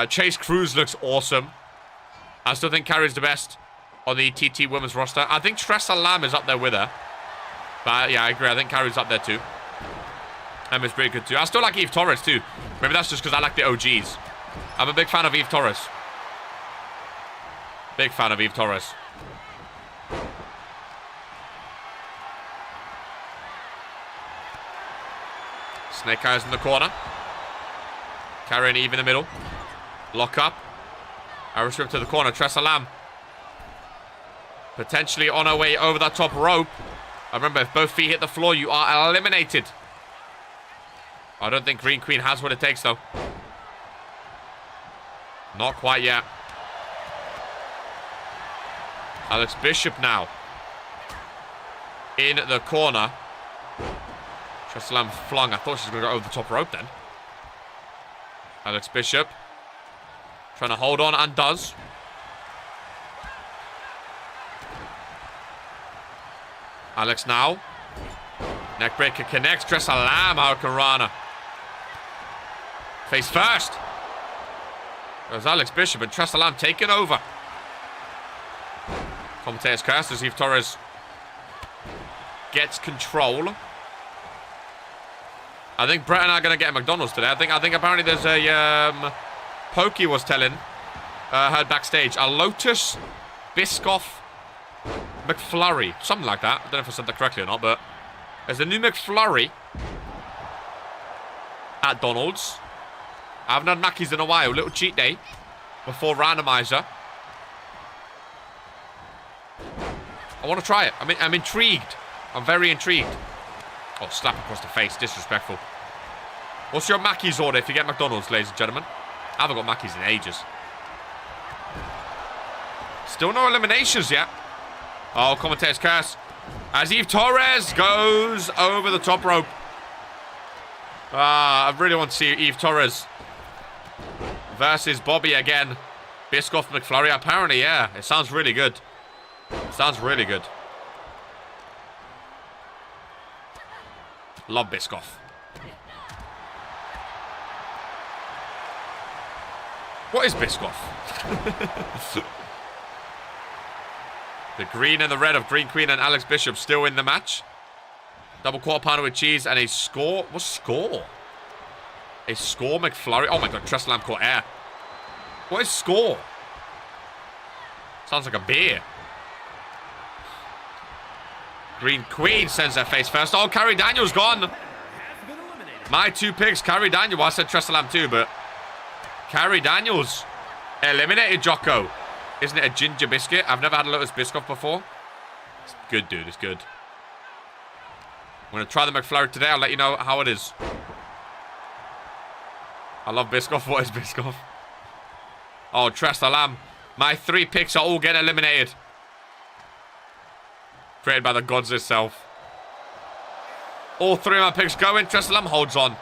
Chase Cruz looks awesome. I still think Carrie's the best on the TT women's roster. I think Tressa Lamb is up there with her. But yeah, I agree. I think Carrie's up there too. Emma's pretty good too. I still like Eve Torres too. Maybe that's just because I like the OGs. I'm a big fan of Eve Torres. Big fan of Eve Torres. Snake Eyes in the corner. Carrying Eve in the middle. Lock up. Aorus whip to the corner. Tressa Lamb. Potentially on her way over that top rope. I remember, if both feet hit the floor, you are eliminated. I don't think Green Queen has what it takes, though. Not quite yet. Alex Bishop now. In the corner. Tressa Lamb flung. I thought she was going to go over the top rope then. Alex Bishop. Trying to hold on and does. Alex now. Neckbreaker connects. Tressa Lamb. Hurricanrana. Face first. There's Alex Bishop and Tressa Lamb taking over. Commentator's curse as Eve Torres gets control. I think Brett and I are going to get a McDonald's today. I think apparently there's a Pokey was telling, heard backstage, a Lotus Biscoff McFlurry, something like that. I don't know if I said that correctly or not, but there's a new McFlurry at Donald's. I haven't had Mackey's in a while. Little cheat day before randomizer. I want to try it. I'm intrigued. I'm very intrigued. Oh, slap across the face. Disrespectful. What's your Mackey's order if you get McDonald's, ladies and gentlemen? I haven't got Mackey's in ages. Still no eliminations yet. Oh, commentator's curse. As Eve Torres goes over the top rope. I really want to see Eve Torres versus Bobby again. Biscoff McFlurry. Apparently, yeah. It sounds really good. Sounds really good. Love Biscoff. What is Biscoff? The green and the red of Green Queen and Alex Bishop still in the match. Double quarter pounder with cheese and a score. What's score? A score McFlurry. Oh my god, Tressa Lamb caught air. What is score? Sounds like a beer. Green Queen sends her face first. Oh, Carrie Daniels gone. My two picks, Carrie Daniels. Well, I said Tressa Lamb too, but Carrie Daniels eliminated Jocko. Isn't it a ginger biscuit? I've never had a Lotus Biscoff before. It's good, dude. It's good. I'm going to try the McFlurry today. I'll let you know how it is. I love Biscoff. What is Biscoff? Oh, Tressa Lamb. My three picks are all getting eliminated. Created by the gods itself. All three of my picks go in. Tressa Lamb holds on.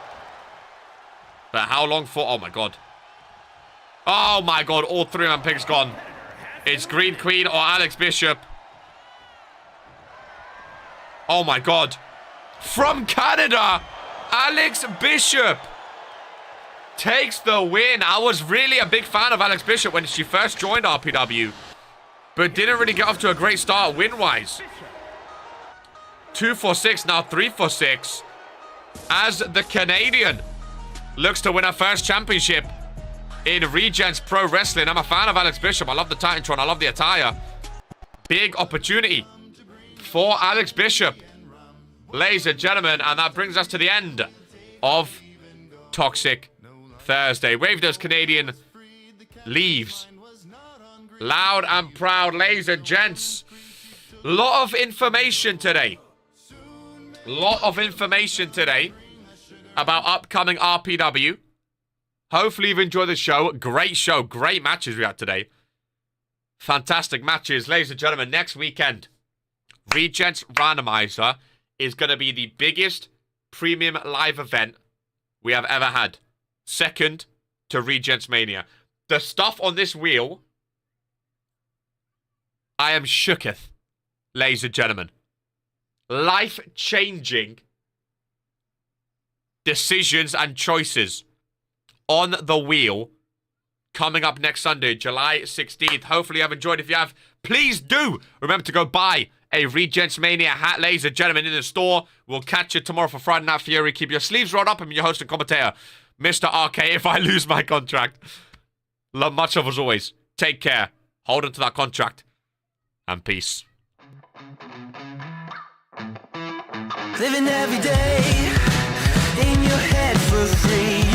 But how long for? Oh, my God. Oh, my God. All three of my picks gone. It's Green Queen or Alex Bishop. Oh, my God. From Canada, Alex Bishop takes the win. I was really a big fan of Alex Bishop when she first joined RPW, but didn't really get off to a great start win-wise. 2 for 6, now 3 for 6. As the Canadian looks to win her first championship in Regents Pro Wrestling. I'm a fan of Alex Bishop. I love the Titantron. I love the attire. Big opportunity for Alex Bishop, ladies and gentlemen. And that brings us to the end of Toxic Thursday. Wavedo's Canadian leaves. Loud and proud, ladies and gents. Lot of information today. Lot of information today about upcoming RPW. Hopefully you've enjoyed the show. Great show. Great matches we had today. Fantastic matches. Ladies and gentlemen, next weekend, Regents Randomizer is going to be the biggest premium live event we have ever had. Second to Regents Mania. The stuff on this wheel, I am shooketh, ladies and gentlemen. Life-changing decisions and choices on the Wheel coming up next Sunday, July 16th. Hopefully you have enjoyed. If you have, please do remember to go buy a Regents Mania hat, ladies and gentlemen, in the store. We'll catch you tomorrow for Friday Night Fury. Keep your sleeves rolled up. I'm your host and commentator, Mr. RK, if I lose my contract. Love much of as always. Take care. Hold on to that contract. And peace. Living every day in your head for free.